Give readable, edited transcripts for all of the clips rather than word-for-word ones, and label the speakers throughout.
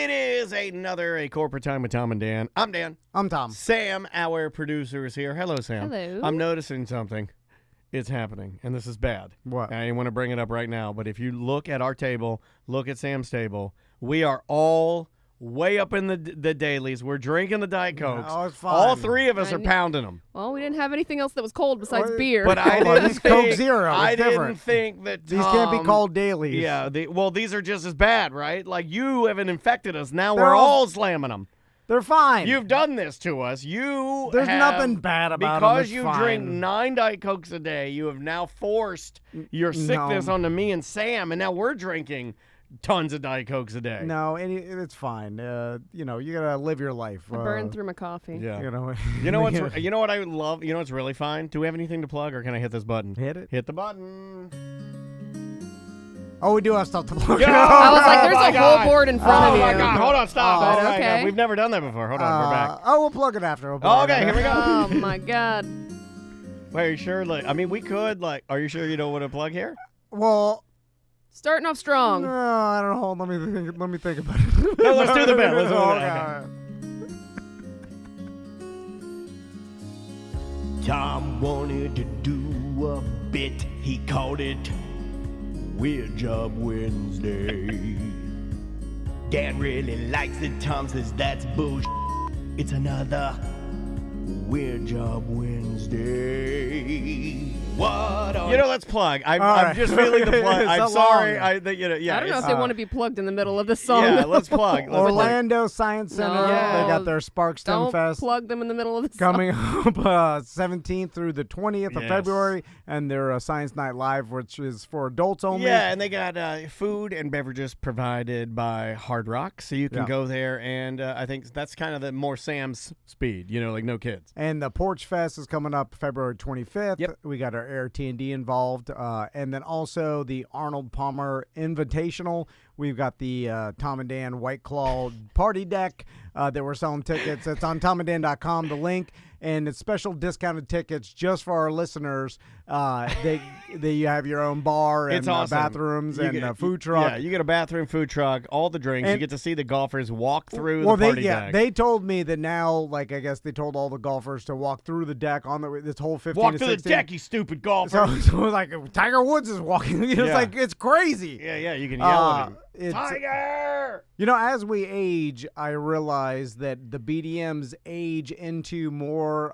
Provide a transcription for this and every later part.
Speaker 1: It is a corporate time with Tom and Dan. I'm Dan.
Speaker 2: I'm Tom.
Speaker 1: Sam, our producer, is here. Hello, Sam.
Speaker 3: Hello.
Speaker 1: I'm noticing something. It's happening, and this is bad.
Speaker 2: What?
Speaker 1: I didn't want to bring it up right now, but if you look at our table, look at Sam's table, we are all way up in the dailies. We're drinking the Diet Cokes.
Speaker 2: Oh, it's fine.
Speaker 1: All three of us are pounding them.
Speaker 3: Well, we didn't have anything else that was cold besides beer.
Speaker 1: But I
Speaker 2: Well,
Speaker 1: didn't
Speaker 2: this Coke
Speaker 1: think,
Speaker 2: Zero is
Speaker 1: I didn't
Speaker 2: different.
Speaker 1: think that
Speaker 2: These can't be
Speaker 1: Tom-
Speaker 2: called dailies.
Speaker 1: Yeah, these are just as bad, right? Like, you haven't infected us. Now
Speaker 2: They're
Speaker 1: we're
Speaker 2: all-
Speaker 1: all slamming them.
Speaker 2: They're fine.
Speaker 1: You've done this to us.
Speaker 2: There's nothing bad about them.
Speaker 1: Because
Speaker 2: It's
Speaker 1: you
Speaker 2: fine.
Speaker 1: drink 9 Diet Cokes a day, you have now forced your sickness onto me and Sam, and now we're drinking tons of Diet Cokes a day.
Speaker 2: No, it's fine. You gotta live your life.
Speaker 3: I burned through my coffee.
Speaker 1: Yeah.
Speaker 2: You know.
Speaker 1: You know what I love? You know what's really fine? Do we have anything to plug, or can I hit this button?
Speaker 2: Hit it.
Speaker 1: Hit the button.
Speaker 2: Oh, we do have stuff to plug.
Speaker 1: Yeah.
Speaker 3: I was like, there's
Speaker 1: my
Speaker 3: a
Speaker 1: God.
Speaker 3: whole board in front of
Speaker 1: Oh
Speaker 3: you.
Speaker 1: my God! Hold on, stop.
Speaker 3: But
Speaker 1: Oh my
Speaker 3: okay.
Speaker 1: God. We've never done that before. Hold on, we're back.
Speaker 2: We'll plug it after. We'll plug it
Speaker 1: Okay,
Speaker 2: after.
Speaker 1: here we go.
Speaker 3: Oh my God.
Speaker 1: Wait, are you sure? I mean, we could. Are you sure you don't want to plug here?
Speaker 2: Well,
Speaker 3: Starting off strong.
Speaker 2: no, I don't know. Let me think about it.
Speaker 1: No, let's do the bit. Let's do the bit.
Speaker 2: Okay.
Speaker 1: Tom wanted to do a bit. He called it Weird Job Wednesday. Dan really likes it. Tom says that's bullshit. It's another Weird Job Wednesday. Let's plug. I'm
Speaker 2: right.
Speaker 1: just feeling the plug.
Speaker 2: It's
Speaker 1: I'm
Speaker 2: so
Speaker 1: sorry.
Speaker 2: long.
Speaker 1: Yeah,
Speaker 3: I don't know if
Speaker 1: it's-
Speaker 3: they want to be plugged in the middle of the song.
Speaker 1: Yeah, let's plug. Let's plug.
Speaker 2: Orlando Science Center.
Speaker 3: No.
Speaker 2: They got their Spark STEM
Speaker 3: Don't
Speaker 2: Fest
Speaker 3: plug them in the middle of the song.
Speaker 2: coming up 17th through the 20th of
Speaker 1: Yes.
Speaker 2: February, and their Science Night Live, which is for adults only.
Speaker 1: Yeah, and they got food and beverages provided by Hard Rock, so you can
Speaker 2: Yeah.
Speaker 1: go there, and I think that's kind of the more Sam's speed, like no kids.
Speaker 2: And the Porch Fest is coming up February 25th.
Speaker 1: Yep.
Speaker 2: We got our Air T&D involved. And then also the Arnold Palmer Invitational. We've got the Tom and Dan White Claw party deck that we're selling tickets. It's on tomanddan.com, the link. And it's special discounted tickets just for our listeners. You have your own bar and
Speaker 1: It's awesome.
Speaker 2: bathrooms
Speaker 1: You
Speaker 2: and
Speaker 1: get-
Speaker 2: a food truck.
Speaker 1: Yeah, you get a bathroom, food truck, all the drinks. You
Speaker 2: And-
Speaker 1: get to see the golfers walk through the party deck.
Speaker 2: They told me that now, I guess they told all the golfers to walk through the deck on this whole 15
Speaker 1: Walk
Speaker 2: to
Speaker 1: through the
Speaker 2: 16.
Speaker 1: deck, you stupid golfer.
Speaker 2: So Tiger Woods is walking. It's
Speaker 1: Yeah.
Speaker 2: it's crazy.
Speaker 1: Yeah, you can yell at him.
Speaker 2: It's-
Speaker 1: Tiger!
Speaker 2: As we age, I realize that the BDMs age into more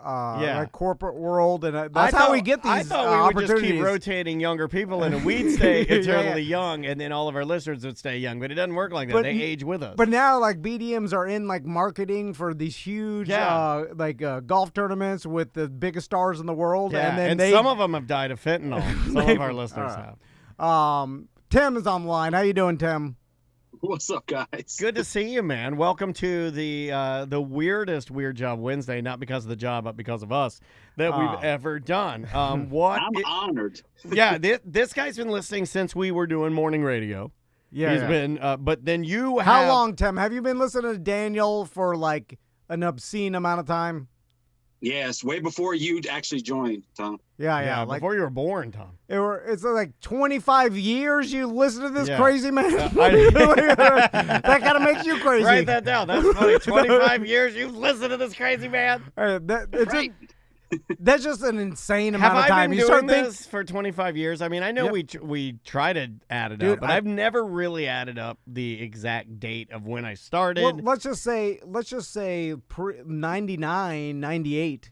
Speaker 2: corporate world, and that's how we get these
Speaker 1: I thought we would
Speaker 2: opportunities.
Speaker 1: just keep rotating younger people, and we'd stay eternally
Speaker 2: Yeah.
Speaker 1: young, and then all of our listeners would stay young. But it doesn't work like that.
Speaker 2: But-
Speaker 1: They age with us.
Speaker 2: But now, BDMs are in marketing for these huge golf tournaments with the biggest stars in the world,
Speaker 1: yeah,
Speaker 2: and then
Speaker 1: some of them have died of fentanyl. Some of our listeners have.
Speaker 2: Tim is on the line. How you doing, Tim?
Speaker 4: What's up, guys?
Speaker 1: Good to see you, man. Welcome to the weirdest Weird Job Wednesday, not because of the job, but because of us, that we've ever done.
Speaker 4: I'm honored.
Speaker 1: Yeah, this guy's been listening since we were doing morning radio.
Speaker 2: Yeah,
Speaker 1: He's been, but then you have...
Speaker 2: How long, Tim? Have you been listening to Daniel for an obscene amount of time?
Speaker 4: Yes, way before you actually joined, Tom.
Speaker 2: Yeah.
Speaker 1: Before you were born, Tom.
Speaker 2: It's 25 years you listen to this
Speaker 1: Yeah.
Speaker 2: crazy man. That kind of makes you crazy.
Speaker 1: Write that down. That's funny. 25 years you've listened to this crazy man.
Speaker 2: That's just an insane
Speaker 1: Have
Speaker 2: amount of
Speaker 1: I
Speaker 2: time.
Speaker 1: been
Speaker 2: You
Speaker 1: doing
Speaker 2: start
Speaker 1: this for 25 years? I mean, I know we try to add it
Speaker 2: Dude,
Speaker 1: up, but I've never really added up the exact date of when I started.
Speaker 2: Well, let's just say 99, 98,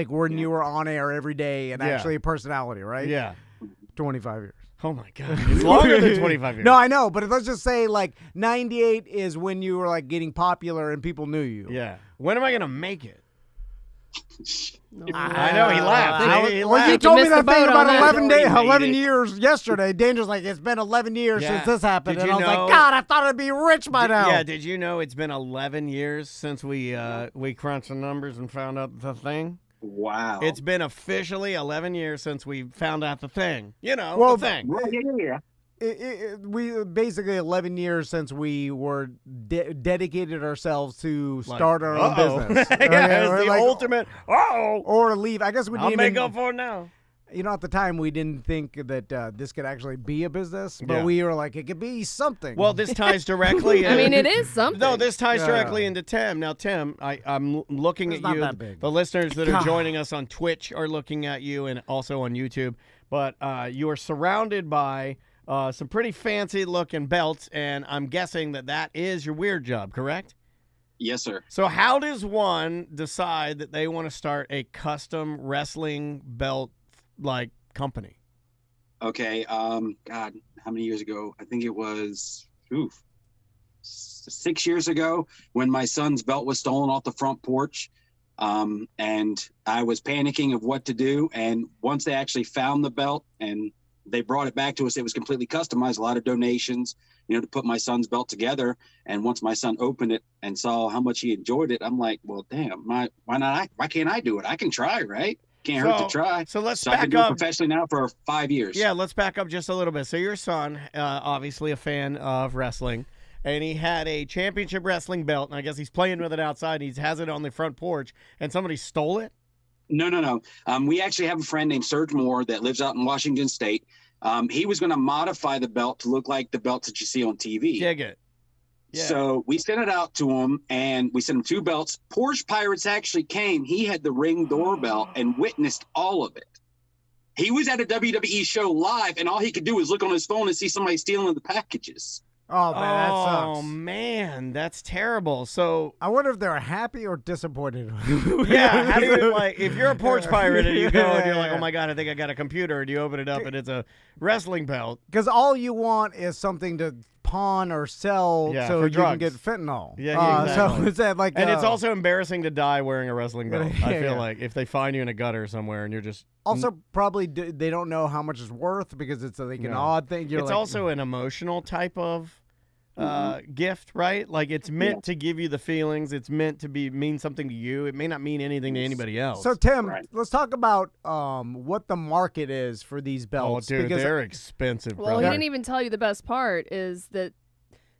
Speaker 2: when you were on air every day and actually a personality, right?
Speaker 1: Yeah.
Speaker 2: 25 years.
Speaker 1: Oh, my God. It's longer than 25 years.
Speaker 2: No, I know, but let's just say 98 is when you were getting popular and people knew you.
Speaker 1: Yeah. When am I going to make it?
Speaker 3: No.
Speaker 1: I know, he laughed. He
Speaker 2: Well,
Speaker 1: laughed.
Speaker 2: you
Speaker 3: Think
Speaker 2: told
Speaker 3: you
Speaker 2: me
Speaker 3: missed
Speaker 2: that
Speaker 3: the
Speaker 2: thing
Speaker 3: boat
Speaker 2: about
Speaker 3: on that.
Speaker 2: 11 years yesterday. Danger's it's been 11 years
Speaker 1: Yeah.
Speaker 2: since this happened.
Speaker 1: Did
Speaker 2: And
Speaker 1: you
Speaker 2: I was
Speaker 1: know-
Speaker 2: God, I thought I'd be rich by now.
Speaker 1: Yeah, did you know it's been 11 years since we crunched the numbers and found out the thing?
Speaker 4: Wow.
Speaker 1: It's been officially 11 years since we found out the thing.
Speaker 2: Well,
Speaker 1: the thing.
Speaker 4: Yeah.
Speaker 2: We basically 11 years since we were dedicated ourselves to start our own business.
Speaker 1: Yeah, it's
Speaker 2: We're
Speaker 1: the ultimate.
Speaker 2: or leave. I guess we
Speaker 1: I'll
Speaker 2: didn't
Speaker 1: make
Speaker 2: even,
Speaker 1: up for it now.
Speaker 2: at the time we didn't think that this could actually be a business, but
Speaker 5: Yeah.
Speaker 2: we were like, it could be something.
Speaker 5: Well, this ties directly.
Speaker 3: I mean, it is something.
Speaker 5: No, this ties
Speaker 2: Yeah.
Speaker 5: directly into Tim. Now, Tim, I'm looking
Speaker 2: It's
Speaker 5: at
Speaker 2: not
Speaker 5: you.
Speaker 2: that big.
Speaker 5: The listeners that are
Speaker 2: God.
Speaker 5: joining us on Twitch are looking at you, and also on YouTube. But you are surrounded by some pretty fancy-looking belts, and I'm guessing that is your weird job, correct?
Speaker 4: Yes, sir.
Speaker 5: So how does one decide that they want to start a custom wrestling belt company?
Speaker 4: Okay. God, how many years ago? I think it was 6 years ago when my son's belt was stolen off the front porch. And I was panicking of what to do. And once they actually found the belt and they brought it back to us, it was completely customized, a lot of donations, to put my son's belt together. And once my son opened it and saw how much he enjoyed it, I'm like, well, damn, why can't I do it? I can try, right? Can't hurt to try.
Speaker 5: So let's
Speaker 4: So I've been
Speaker 5: back
Speaker 4: doing
Speaker 5: up.
Speaker 4: it professionally now for 5 years.
Speaker 5: Yeah, let's back up just a little bit. So your son, obviously a fan of wrestling, and he had a championship wrestling belt, and I guess he's playing with it outside. He has it on the front porch, and somebody stole it?
Speaker 4: No. We actually have a friend named Serge Moore that lives out in Washington State. He was going to modify the belt to look like the belts that you see on TV.
Speaker 5: Dig it. Yeah.
Speaker 4: So we sent it out to him, and we sent him 2 belts. Porch Pirates actually came. He had the Ring doorbell and witnessed all of it. He was at a WWE show live, and all he could do was look on his phone and see somebody stealing the packages.
Speaker 2: oh, man, that
Speaker 5: Oh,
Speaker 2: sucks.
Speaker 5: man, that's terrible. So,
Speaker 2: I wonder if they're happy or disappointed.
Speaker 5: yeah, how do you, if you're a porch pirate and you go and you're like,
Speaker 2: Yeah.
Speaker 5: oh, my God, I think I got a computer, and you open it up and it's a wrestling belt.
Speaker 2: Because all you want is something to pawn or sell
Speaker 5: Yeah,
Speaker 2: so
Speaker 5: for
Speaker 2: you can
Speaker 5: drugs.
Speaker 2: get fentanyl.
Speaker 5: Yeah, exactly.
Speaker 2: So is that like...
Speaker 5: And it's also embarrassing to die wearing a wrestling belt. I
Speaker 2: Yeah,
Speaker 5: feel
Speaker 2: yeah.
Speaker 5: like if they find you in a gutter somewhere and you're just...
Speaker 2: Also, probably they don't know how much it's worth because it's like an
Speaker 5: No.
Speaker 2: odd thing. You're
Speaker 5: It's
Speaker 2: like,
Speaker 5: also an emotional type of gift, right? Like it's meant to give you the feelings. It's meant to mean something to you. It may not mean anything to anybody else.
Speaker 2: So, Tim,
Speaker 4: Right.
Speaker 2: let's talk about what the market is for these
Speaker 5: oh,
Speaker 2: belts.
Speaker 5: dude,
Speaker 2: because
Speaker 5: they're expensive,
Speaker 3: Well,
Speaker 5: brother.
Speaker 3: he didn't even tell you the best part is that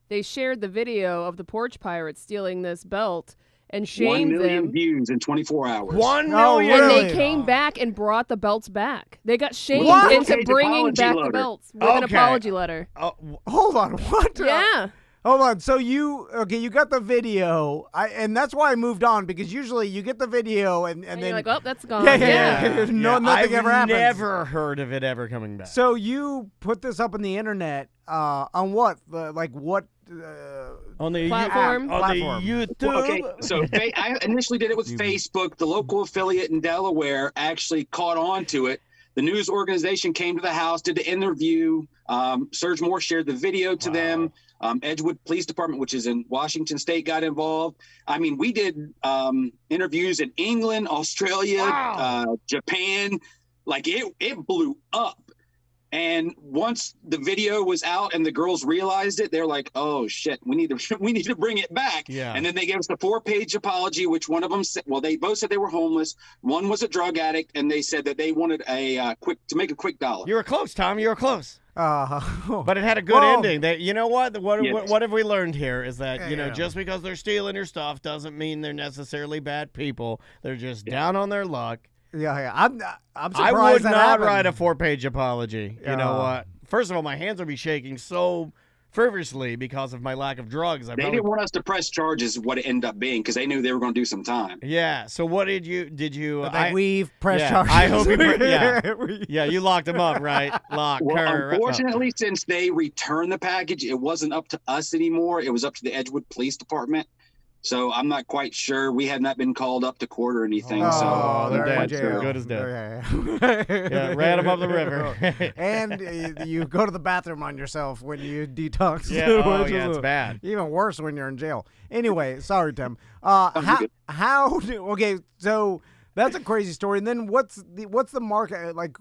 Speaker 3: they shared the video of the Porch Pirates stealing this belt and
Speaker 4: 1
Speaker 3: shamed
Speaker 4: million
Speaker 3: them.
Speaker 4: views in 24 hours.
Speaker 5: 1
Speaker 2: Oh,
Speaker 5: million.
Speaker 3: And
Speaker 2: really?
Speaker 3: they came back and brought the belts back. They got shamed
Speaker 2: What?
Speaker 3: into
Speaker 4: Okay,
Speaker 3: bringing
Speaker 4: apology
Speaker 3: back the
Speaker 4: letter.
Speaker 3: belts with an
Speaker 5: Okay.
Speaker 3: apology letter.
Speaker 5: Oh,
Speaker 2: hold on, what?
Speaker 3: Yeah.
Speaker 2: Hold on. So you got the video, and that's why I moved on because usually you get the video and
Speaker 3: And
Speaker 2: then
Speaker 3: you're like, oh, that's gone.
Speaker 2: Yeah. No, nothing
Speaker 5: I've
Speaker 2: ever happens.
Speaker 5: never heard of it ever coming back.
Speaker 2: So you put this up on the internet on what? What?
Speaker 5: on the
Speaker 3: Platform?
Speaker 5: on
Speaker 2: Platform.
Speaker 5: the YouTube.
Speaker 4: Well, okay, so I initially did it with Facebook. The local affiliate in Delaware actually caught on to it. The news organization came to the house, did the interview. Serge Moore shared the video to them. Edgewood Police Department, which is in Washington State, got involved. I mean, we did interviews in England, Australia, Japan. Like it blew up. And once the video was out and the girls realized it, they're like, "Oh shit, we need to bring it back."
Speaker 5: Yeah.
Speaker 4: And then they gave us the 4-page apology, which one of them said, well, they both said they were homeless. One was a drug addict, and they said that they wanted to make a quick dollar.
Speaker 5: You were close, Tom. You were close. But it had a good
Speaker 2: Well-
Speaker 5: ending. That you know what?
Speaker 4: Yes.
Speaker 5: What have we learned here is that
Speaker 2: Yeah.
Speaker 5: just because they're stealing your stuff doesn't mean they're necessarily bad people. They're just down on their luck.
Speaker 2: Yeah. I'm surprised
Speaker 5: I would
Speaker 2: that
Speaker 5: not
Speaker 2: happened.
Speaker 5: write a 4-page apology. You know
Speaker 2: Yeah.
Speaker 5: what? First of all, my hands would be shaking so fervently because of my lack of drugs.
Speaker 4: They didn't want us to press charges, what it ended up being, because they knew they were going to do some time.
Speaker 5: Yeah. So what did you?
Speaker 2: Like we've pressed
Speaker 5: yeah,
Speaker 2: charges.
Speaker 5: I hope you yeah, you locked them up, right? Lock
Speaker 4: Well,
Speaker 5: her.
Speaker 4: unfortunately, since they returned the package, it wasn't up to us anymore. It was up to the Edgewood Police Department. So I'm not quite sure. We have not been called up to court or anything.
Speaker 2: Oh,
Speaker 4: so
Speaker 5: they're
Speaker 2: they're in
Speaker 5: dead.
Speaker 2: jail.
Speaker 5: Good as dead.
Speaker 2: Yeah.
Speaker 5: Yeah, ran them up the river.
Speaker 2: And you go to the bathroom on yourself when you detox.
Speaker 5: Yeah, oh,
Speaker 2: which
Speaker 5: yeah,
Speaker 2: is
Speaker 5: it's bad.
Speaker 2: Even worse when you're in jail. Anyway, sorry, Tim. Okay, so that's a crazy story. And then what's the market like?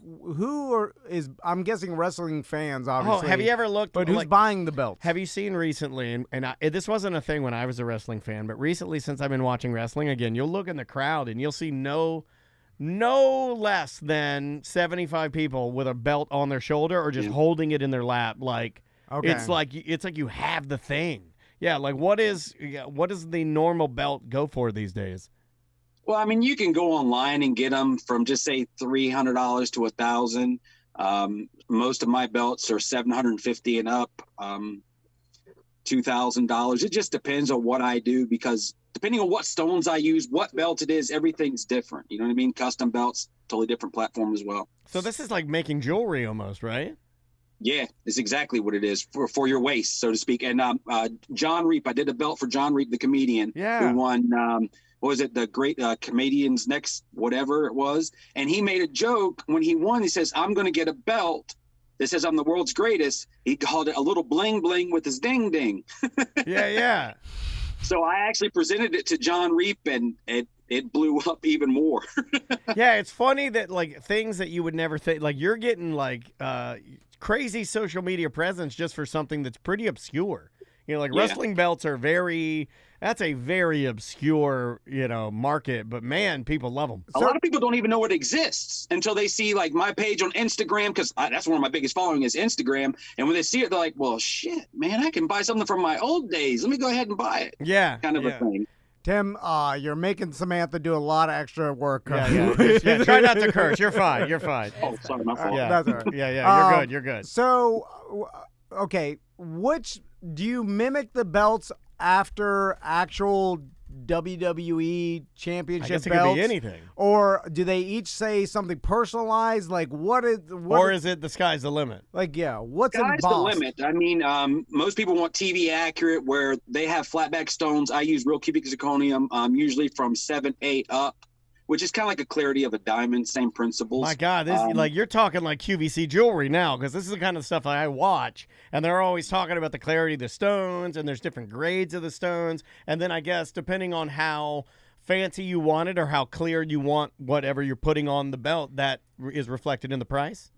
Speaker 2: I'm guessing wrestling fans, obviously.
Speaker 5: Oh, have you ever looked?
Speaker 2: But who's
Speaker 5: like,
Speaker 2: buying the belts?
Speaker 5: Have you seen recently? And this wasn't a thing when I was a wrestling fan, but recently, since I've been watching wrestling again, you'll look in the crowd and you'll see no less than 75 people with a belt on their shoulder or just holding it in their lap. Like
Speaker 2: Okay.
Speaker 5: it's like you have the thing. Yeah, like what is the normal belt go for these days?
Speaker 4: Well, I mean, you can go online and get them from just say $300 to $1,000. Most of my belts are $750 and up, $2,000. It just depends on what I do, because depending on what stones I use, what belt it is, everything's different. You know what I mean? Custom belts, totally different platform as well.
Speaker 5: So this is like making jewelry almost, right?
Speaker 4: Yeah, it's exactly what it is for your waist, so to speak. And John Reap, I did a belt for John Reap, the comedian, who won, what was it, the great comedian's next whatever it was. And he made a joke when he won. He says, I'm going to get a belt that says I'm the world's greatest. He called it a little bling bling with his ding ding.
Speaker 5: Yeah.
Speaker 4: So I actually presented it to John Reap, and it blew up even more.
Speaker 5: Yeah, it's funny that like things that you would never think, like you're getting like crazy social media presence just for something that's pretty obscure. You know, like wrestling belts are that's a very obscure, market, but man, people love them.
Speaker 4: A lot of people don't even know it exists until they see like my page on Instagram, because that's one of my biggest following is Instagram. And when they see it, they're like, well, shit, man, I can buy something from my old days. Let me go ahead and buy it.
Speaker 5: Yeah.
Speaker 4: Kind of a thing.
Speaker 2: Tim, you're making Samantha do a lot
Speaker 5: Yeah.
Speaker 2: lot of extra work.
Speaker 5: Try not to curse. You're fine.
Speaker 4: Oh, sorry, my fault.
Speaker 5: Yeah.
Speaker 2: That's all right.
Speaker 5: Yeah. You're good.
Speaker 2: So, okay, do you mimic the belts after actual WWE
Speaker 5: I
Speaker 2: championship
Speaker 5: guess it
Speaker 2: belts?
Speaker 5: could be anything.
Speaker 2: Or do they each say something personalized? Like
Speaker 5: Or is it the sky's the limit?
Speaker 2: Like, what's
Speaker 4: Sky's
Speaker 2: embossed?
Speaker 4: the limit. I mean, most people want TV accurate, where they have flatback stones. I use real cubic zirconium, usually from 7/8 up, which is kind of like a clarity of a diamond, same principles.
Speaker 5: My God, this like you're talking like QVC jewelry now, because this is the kind of stuff I watch, and they're always talking about the clarity of the stones, and there's different grades of the stones, and then I guess depending on how fancy you want it or how clear you want whatever you're putting on the belt, that is reflected in the price.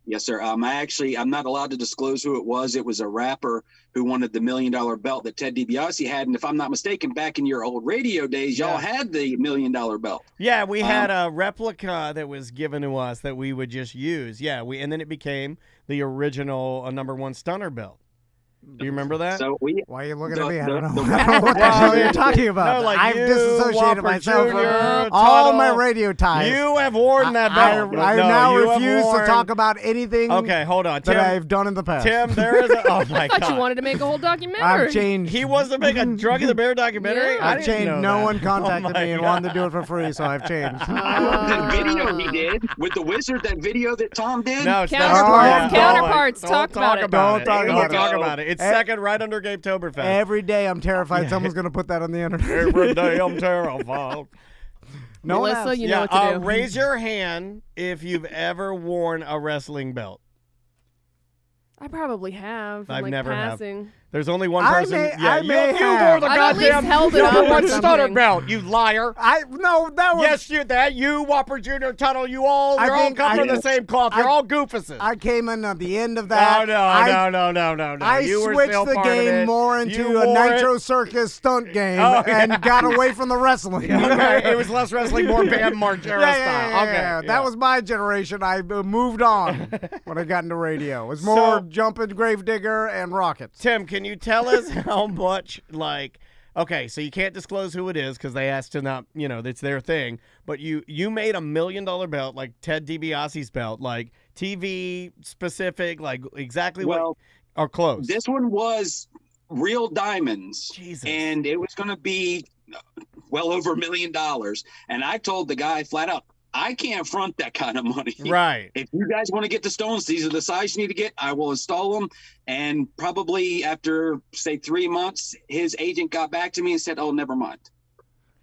Speaker 4: Yes, sir. I'm not allowed to disclose who it was. It was a rapper who wanted the $1 million belt that Ted DiBiase had. And if I'm not mistaken, back in your old radio days, y'all had the $1 million belt.
Speaker 5: Yeah, we had a replica that was given to us that we would just use. Yeah, and then it became the original #1 stunner belt. Do you remember that?
Speaker 4: So
Speaker 2: Why are you looking at me? I don't know.
Speaker 4: the-
Speaker 2: I don't know what the hell you're talking about.
Speaker 5: No, like
Speaker 2: I've
Speaker 5: you,
Speaker 2: disassociated
Speaker 5: Whopper
Speaker 2: myself
Speaker 5: Jr.,
Speaker 2: from all
Speaker 5: Tuttle.
Speaker 2: my radio ties.
Speaker 5: You have worn that belt.
Speaker 2: I
Speaker 5: No,
Speaker 2: now
Speaker 5: you have
Speaker 2: refuse to
Speaker 5: worn-
Speaker 2: talk about anything
Speaker 5: Okay, hold on.
Speaker 2: that
Speaker 5: Tim,
Speaker 2: I've done in the past.
Speaker 5: Tim, there is a... Oh, my
Speaker 3: I thought
Speaker 5: God.
Speaker 3: you wanted to make a whole documentary.
Speaker 2: I've changed.
Speaker 5: He wants to make a Drug of the Bear documentary?
Speaker 3: Yeah.
Speaker 5: I
Speaker 2: I've
Speaker 5: didn't
Speaker 2: changed.
Speaker 5: know
Speaker 2: No
Speaker 5: that.
Speaker 2: one contacted
Speaker 5: Oh my
Speaker 2: me and
Speaker 5: God.
Speaker 2: wanted to do it for free, so I've changed.
Speaker 4: that video he did with the wizard, that video that Tom did.
Speaker 5: No, it's
Speaker 3: Counterparts,
Speaker 5: not.
Speaker 3: counterparts,
Speaker 5: Don't
Speaker 3: talk about it.
Speaker 5: Don't
Speaker 2: Don't
Speaker 5: Don't
Speaker 2: talk
Speaker 5: talk
Speaker 4: about
Speaker 5: about it. It's
Speaker 2: Eh,
Speaker 5: second right under Gapetoberfest.
Speaker 2: Every day I'm terrified someone's going to put that on the internet.
Speaker 5: Every day I'm terrified.
Speaker 2: No one
Speaker 3: Melissa,
Speaker 2: asked.
Speaker 3: you know what to do.
Speaker 5: Raise your hand if you've ever worn a wrestling belt.
Speaker 3: I probably have.
Speaker 5: I've
Speaker 3: like
Speaker 5: never have.
Speaker 3: passing.
Speaker 5: There's only one
Speaker 2: I
Speaker 5: person.
Speaker 2: may-
Speaker 5: yeah,
Speaker 2: I
Speaker 5: you,
Speaker 2: may
Speaker 5: you
Speaker 2: have.
Speaker 5: wore the
Speaker 3: I've at least
Speaker 5: goddamn
Speaker 3: held it up
Speaker 5: #1
Speaker 3: or
Speaker 5: stunner
Speaker 3: something.
Speaker 5: belt. You liar.
Speaker 2: No, that was.
Speaker 5: Yes, you, Whopper Jr., Tuttle, you're all
Speaker 2: think
Speaker 5: come from
Speaker 2: I-
Speaker 5: the same cloth. You're
Speaker 2: I-
Speaker 5: all goofuses.
Speaker 2: I came in at the end of that.
Speaker 5: No.
Speaker 2: I
Speaker 5: You were
Speaker 2: switched
Speaker 5: still
Speaker 2: the
Speaker 5: part of
Speaker 2: game
Speaker 5: it.
Speaker 2: more
Speaker 5: You
Speaker 2: into a
Speaker 5: wore it.
Speaker 2: Nitro Circus stunt game
Speaker 5: Oh,
Speaker 2: and
Speaker 5: yeah.
Speaker 2: got away from the wrestling.
Speaker 5: Okay, it was less wrestling, more Bam Margera style. Okay,
Speaker 2: yeah.
Speaker 5: yeah.
Speaker 2: That was my generation. I moved on when I got into radio. It was more
Speaker 5: So-
Speaker 2: jumping Gravedigger and Rockets.
Speaker 5: Tim, can you tell us how much, okay, so you can't disclose who it is because they asked to not, it's their thing, but you made $1 million belt, like Ted DiBiase's belt, like TV specific, like exactly
Speaker 4: Well,
Speaker 5: or close.
Speaker 4: this one was real diamonds.
Speaker 5: Jesus.
Speaker 4: And it was going to be well over $1 million. And I told the guy flat out, I can't front that kind of money.
Speaker 5: Right.
Speaker 4: If you guys want to get the stones, these are the size you need to get. I will install them. And probably after, say, 3 months, his agent got back to me and said, oh, never mind.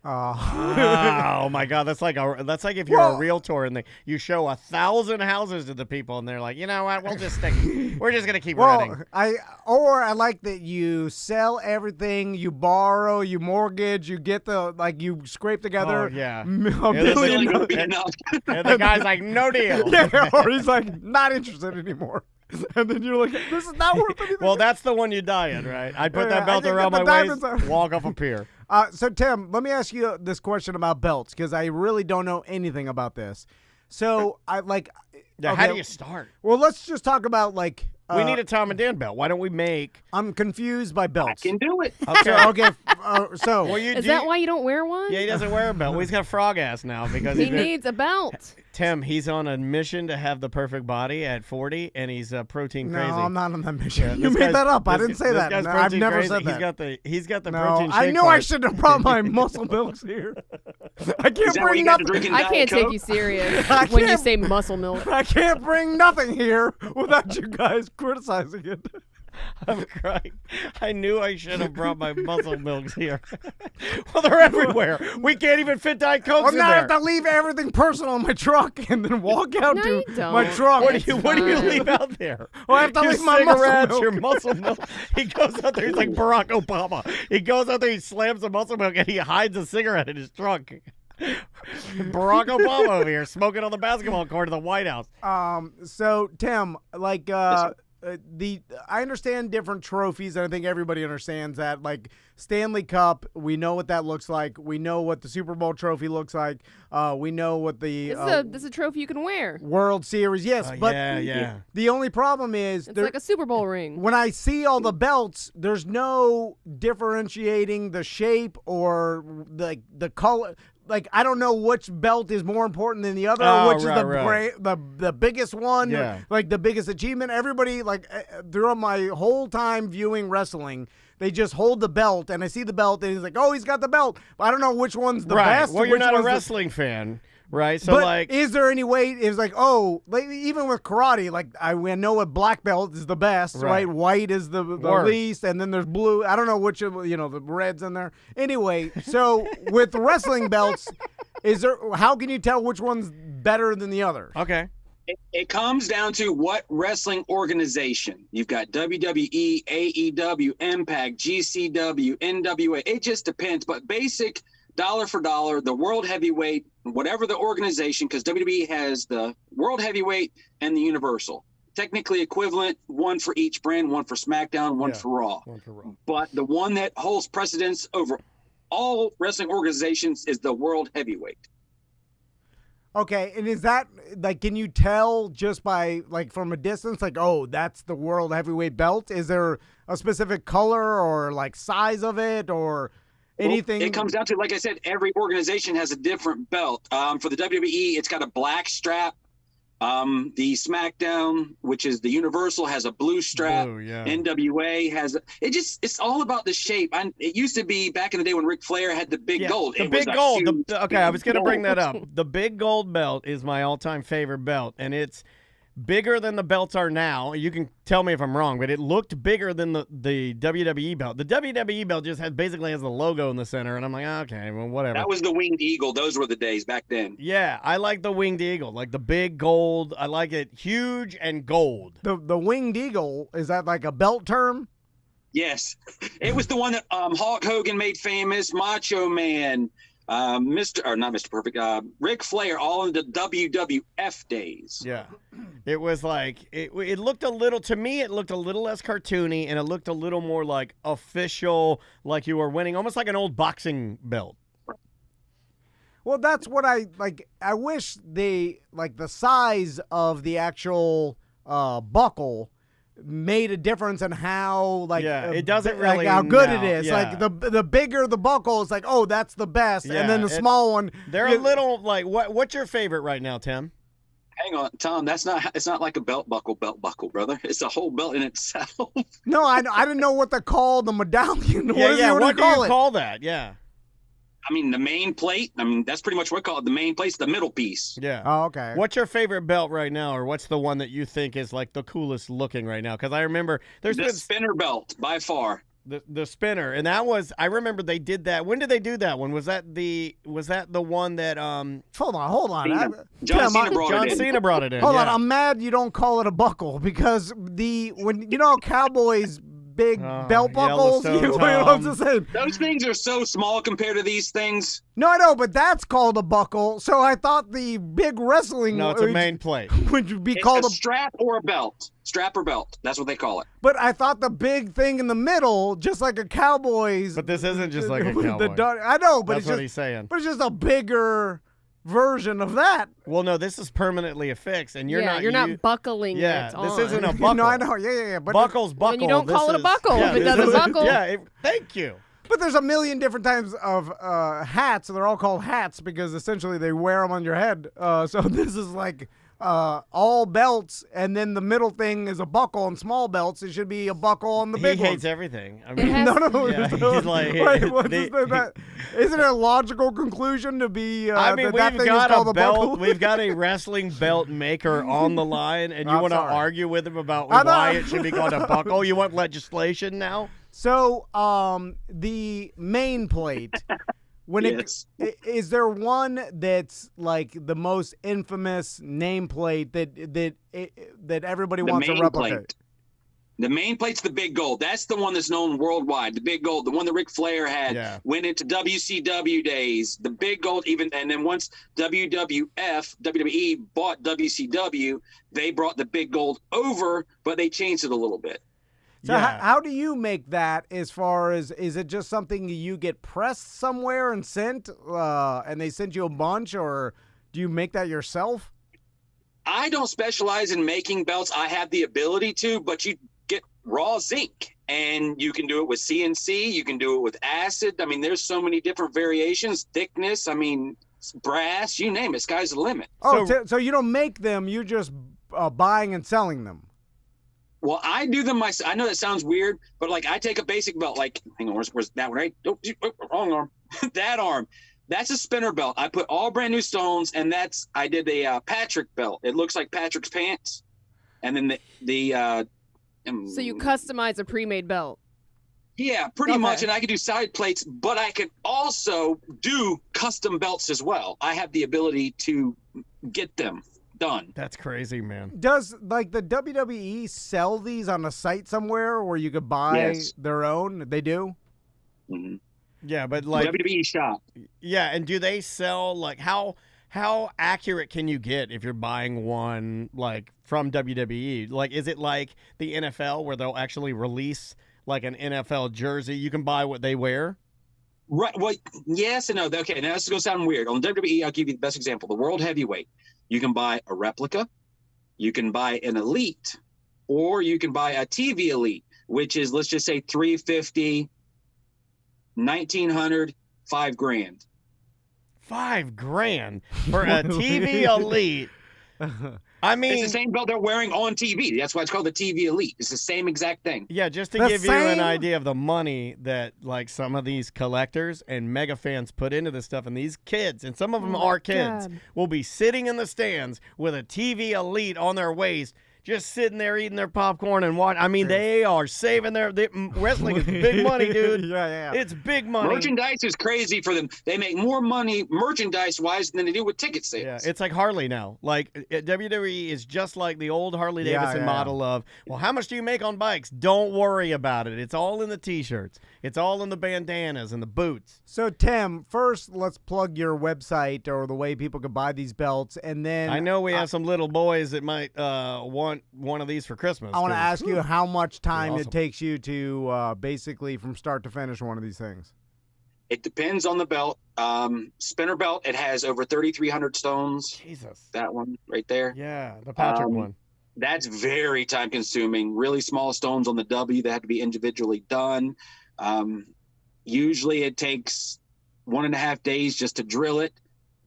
Speaker 5: Oh my God, that's like if you're
Speaker 2: Well-
Speaker 5: a realtor and you show 1,000 houses to the people and they're like, you know what, we're just gonna keep renting.
Speaker 2: I like that you sell everything, you borrow, you mortgage, you get you scrape together.
Speaker 5: Oh, yeah.
Speaker 2: A
Speaker 5: there's
Speaker 2: billion
Speaker 4: Really
Speaker 5: like-
Speaker 4: going to be enough.
Speaker 5: And the guy's like, no deal.
Speaker 2: yeah, or he's like not interested anymore. And then you're like, this is not worth anything.
Speaker 5: Well, that's the one you die in, right? I'd put
Speaker 2: Yeah,
Speaker 5: that belt
Speaker 2: I think
Speaker 5: around
Speaker 2: that
Speaker 5: my
Speaker 2: the
Speaker 5: waist,
Speaker 2: diamonds are-
Speaker 5: walk off a pier.
Speaker 2: So Tim, let me ask you this question about belts because I really don't know anything about this. So
Speaker 5: Yeah, how do you start?
Speaker 2: Well, let's just talk about
Speaker 5: We need a Tom and Dan belt. Why don't we make?
Speaker 2: I'm confused by
Speaker 4: I
Speaker 2: belts.
Speaker 4: can do it.
Speaker 2: Okay. So
Speaker 5: Well,
Speaker 3: Is that why you don't wear one?
Speaker 5: Yeah, he doesn't wear a belt. Well, he's got frog ass now because
Speaker 3: He needs a belt.
Speaker 5: Tim, he's on a mission to have the perfect body at 40, and he's protein
Speaker 2: no,
Speaker 5: crazy.
Speaker 2: I'm not on that mission.
Speaker 5: Yeah,
Speaker 2: You
Speaker 5: this
Speaker 2: made
Speaker 5: guy's-
Speaker 2: that up. I
Speaker 5: this-
Speaker 2: didn't say
Speaker 5: this
Speaker 2: that.
Speaker 5: guy's
Speaker 2: No, I've
Speaker 5: protein
Speaker 2: never
Speaker 5: crazy.
Speaker 2: said that.
Speaker 5: He's got the
Speaker 2: No,
Speaker 5: protein shake
Speaker 2: I knew I
Speaker 5: part.
Speaker 2: should have brought my muscle milks here. I
Speaker 4: Is
Speaker 2: can't
Speaker 4: that why
Speaker 2: bring
Speaker 4: you got to
Speaker 2: nothing.
Speaker 4: drink
Speaker 3: I can't take
Speaker 4: Coke?
Speaker 3: you serious
Speaker 2: I
Speaker 3: when you
Speaker 2: can't-
Speaker 3: say muscle milk.
Speaker 2: I can't bring nothing here without you guys criticizing it.
Speaker 5: I'm crying. I knew I should have brought my muscle milks here. Well, they're everywhere. We can't even fit Diet Cokes
Speaker 2: Well,
Speaker 5: in
Speaker 2: now I
Speaker 5: there.
Speaker 2: have to leave everything personal in my truck and then walk out
Speaker 3: No,
Speaker 2: to
Speaker 3: you don't.
Speaker 2: my truck.
Speaker 5: What do you
Speaker 3: fine.
Speaker 5: leave out there?
Speaker 2: Well, I have to
Speaker 5: your
Speaker 2: leave my muscle
Speaker 5: cigarettes,
Speaker 2: milk.
Speaker 5: your muscle milk. He goes out there. He's like Barack Obama. He goes out there. He slams the muscle milk and he hides a cigarette in his trunk. Barack Obama over here smoking on the basketball court of the White House.
Speaker 2: So Tim, like, I understand different trophies, and I think everybody understands that. Like Stanley Cup, we know what that looks like. We know what the Super Bowl trophy looks like. We know what the
Speaker 3: This is a trophy you can wear.
Speaker 2: World Series, yes. But
Speaker 5: yeah.
Speaker 2: the only problem is
Speaker 3: It's like a Super Bowl ring.
Speaker 2: when I see all the belts, there's no differentiating the shape or the color. Like, I don't know which belt is more important than the other,
Speaker 5: Oh,
Speaker 2: which
Speaker 5: right.
Speaker 2: is the biggest one,
Speaker 5: Yeah.
Speaker 2: like the biggest achievement. Everybody, like, throughout my whole time viewing wrestling, they just hold the belt, and I see the belt, and he's like, oh, he's got the belt. But I don't know which one's the
Speaker 5: Right.
Speaker 2: best.
Speaker 5: Well, you're
Speaker 2: which
Speaker 5: not a
Speaker 2: one's the-
Speaker 5: wrestling fan, right? So,
Speaker 2: but
Speaker 5: like,
Speaker 2: is there any way? It's like, oh, like even with karate, like I know what black belt is the best,
Speaker 5: Right.
Speaker 2: right? White is the
Speaker 5: Worst.
Speaker 2: least, and then there's blue. I don't know which of the red's in there. Anyway, so with wrestling belts, how can you tell which one's better than the other?
Speaker 5: okay.
Speaker 4: It comes down to what wrestling organization. You've got WWE, AEW, Impact, GCW, NWA. It just depends. But basic dollar for dollar, the World Heavyweight, whatever the organization, because WWE has the World Heavyweight and the Universal. Technically equivalent, one for each brand, one for SmackDown, one
Speaker 5: Yeah.
Speaker 4: for Raw.
Speaker 5: One for Raw.
Speaker 4: But the one that holds precedence over all wrestling organizations is the World Heavyweight.
Speaker 2: Okay, and is that like, can you tell just by like from a distance, like, oh, that's the world heavyweight belt? Is there a specific color or like size of it or anything?
Speaker 4: Well, it comes down to, like I said, every organization has a different belt. For the WWE, it's got a black strap. The SmackDown, which is the Universal, has a blue strap.
Speaker 5: Blue, yeah.
Speaker 4: NWA has it's all about the shape. It used to be back in the day when Ric Flair had the big gold.
Speaker 5: The
Speaker 4: It was
Speaker 5: big
Speaker 4: a
Speaker 5: gold.
Speaker 4: huge
Speaker 5: Okay, I was going to bring that
Speaker 4: gold.
Speaker 5: up. The big gold belt is my all-time favorite belt, and it's bigger than the belts are now. You can tell me if I'm wrong, but it looked bigger than the WWE belt. The WWE belt just basically has the logo in the center, and I'm like, okay, well, whatever.
Speaker 4: That was the Winged Eagle. Those were the days back then.
Speaker 5: Yeah, I like the Winged Eagle, like the big gold. I like it huge and gold.
Speaker 2: The Winged Eagle, is that like a belt term?
Speaker 4: Yes, it was the one that Hulk Hogan made famous, Macho Man, not Mr. Perfect, Ric Flair, all in the WWF days.
Speaker 5: Yeah. It was like, it looked a little, to me, it looked a little less cartoony, and it looked a little more like official, like you were winning, almost like an old boxing belt.
Speaker 2: Well, that's what I like. I wish the size of the actual buckle made a difference in how
Speaker 5: it doesn't
Speaker 2: like
Speaker 5: really
Speaker 2: how good
Speaker 5: now,
Speaker 2: it is.
Speaker 5: yeah.
Speaker 2: Like the bigger the buckle, it's like, oh, that's the best,
Speaker 5: Yeah,
Speaker 2: and then the small one,
Speaker 5: They're a little like, what's your favorite right now, Tim?
Speaker 4: Hang on, Tom. It's not like a belt buckle, brother. It's a whole belt in itself.
Speaker 2: No, I didn't know what to call the medallion.
Speaker 5: What
Speaker 2: What do you call it?
Speaker 5: call that? Yeah.
Speaker 4: I mean, the main plate. I mean, that's pretty much what we call it. The main plate's the middle piece.
Speaker 5: Yeah.
Speaker 2: Oh, okay.
Speaker 5: What's your favorite belt right now, or what's the one that you think is like the coolest looking right now? Because I remember there's
Speaker 4: The
Speaker 5: been
Speaker 4: spinner belt by far.
Speaker 5: the spinner, and that was, I remember they did that. When did they do that one? Was that the one that
Speaker 2: Hold on.
Speaker 4: John Cena
Speaker 2: Tim,
Speaker 4: brought
Speaker 5: John
Speaker 4: it in.
Speaker 5: Cena brought it in?
Speaker 2: Hold on,
Speaker 5: yeah.
Speaker 2: I'm mad you don't call it a buckle because when Cowboys big belt buckles,
Speaker 5: Yellowstone
Speaker 2: you know what I'm
Speaker 5: Tom.
Speaker 2: saying?
Speaker 4: Those things are so small compared to these things.
Speaker 2: No, I know, but that's called a buckle. So I thought the big wrestling
Speaker 5: No, it's a main plate.
Speaker 2: would be
Speaker 4: It's
Speaker 2: called
Speaker 4: a strap or a belt. Strap or belt. That's what they call it.
Speaker 2: But I thought the big thing in the middle, just like a Cowboys.
Speaker 5: But this isn't just like a
Speaker 2: the
Speaker 5: cowboy.
Speaker 2: I know, but
Speaker 5: That's
Speaker 2: it's
Speaker 5: what
Speaker 2: just
Speaker 5: he's saying.
Speaker 2: but it's just a bigger version of that.
Speaker 5: Well, no, this is permanently affixed, and you're
Speaker 3: not buckling
Speaker 5: Yeah,
Speaker 3: it
Speaker 5: this
Speaker 3: on.
Speaker 5: isn't a buckle.
Speaker 2: No, I know. Yeah. But
Speaker 5: Buckle's buckle.
Speaker 3: Then you don't
Speaker 5: This
Speaker 3: call it a
Speaker 5: is-
Speaker 3: buckle if it
Speaker 5: this
Speaker 3: doesn't
Speaker 5: is-
Speaker 3: buckle.
Speaker 5: Yeah, thank you.
Speaker 2: But there's a million different types of hats, and they're all called hats because essentially they wear them on your head. So this is like all belts, and then the middle thing is a buckle. On small belts, it should be a buckle on the
Speaker 5: He
Speaker 2: big
Speaker 5: hates
Speaker 2: ones.
Speaker 5: everything. I
Speaker 3: It
Speaker 5: mean,
Speaker 3: has-
Speaker 2: No.
Speaker 5: Yeah, he's like,
Speaker 2: Wait, what
Speaker 5: they-
Speaker 2: is that? Isn't it a logical conclusion to be
Speaker 5: I mean,
Speaker 2: that
Speaker 5: we've
Speaker 2: thing is
Speaker 5: got
Speaker 2: called
Speaker 5: a
Speaker 2: a buckle?
Speaker 5: belt. We've got a wrestling belt maker on the line, and you
Speaker 2: I'm
Speaker 5: want to
Speaker 2: sorry.
Speaker 5: argue with him about
Speaker 2: I know.
Speaker 5: why it should be called a buckle? You want legislation now?
Speaker 2: So, the main plate, when
Speaker 4: Yes.
Speaker 2: is there one that's like the most infamous nameplate that everybody
Speaker 4: The
Speaker 2: wants to
Speaker 4: main
Speaker 2: replicate?
Speaker 4: plate. The main plate's the big gold. That's the one that's known worldwide. The big gold, the one that Ric Flair had,
Speaker 5: Yeah.
Speaker 4: went into WCW days. The big gold, and then once WWE bought WCW, they brought the big gold over, but they changed it a little bit.
Speaker 2: So how do you make that? As far as, is it just something you get pressed somewhere and sent, and they send you a bunch, or do you make that yourself?
Speaker 4: I don't specialize in making belts. I have the ability to, but you get raw zinc, and you can do it with CNC. You can do it with acid. I mean, there's so many different variations, thickness. I mean, brass, you name it. Sky's the limit.
Speaker 2: Oh, so you don't make them, you're just buying and selling them.
Speaker 4: Well, I do them myself. I know that sounds weird, but like I take a basic belt, like, hang on, where's that one, right? Oh, wrong arm. That arm. That's a spinner belt. I put all brand new stones, and I did a Patrick belt. It looks like Patrick's pants. And then
Speaker 3: So you customize a pre-made belt.
Speaker 4: yeah, pretty
Speaker 3: Okay.
Speaker 4: much. And I can do side plates, but I can also do custom belts as well. I have the ability to get them done.
Speaker 5: That's crazy, man.
Speaker 2: Does like the WWE sell these on a site somewhere where you could buy
Speaker 4: Yes.
Speaker 2: their own? They do?
Speaker 4: Mhm.
Speaker 5: Yeah, but like,
Speaker 4: WWE shop.
Speaker 5: yeah, and do they sell like how accurate can you get if you're buying one like from WWE? Like, is it like the NFL where they'll actually release like an NFL jersey? You can buy what they wear.
Speaker 4: Right. Well, yes and no. Okay, now this is going to sound weird. On WWE, I'll give you the best example. The World Heavyweight. You can buy a replica, you can buy an elite, or you can buy a TV elite, which is, let's just say, $350, $1,900, $5,000.
Speaker 5: $5,000 for a TV elite. I mean,
Speaker 4: It's the same belt they're wearing on TV. That's why it's called the TV elite. It's the same exact thing.
Speaker 5: yeah, just to
Speaker 2: The
Speaker 5: give you an
Speaker 2: same-
Speaker 5: idea of the money that like some of these collectors and mega fans put into this stuff, and these kids, and some of them
Speaker 3: Oh my
Speaker 5: are kids,
Speaker 3: God.
Speaker 5: will be sitting in the stands with a TV elite on their waist, just sitting there eating their popcorn and watching. I mean, they are saving wrestling is big money, dude.
Speaker 2: Yeah.
Speaker 5: It's big money.
Speaker 4: Merchandise is crazy for them. They make more money merchandise-wise than they do with ticket
Speaker 5: Yeah,
Speaker 4: sales.
Speaker 5: it's like Harley now. Like WWE is just like the old Harley
Speaker 2: Yeah,
Speaker 5: Davidson
Speaker 2: yeah.
Speaker 5: model of, well, how much do you make on bikes? Don't worry about it. It's all in the t-shirts. It's all in the bandanas and the boots.
Speaker 2: So, Tim, first let's plug your website or the way people can buy these belts, and then
Speaker 5: I know we have some little boys that might want one of these for Christmas.
Speaker 2: I want to
Speaker 5: 'cause-
Speaker 2: ask you how much time
Speaker 5: awesome.
Speaker 2: it takes you to basically from start to finish one of these things.
Speaker 4: It depends on the belt. Spinner belt, it has over 3,300 stones.
Speaker 5: Jesus.
Speaker 4: That one right there.
Speaker 5: Yeah, the Patrick one.
Speaker 4: That's very time consuming. Really small stones on the W that have to be individually done. Usually it takes 1.5 days just to drill it,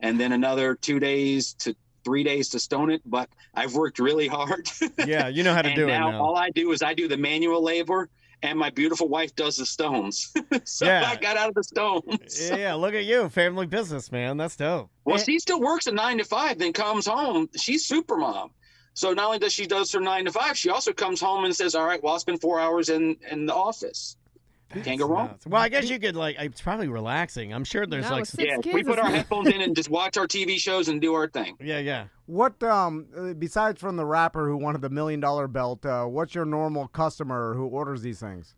Speaker 4: and then another 2 days to 3 days to stone it. But I've worked really hard.
Speaker 5: Yeah, you know how to
Speaker 4: and
Speaker 5: do it
Speaker 4: now
Speaker 5: now.
Speaker 4: all I do is I do the manual labor, and my beautiful wife does the stones. So
Speaker 5: Yeah.
Speaker 4: I got out of the stones.
Speaker 5: Yeah, look at you, family business, man. That's dope.
Speaker 4: Well, she still works a 9 to 5, then comes home. She's super mom. So not only does she does her 9 to 5, she also comes home and says, all right, well, I'll spend 4 hours in the office. Can't go wrong.
Speaker 5: Nuts. Well, I guess you could like. It's probably relaxing. I'm sure there's
Speaker 3: No,
Speaker 5: like.
Speaker 3: it's
Speaker 5: Some,
Speaker 3: Six
Speaker 4: Yeah,
Speaker 3: kids,
Speaker 4: we put our
Speaker 3: isn't it?
Speaker 4: headphones in and just watch our TV shows and do our thing.
Speaker 5: yeah.
Speaker 2: What besides from the rapper who wanted the $1 million belt, what's your normal customer who orders these things?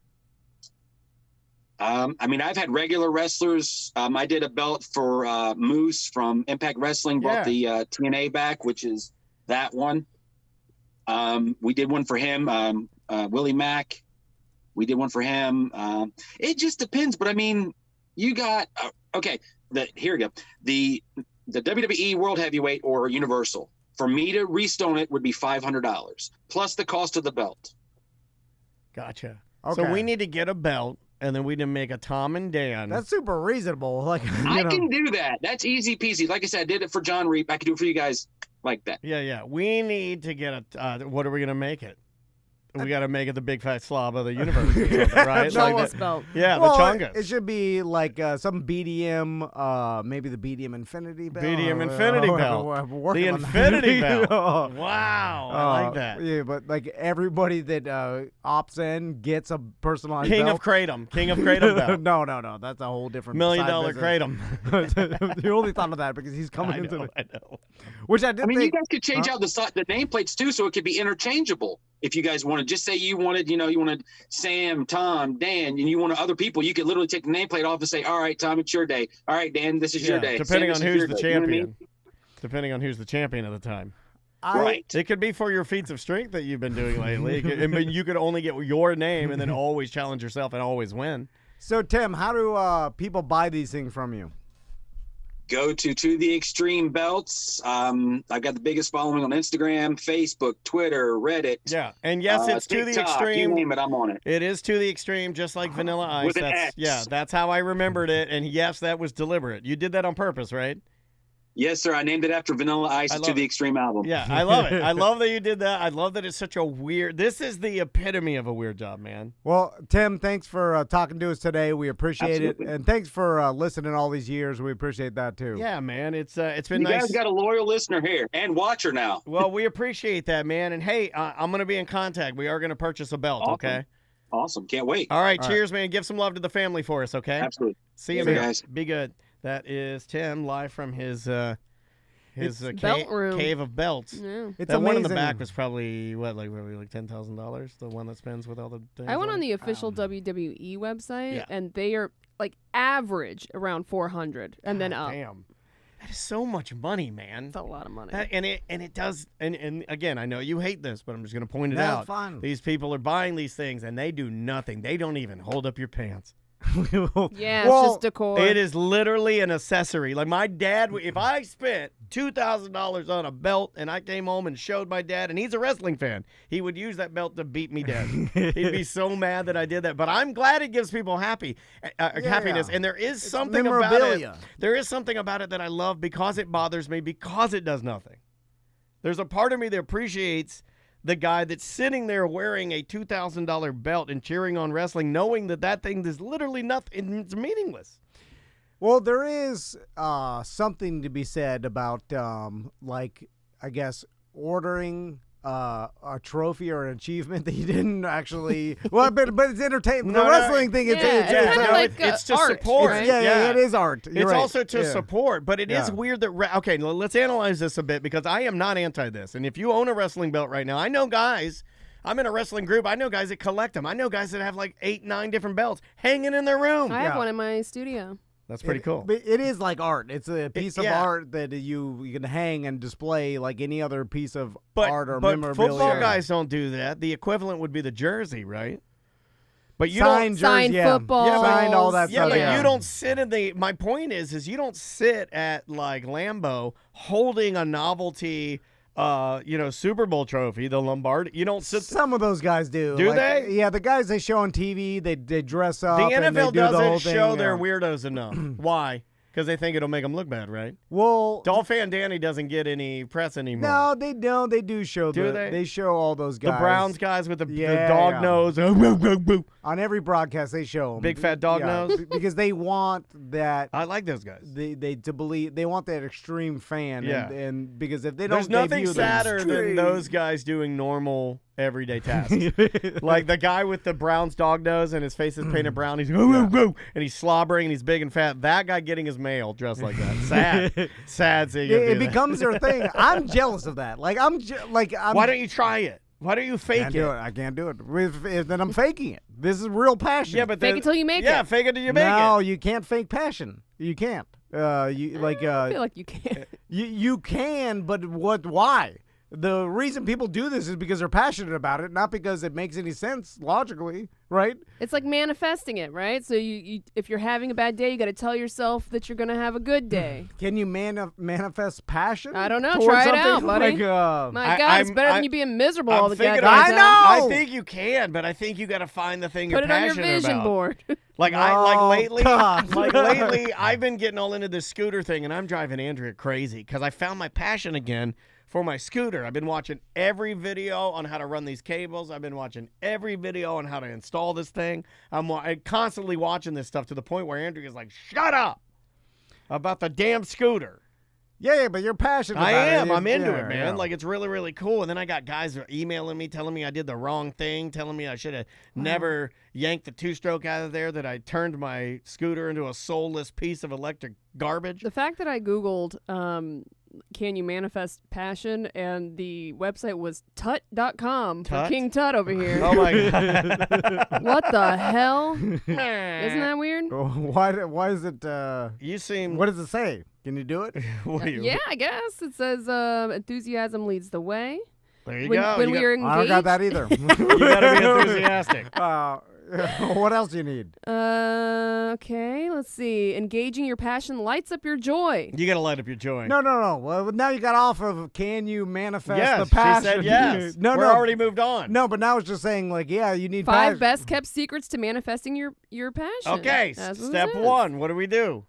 Speaker 4: I mean, I've had regular wrestlers. I did a belt for Moose from Impact Wrestling, brought the TNA back, which is that one. We did one for him, Willie Mack. We did one for him. It just depends. But I mean, you got, okay, here we go. The the WWE World Heavyweight or Universal. For me to restone it would be $500 plus the cost of the belt.
Speaker 5: Gotcha.
Speaker 2: Okay.
Speaker 5: So we need to get a belt, and then we need to make a Tom and Dan.
Speaker 2: That's super reasonable. Like
Speaker 4: I can do that. That's easy peasy. Like I said, I did it for John Reap. I can do it for you guys like that.
Speaker 5: Yeah. We need to get a. What are we gonna make it? We got to make it the big fat slob of the universe, or something, right?
Speaker 3: Chungus belt.
Speaker 5: Yeah,
Speaker 2: well,
Speaker 5: the Chungus.
Speaker 2: It should be like some BDM, maybe the BDM Infinity belt.
Speaker 5: BDM Infinity belt. The Infinity belt. Wow, I like that.
Speaker 2: Yeah, but like everybody that opts in gets a personalized
Speaker 5: King
Speaker 2: belt.
Speaker 5: of Kratom. King of Kratom belt.
Speaker 2: No. That's a whole different
Speaker 5: $1 million
Speaker 2: side business.
Speaker 5: Kratom.
Speaker 2: You only thought of that because he's coming into the.
Speaker 5: I know.
Speaker 2: Which I did
Speaker 4: I mean,
Speaker 2: think.
Speaker 4: you guys could change out the nameplates too, so it could be interchangeable. If you guys wanted, just say you wanted Sam, Tom, Dan, and you wanted other people, you could literally take the nameplate off and say, all right, Tom, it's your day. All right, Dan, this is your day.
Speaker 5: Depending
Speaker 4: Sam,
Speaker 5: on
Speaker 4: this is
Speaker 5: who's
Speaker 4: your
Speaker 5: the
Speaker 4: day. You know what I
Speaker 5: champion.
Speaker 4: mean?
Speaker 5: Depending on who's the champion at the time.
Speaker 4: Right.
Speaker 5: It could be for your feats of strength that you've been doing lately. You could only get your name and then always challenge yourself and always win.
Speaker 2: So, Tim, how do people buy these things from you?
Speaker 4: Go to the Xtreme belts. I've got the biggest following on Instagram, Facebook, Twitter, Reddit.
Speaker 5: Yeah, and yes, it's to the
Speaker 4: TikTok,
Speaker 5: extreme.
Speaker 4: You name it, I'm on it.
Speaker 5: It is to the extreme, just like Vanilla Ice.
Speaker 4: With an X.
Speaker 5: Yeah, that's how I remembered it. And yes, that was deliberate. You did that on purpose, right?
Speaker 4: Yes, sir. I named it after Vanilla Ice's To the Extreme album.
Speaker 5: Yeah, I love it. I love that you did that. I love that it's such a weird. This is the epitome of a weird job, man.
Speaker 2: Well, Tim, thanks for talking to us today. We appreciate
Speaker 4: Absolutely.
Speaker 2: it, and thanks for listening all these years. We appreciate that too.
Speaker 5: Yeah, man. It's been
Speaker 4: You
Speaker 5: nice.
Speaker 4: guys got a loyal listener here and watcher now.
Speaker 5: Well, we appreciate that, man. And hey, I'm gonna be in contact. We are gonna purchase a belt.
Speaker 4: Awesome.
Speaker 5: Okay.
Speaker 4: Awesome. Can't wait.
Speaker 5: All right. Cheers, man. Give some love to the family for us. Okay.
Speaker 4: Absolutely.
Speaker 5: See you,
Speaker 4: See you
Speaker 5: man.
Speaker 4: guys.
Speaker 5: Be good. That is Tim live from his
Speaker 3: belt room.
Speaker 5: cave of belts.
Speaker 3: Yeah.
Speaker 2: It's
Speaker 5: that
Speaker 2: amazing.
Speaker 5: one in the back was probably like $10,000. The one that spends with all the things.
Speaker 3: I went on
Speaker 5: it?
Speaker 3: the official WWE website,
Speaker 5: Yeah.
Speaker 3: and they are like average around 400, and then up.
Speaker 5: Damn, that is so much money, man.
Speaker 3: It's a lot of money.
Speaker 5: And it does. And again, I know you hate this, but I'm just gonna point it
Speaker 2: No,
Speaker 5: out.
Speaker 2: it's fine.
Speaker 5: These people are buying these things, and they do nothing. They don't even hold up your pants.
Speaker 3: Yeah, it's
Speaker 2: Well,
Speaker 3: just decor.
Speaker 5: It is literally an accessory. Like my dad, if I spent $2,000 on a belt and I came home and showed my dad, and he's a wrestling fan, he would use that belt to beat me dead. He'd be so mad that I did that. But I'm glad it gives people happiness. And there is something about it.
Speaker 2: memorabilia.
Speaker 5: There is something about it that I love because it bothers me, because it does nothing. There's a part of me that appreciates the guy that's sitting there wearing a $2,000 belt and cheering on wrestling, knowing that thing is literally nothing. It's meaningless.
Speaker 2: Well, there is something to be said about, like, I guess, ordering a trophy or an achievement that you didn't actually. Well, but it's entertainment.
Speaker 5: No,
Speaker 2: The wrestling thing, it's
Speaker 3: Yeah, it's kinda like,
Speaker 5: it's to
Speaker 3: art,
Speaker 5: support.
Speaker 3: right?
Speaker 2: yeah, it is art. You're
Speaker 5: It's
Speaker 2: right.
Speaker 5: also to
Speaker 2: Yeah.
Speaker 5: support, but it is
Speaker 2: Yeah.
Speaker 5: weird that. Okay, let's analyze this a bit, because I am not anti this. And if you own a wrestling belt right now, I know guys. I'm in a wrestling group. I know guys that collect them. I know guys that have like 8, 9 different belts hanging in their room.
Speaker 3: I have
Speaker 2: Yeah.
Speaker 3: one in my studio.
Speaker 5: That's pretty cool.
Speaker 2: But it is like art. It's a piece of
Speaker 5: yeah.
Speaker 2: art that you can hang and display like any other piece of
Speaker 5: But,
Speaker 2: art or
Speaker 5: but
Speaker 2: memorabilia.
Speaker 5: football guys don't do that. The equivalent would be the jersey, right? But you
Speaker 2: Signed
Speaker 5: don't.
Speaker 2: jersey,
Speaker 3: Signed
Speaker 2: yeah.
Speaker 3: football.
Speaker 2: Yeah, signed all that
Speaker 5: Yeah,
Speaker 2: stuff.
Speaker 5: but
Speaker 2: yeah.
Speaker 5: you don't sit in the. My point is you don't sit at like Lambeau holding a novelty, Super Bowl trophy, the Lombardi. You don't sit.
Speaker 2: Some of those guys do.
Speaker 5: Do
Speaker 2: Like,
Speaker 5: they?
Speaker 2: Yeah, the guys they show on TV, they dress up.
Speaker 5: The
Speaker 2: and they
Speaker 5: NFL
Speaker 2: do the whole
Speaker 5: doesn't
Speaker 2: thing,
Speaker 5: show their
Speaker 2: yeah.
Speaker 5: weirdos enough. Why? Because they think it'll make them look bad, right?
Speaker 2: Well,
Speaker 5: Dolphin Danny doesn't get any press anymore.
Speaker 2: no, they don't. They do show.
Speaker 5: Do
Speaker 2: they?
Speaker 5: they?
Speaker 2: show all those
Speaker 5: The
Speaker 2: guys.
Speaker 5: Browns guys with the
Speaker 2: Yeah,
Speaker 5: dog
Speaker 2: yeah.
Speaker 5: nose.
Speaker 2: On every broadcast, they show them.
Speaker 5: Big fat dog nose?
Speaker 2: because they want that.
Speaker 5: I like those guys.
Speaker 2: They to believe they want that extreme fan.
Speaker 5: Yeah.
Speaker 2: And because if they don't,
Speaker 5: There's nothing
Speaker 2: debut them-
Speaker 5: sadder than those guys doing normal everyday tasks. Like the guy with the Browns dog nose and his face is painted brown. He's and he's slobbering and he's big and fat. That guy getting his mail dressed like that. Sad. Sad seeing him
Speaker 2: It
Speaker 5: do that.
Speaker 2: becomes their thing. I'm jealous of that. Like I'm
Speaker 5: Why don't you try it? Why don't you fake
Speaker 2: can't
Speaker 5: it?
Speaker 2: do it. I can't do it. Then I'm faking it. This is real passion.
Speaker 5: Yeah, but
Speaker 3: Fake
Speaker 5: then,
Speaker 3: it till you make
Speaker 5: yeah,
Speaker 3: it.
Speaker 5: fake it till you make
Speaker 2: no,
Speaker 5: it.
Speaker 2: you can't fake passion. You can't.
Speaker 3: I feel like you can.
Speaker 2: you can, but what? Why? The reason people do this is because they're passionate about it, not because it makes any sense logically, right?
Speaker 3: It's like manifesting it, right? So you if you're having a bad day, you got to tell yourself that you're going to have a good day.
Speaker 2: Can you manifest passion?
Speaker 3: I don't know.
Speaker 2: towards
Speaker 3: Try it
Speaker 2: something?
Speaker 3: out, buddy.
Speaker 2: Like,
Speaker 3: My God, it's better than you being miserable all the goddamn
Speaker 5: I
Speaker 3: time.
Speaker 2: know!
Speaker 5: I think you can, but I think you got to find the thing
Speaker 3: Put
Speaker 5: you're
Speaker 3: it on your
Speaker 5: passionate
Speaker 3: vision
Speaker 5: about.
Speaker 3: board.
Speaker 5: Like
Speaker 2: Oh,
Speaker 5: lately,
Speaker 2: God.
Speaker 5: I've been getting all into this scooter thing, and I'm driving Andrea crazy because I found my passion again for my scooter. I've been watching every video on how to run these cables. I've been watching every video on how to install this thing. I'm constantly watching this stuff to the point where Andrea's like, "Shut up about the damn scooter."
Speaker 2: yeah, but you're passionate
Speaker 5: I
Speaker 2: about it.
Speaker 5: am. I'm into
Speaker 2: Yeah,
Speaker 5: it, man.
Speaker 2: yeah.
Speaker 5: Like, it's really, really cool. And then I got guys that are emailing me, telling me I did the wrong thing, telling me I should have never yanked the two-stroke out of there, that I turned my scooter into a soulless piece of electric garbage.
Speaker 3: The fact that I Googled, can you manifest passion, and the website was tut.com for
Speaker 5: Tut?
Speaker 3: King Tut over here.
Speaker 5: Oh, my God.
Speaker 3: What the hell? Isn't that weird?
Speaker 2: Why is it?
Speaker 5: You seem...
Speaker 2: What does it say? Can you do it?
Speaker 5: What are you-
Speaker 3: Yeah, I guess. It says enthusiasm leads the way.
Speaker 5: There you
Speaker 3: When,
Speaker 5: go.
Speaker 3: when
Speaker 5: You
Speaker 3: we
Speaker 5: got-
Speaker 3: are engaged.
Speaker 2: I don't got that either.
Speaker 5: you got to be enthusiastic.
Speaker 2: What else do you need?
Speaker 3: Okay, let's see. Engaging your passion lights up your joy.
Speaker 5: You got to light up your joy.
Speaker 2: No. Well, now you got off of can you manifest
Speaker 5: yes,
Speaker 2: the passion?
Speaker 5: she said yes.
Speaker 2: no,
Speaker 5: We're
Speaker 2: no.
Speaker 5: already moved on.
Speaker 2: No, but now it's just saying like, yeah, you need
Speaker 3: 5
Speaker 2: passion.
Speaker 3: best kept secrets to manifesting your passion.
Speaker 5: Okay,
Speaker 3: That's what it
Speaker 5: step
Speaker 3: says.
Speaker 5: 1. What do we do?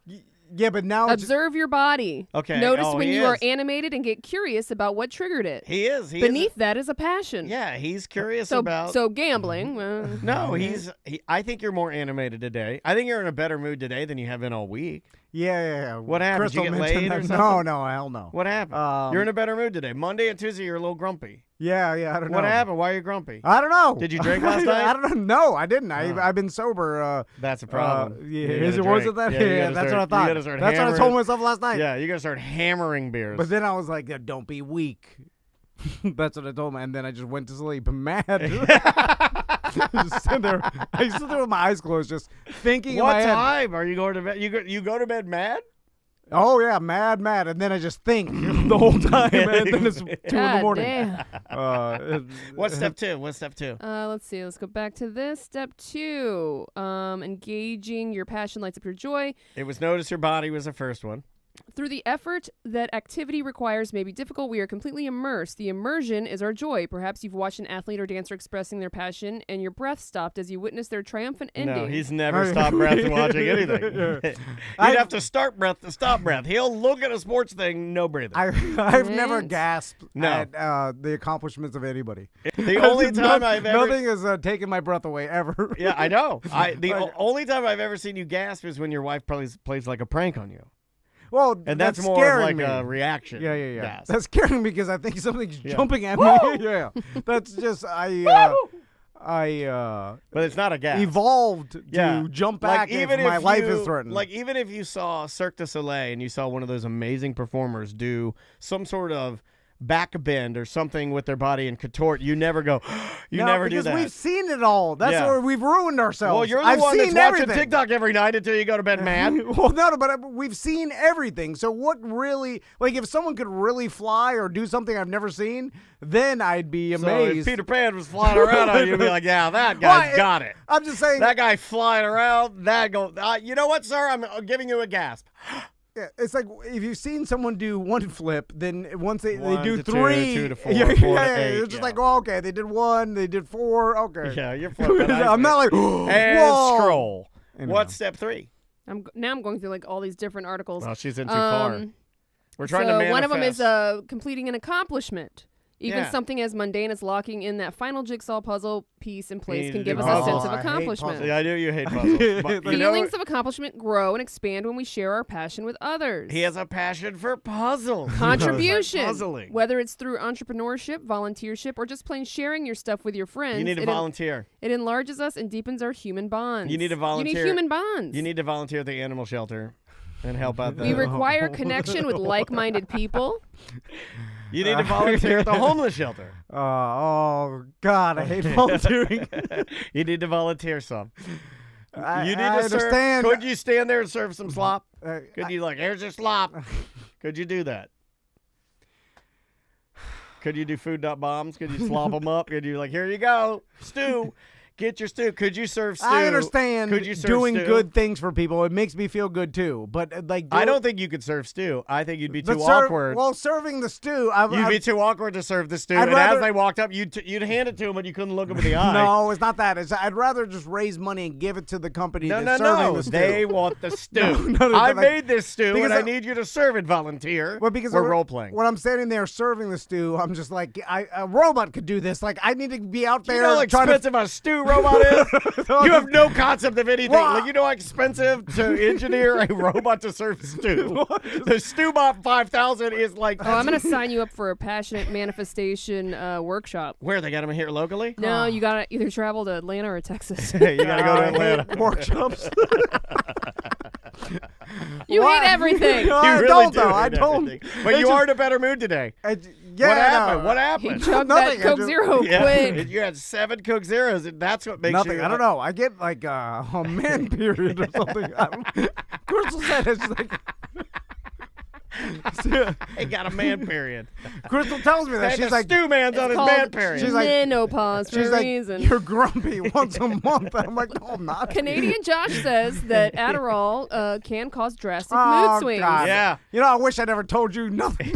Speaker 2: Yeah, but now it's
Speaker 3: Observe your body.
Speaker 5: Okay.
Speaker 3: Notice
Speaker 5: Oh,
Speaker 3: when
Speaker 5: he
Speaker 3: you are
Speaker 5: is.
Speaker 3: animated and get curious about what triggered it.
Speaker 5: He is.
Speaker 3: Beneath that is a passion.
Speaker 5: Yeah, he's curious
Speaker 3: So
Speaker 5: about...
Speaker 3: so gambling.
Speaker 5: No, I think you're more animated today. I think you're in a better mood today than you have been all week.
Speaker 2: yeah.
Speaker 5: What happened? Did you
Speaker 2: Crystal
Speaker 5: get
Speaker 2: mentioned
Speaker 5: laid or
Speaker 2: that.
Speaker 5: something?
Speaker 2: No, hell no.
Speaker 5: What happened? You're in a better mood today. Monday and Tuesday, you're a little grumpy.
Speaker 2: Yeah, I don't know.
Speaker 5: What happened? Why are you grumpy?
Speaker 2: I don't know.
Speaker 5: Did you drink last night?
Speaker 2: I don't know. No, I didn't.
Speaker 5: Oh.
Speaker 2: I've been sober.
Speaker 5: That's a problem.
Speaker 2: Yeah,
Speaker 5: You
Speaker 2: is it
Speaker 5: gotta
Speaker 2: was
Speaker 5: drink.
Speaker 2: it that?
Speaker 5: Yeah, you
Speaker 2: Yeah,
Speaker 5: gotta
Speaker 2: that's
Speaker 5: start-
Speaker 2: what I thought.
Speaker 5: You gotta start
Speaker 2: That's what I
Speaker 5: hammering.
Speaker 2: told myself last night.
Speaker 5: Yeah, you gotta start hammering beers.
Speaker 2: But then I was like, yeah, don't be weak. That's what I told him, and then I just went to sleep mad. Just sit there. I sit there with my eyes closed, just thinking in
Speaker 5: what
Speaker 2: my head.
Speaker 5: time are you going to bed? You go to bed mad?
Speaker 2: Oh yeah, mad, and then I just think the whole time, and then it's 2 in the
Speaker 3: God
Speaker 2: morning.
Speaker 3: damn.
Speaker 5: What's step 2? What's step 2?
Speaker 3: Let's see. Let's go back to this. Step 2. Engaging your passion lights up your joy.
Speaker 5: It was notice your body was the first one.
Speaker 3: Through the effort that activity requires may be difficult, we are completely immersed. The immersion is our joy. Perhaps you've watched an athlete or dancer expressing their passion, and your breath stopped as you witnessed their triumphant ending.
Speaker 5: No, he's never stopped breath watching anything. You'd have to start breath to stop breath. He'll look at a sports thing, no breathing.
Speaker 2: I've never gasped
Speaker 5: No.
Speaker 2: at the accomplishments of anybody.
Speaker 5: The only time I've ever...
Speaker 2: Nothing has taken my breath away ever.
Speaker 5: Yeah, I know. The only time I've ever seen you gasp is when your wife plays like a prank on you.
Speaker 2: Well,
Speaker 5: And that's more of
Speaker 2: scaring
Speaker 5: like
Speaker 2: me.
Speaker 5: a reaction.
Speaker 2: Yeah.
Speaker 5: Gasp.
Speaker 2: That's scaring me because I think something's
Speaker 5: Yeah.
Speaker 2: jumping at me. Yeah. That's just I
Speaker 5: But it's not a gasp.
Speaker 2: evolved
Speaker 5: Yeah.
Speaker 2: to jump back if
Speaker 5: even
Speaker 2: my
Speaker 5: if
Speaker 2: life
Speaker 5: you-
Speaker 2: is threatened.
Speaker 5: Like even if you saw Cirque du Soleil and you saw one of those amazing performers do some sort of back bend or something with their body and contort, you never go. You
Speaker 2: no,
Speaker 5: never do
Speaker 2: because
Speaker 5: that.
Speaker 2: we've seen it all. That's
Speaker 5: Yeah.
Speaker 2: where we've ruined ourselves.
Speaker 5: Well, you're the
Speaker 2: I've
Speaker 5: one
Speaker 2: seen
Speaker 5: that's watching
Speaker 2: everything.
Speaker 5: TikTok every night until you go to bed mad.
Speaker 2: Well, no, but we've seen everything. So what really, like, if someone could really fly or do something I've never seen, then I'd be
Speaker 5: So
Speaker 2: amazed.
Speaker 5: if Peter Pan was flying around on you, you'd be like, yeah, that guy's
Speaker 2: Well,
Speaker 5: got it.
Speaker 2: I'm just saying.
Speaker 5: That guy flying around, you know what, sir? I'm giving you a gasp.
Speaker 2: Yeah, it's like if you've seen someone do one flip, then once they
Speaker 5: One
Speaker 2: do
Speaker 5: to two,
Speaker 2: 3,
Speaker 5: 2 to 4,
Speaker 2: yeah,
Speaker 5: 4 to
Speaker 2: yeah,
Speaker 5: 8,
Speaker 2: you're just
Speaker 5: yeah.
Speaker 2: like, oh, okay, they did 1, they did 4, okay.
Speaker 5: Yeah, you're flipping.
Speaker 2: I'm not like,
Speaker 5: and
Speaker 2: whoa.
Speaker 5: scroll.
Speaker 2: Anyhow.
Speaker 5: What's step 3?
Speaker 3: Now I'm going through like all these different articles.
Speaker 5: Well, she's in too far. We're trying
Speaker 3: so
Speaker 5: to manifest.
Speaker 3: one of them is completing an accomplishment. Even
Speaker 5: Yeah.
Speaker 3: something as mundane as locking in that final jigsaw puzzle piece in place
Speaker 5: Need
Speaker 3: can
Speaker 5: to
Speaker 3: give
Speaker 5: do
Speaker 3: us a
Speaker 5: puzzles.
Speaker 3: sense of
Speaker 2: I hate
Speaker 3: accomplishment.
Speaker 2: puzzles.
Speaker 5: Yeah, I knew you hate puzzles. But you know
Speaker 3: Feelings
Speaker 5: what?
Speaker 3: of accomplishment grow and expand when we share our passion with others.
Speaker 5: He has a passion for puzzles.
Speaker 3: Contribution,
Speaker 5: Puzzling.
Speaker 3: whether it's through entrepreneurship, volunteership, or just plain sharing your stuff with your friends.
Speaker 5: You need to volunteer.
Speaker 3: It enlarges us and deepens our human bonds.
Speaker 5: You need to volunteer.
Speaker 3: You need human bonds.
Speaker 5: You need to volunteer at the animal shelter and help out
Speaker 3: We
Speaker 5: the...
Speaker 3: require connection with like-minded people.
Speaker 5: You need to volunteer at the homeless shelter.
Speaker 2: Oh, God, I hate volunteering.
Speaker 5: You need to volunteer some.
Speaker 2: I
Speaker 5: You need to
Speaker 2: understand.
Speaker 5: serve. Could you stand there and serve some slop? Could
Speaker 2: I-
Speaker 5: you here's your slop? Could you do that? Could you do food not bombs? Could you slop them up? Could you like, here you go, stew. Get your stew. Could you serve stew?
Speaker 2: I understand
Speaker 5: Could you serve
Speaker 2: doing
Speaker 5: stew?
Speaker 2: good things for people. It makes me feel good too. But
Speaker 5: I don't think you could serve stew. I think you'd be too
Speaker 2: but
Speaker 5: awkward.
Speaker 2: Well, serving the stew,
Speaker 5: You'd be too awkward to serve the stew.
Speaker 2: I'd
Speaker 5: And
Speaker 2: rather-
Speaker 5: as they walked up, you'd hand it to them, but you couldn't look them in the eye.
Speaker 2: No, it's not that. I'd rather just raise money and give it to the company
Speaker 5: No,
Speaker 2: that's
Speaker 5: no,
Speaker 2: serving
Speaker 5: no.
Speaker 2: the stew.
Speaker 5: They want the stew.
Speaker 2: No,
Speaker 5: I
Speaker 2: like-
Speaker 5: made this stew,
Speaker 2: because
Speaker 5: and I
Speaker 2: I-
Speaker 5: need you to serve it, volunteer.
Speaker 2: Well, because
Speaker 5: we're role playing.
Speaker 2: When I'm standing there serving the stew, I'm just like, a robot could do this. Like, I need to be out there
Speaker 5: You know how
Speaker 2: trying
Speaker 5: expensive a stew robot is? You have no concept of anything.
Speaker 2: Well,
Speaker 5: Like, you know how expensive to engineer a robot to serve stew? The StewBot 5000 is like...
Speaker 3: Oh, I'm going to sign you up for a passionate manifestation workshop.
Speaker 5: Where, they got them here locally?
Speaker 3: No, you got to either travel to Atlanta or Texas.
Speaker 5: You got to go to Atlanta.
Speaker 2: workshops.
Speaker 3: You
Speaker 2: What?
Speaker 3: hate everything.
Speaker 2: No,
Speaker 5: You
Speaker 2: I
Speaker 5: really
Speaker 2: don't,
Speaker 5: do
Speaker 2: though.
Speaker 5: hate
Speaker 2: I don't.
Speaker 5: everything. But
Speaker 2: It's
Speaker 5: you
Speaker 2: just-
Speaker 5: are in a better mood today.
Speaker 2: Yeah,
Speaker 5: What happened?
Speaker 2: no.
Speaker 5: What
Speaker 3: He
Speaker 5: happened?
Speaker 3: chugged
Speaker 2: Nothing,
Speaker 3: that
Speaker 2: I
Speaker 3: Coke
Speaker 2: just-
Speaker 3: Zero quick.
Speaker 5: You had 7 Coke Zeros, and that's what makes
Speaker 2: Nothing.
Speaker 5: you...
Speaker 2: I don't know. I get like a man period or something. Crystal said it's like.
Speaker 5: He got a man period.
Speaker 2: Crystal tells me that.
Speaker 5: And
Speaker 2: She's
Speaker 5: the
Speaker 2: like,
Speaker 5: stew man's on his
Speaker 3: Called
Speaker 5: man period.
Speaker 2: She's like-
Speaker 3: menopause for
Speaker 2: she's
Speaker 3: a
Speaker 2: like,
Speaker 3: reason.
Speaker 2: you're grumpy once a month. I'm like, no, I'm not.
Speaker 3: Canadian Josh says that Adderall can cause drastic
Speaker 2: Oh,
Speaker 3: mood swings.
Speaker 2: God.
Speaker 5: Yeah.
Speaker 2: You know, I wish I never told you nothing.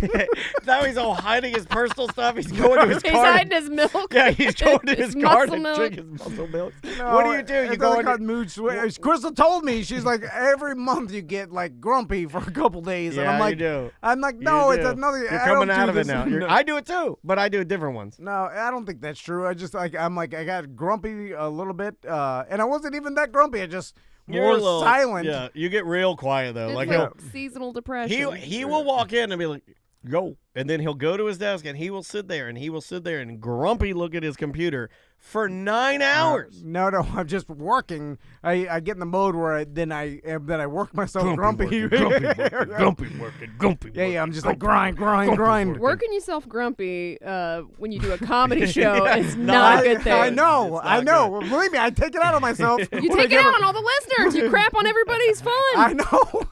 Speaker 5: Now he's all hiding his personal stuff. He's going to his
Speaker 3: He's
Speaker 5: garden.
Speaker 3: hiding his milk.
Speaker 5: Yeah, he's going to his
Speaker 3: muscle
Speaker 5: garden and
Speaker 3: milk.
Speaker 5: drink his muscle milk. What do? You
Speaker 2: It
Speaker 5: go
Speaker 2: doesn't
Speaker 5: in
Speaker 2: cause mood swings. Crystal told me, she's like, every month you get like grumpy for a couple days. And
Speaker 5: Yeah,
Speaker 2: I'm like,
Speaker 5: you do.
Speaker 2: I'm like, no,
Speaker 5: You
Speaker 2: it's
Speaker 5: do.
Speaker 2: another.
Speaker 5: You're
Speaker 2: I don't
Speaker 5: coming
Speaker 2: do
Speaker 5: out of it
Speaker 2: this.
Speaker 5: now.
Speaker 2: No.
Speaker 5: I do it too, but I do different ones.
Speaker 2: No, I don't think that's true. I just like I'm like I got grumpy a little bit, and I wasn't even that grumpy. I just
Speaker 5: You're
Speaker 2: more
Speaker 5: a little
Speaker 2: silent.
Speaker 5: Yeah, you get real quiet though.
Speaker 3: It's
Speaker 5: Like
Speaker 3: like seasonal depression.
Speaker 5: he will walk in and be like, "Go," and then he'll go to his desk and he will sit there and grumpy look at his computer for 9 hours.
Speaker 2: No, I'm just working. I get in the mode where I work myself grumpy.
Speaker 5: Grumpy working.
Speaker 2: Yeah, I'm just like grind.
Speaker 3: Working yourself grumpy when you do a comedy show is
Speaker 5: No,
Speaker 3: not a good thing.
Speaker 2: I know.
Speaker 5: It's not good.
Speaker 2: Believe me, I take it out on myself.
Speaker 3: You take it out on all the listeners. You crap on everybody's fun.
Speaker 2: I know.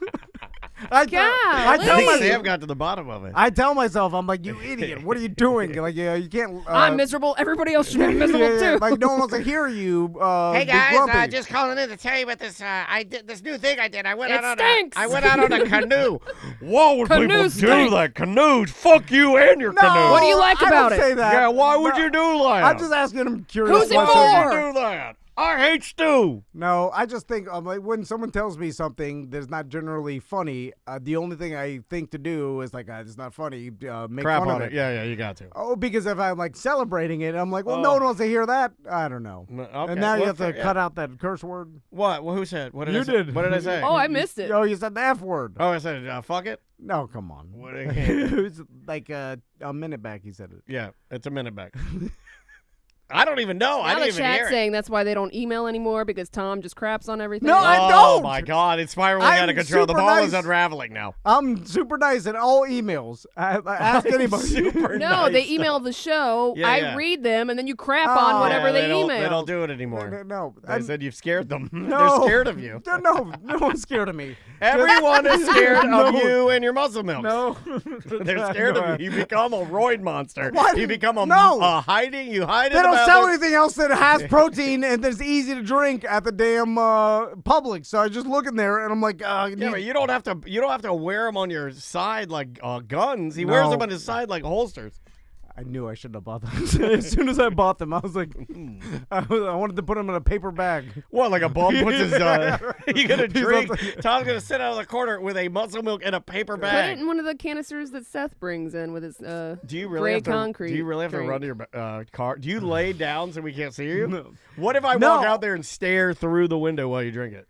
Speaker 2: I tell
Speaker 3: Golly.
Speaker 2: myself.
Speaker 5: Sam got to the bottom of it.
Speaker 2: I tell myself, I'm like, you idiot. What are you doing? Like, you can't.
Speaker 3: I'm miserable. Everybody else should be miserable too.
Speaker 2: Like, no one wants to hear you.
Speaker 5: Hey
Speaker 2: be
Speaker 5: guys,
Speaker 2: grumpy.
Speaker 5: just calling in to tell you about this. I did this new thing I did. I went
Speaker 3: It
Speaker 5: out
Speaker 3: stinks.
Speaker 5: on a canoe. Why would
Speaker 3: Canoes
Speaker 5: people do
Speaker 3: stink.
Speaker 5: that? Canoes, fuck you and your
Speaker 2: No,
Speaker 5: canoe.
Speaker 3: What do you like
Speaker 2: I
Speaker 3: about
Speaker 2: don't
Speaker 3: it?
Speaker 2: say that.
Speaker 5: Yeah, why would
Speaker 2: No,
Speaker 5: you do that?
Speaker 2: I'm just asking him curious.
Speaker 3: Who's it
Speaker 5: Why
Speaker 3: for?
Speaker 5: would you do that? I hate stew.
Speaker 2: No, I just think like when someone tells me something that's not generally funny, the only thing I think to do is like, it's not funny. Make
Speaker 5: Crap
Speaker 2: fun
Speaker 5: on
Speaker 2: of
Speaker 5: it. Yeah, you got to.
Speaker 2: Oh, because if I'm like celebrating it, I'm like, well,
Speaker 5: Oh.
Speaker 2: no one wants to hear that. I don't know.
Speaker 5: Okay.
Speaker 2: And now you
Speaker 5: well,
Speaker 2: have to
Speaker 5: yeah.
Speaker 2: cut out that curse word.
Speaker 5: What? Well, who said? What did
Speaker 2: You
Speaker 5: I say?
Speaker 2: did.
Speaker 5: What did I say?
Speaker 3: Oh, I missed it.
Speaker 2: Oh, you said the F word.
Speaker 5: Oh, I said fuck it.
Speaker 2: No, come on.
Speaker 5: What?
Speaker 2: It was like a minute back he said it.
Speaker 5: Yeah, it's a minute back. I don't even know. I
Speaker 3: Now
Speaker 5: didn't
Speaker 3: the
Speaker 5: even hear
Speaker 3: chat's
Speaker 5: it.
Speaker 3: saying that's why they don't email anymore because Tom just craps on everything.
Speaker 2: No, I
Speaker 5: Oh
Speaker 2: don't.
Speaker 5: my God, it's spiraling
Speaker 2: I'm
Speaker 5: out of control. The
Speaker 2: super
Speaker 5: ball is
Speaker 2: nice.
Speaker 5: unraveling now.
Speaker 2: I'm super nice in all emails. I ask anybody.
Speaker 5: Super
Speaker 3: No,
Speaker 5: nice.
Speaker 3: they email the show.
Speaker 5: Yeah,
Speaker 3: I
Speaker 5: yeah.
Speaker 3: read them, and then you crap
Speaker 2: Oh.
Speaker 3: on whatever
Speaker 5: Yeah,
Speaker 3: they
Speaker 5: don't,
Speaker 3: email.
Speaker 5: They don't do it anymore.
Speaker 2: No,
Speaker 5: They said you've scared them.
Speaker 2: no.
Speaker 5: They're scared of you.
Speaker 2: No one's scared of me.
Speaker 5: Everyone is scared
Speaker 2: No.
Speaker 5: of you and your muscle milk.
Speaker 2: No.
Speaker 5: They're scared of you. You become a roid monster.
Speaker 2: What?
Speaker 5: You become a
Speaker 2: No.
Speaker 5: hiding. You hide in
Speaker 2: They
Speaker 5: the
Speaker 2: don't sell
Speaker 5: bathroom.
Speaker 2: anything else that has protein and that's easy to drink at the damn Publix. So I just look in there and I'm like,
Speaker 5: Yeah, but you don't have to. You don't have to wear them on your side like guns. He wears
Speaker 2: No.
Speaker 5: them on his side like holsters.
Speaker 2: I knew I shouldn't have bought them. As soon as I bought them, I was like, I wanted to put them in a paper bag.
Speaker 5: What, like a bum puts his? You gonna
Speaker 2: He's
Speaker 5: drink?
Speaker 2: also-
Speaker 5: Tom's gonna sit out of the corner with a muscle milk in a paper
Speaker 3: Put it
Speaker 5: bag.
Speaker 3: in one of the canisters that Seth brings in with his
Speaker 5: Do you really
Speaker 3: gray
Speaker 5: have to?
Speaker 3: concrete.
Speaker 5: Do you really have to run to
Speaker 3: drink.
Speaker 5: your car? Do you lay down so we can't see you?
Speaker 2: No.
Speaker 5: What if I
Speaker 2: No.
Speaker 5: walk out there and stare through the window while you drink it?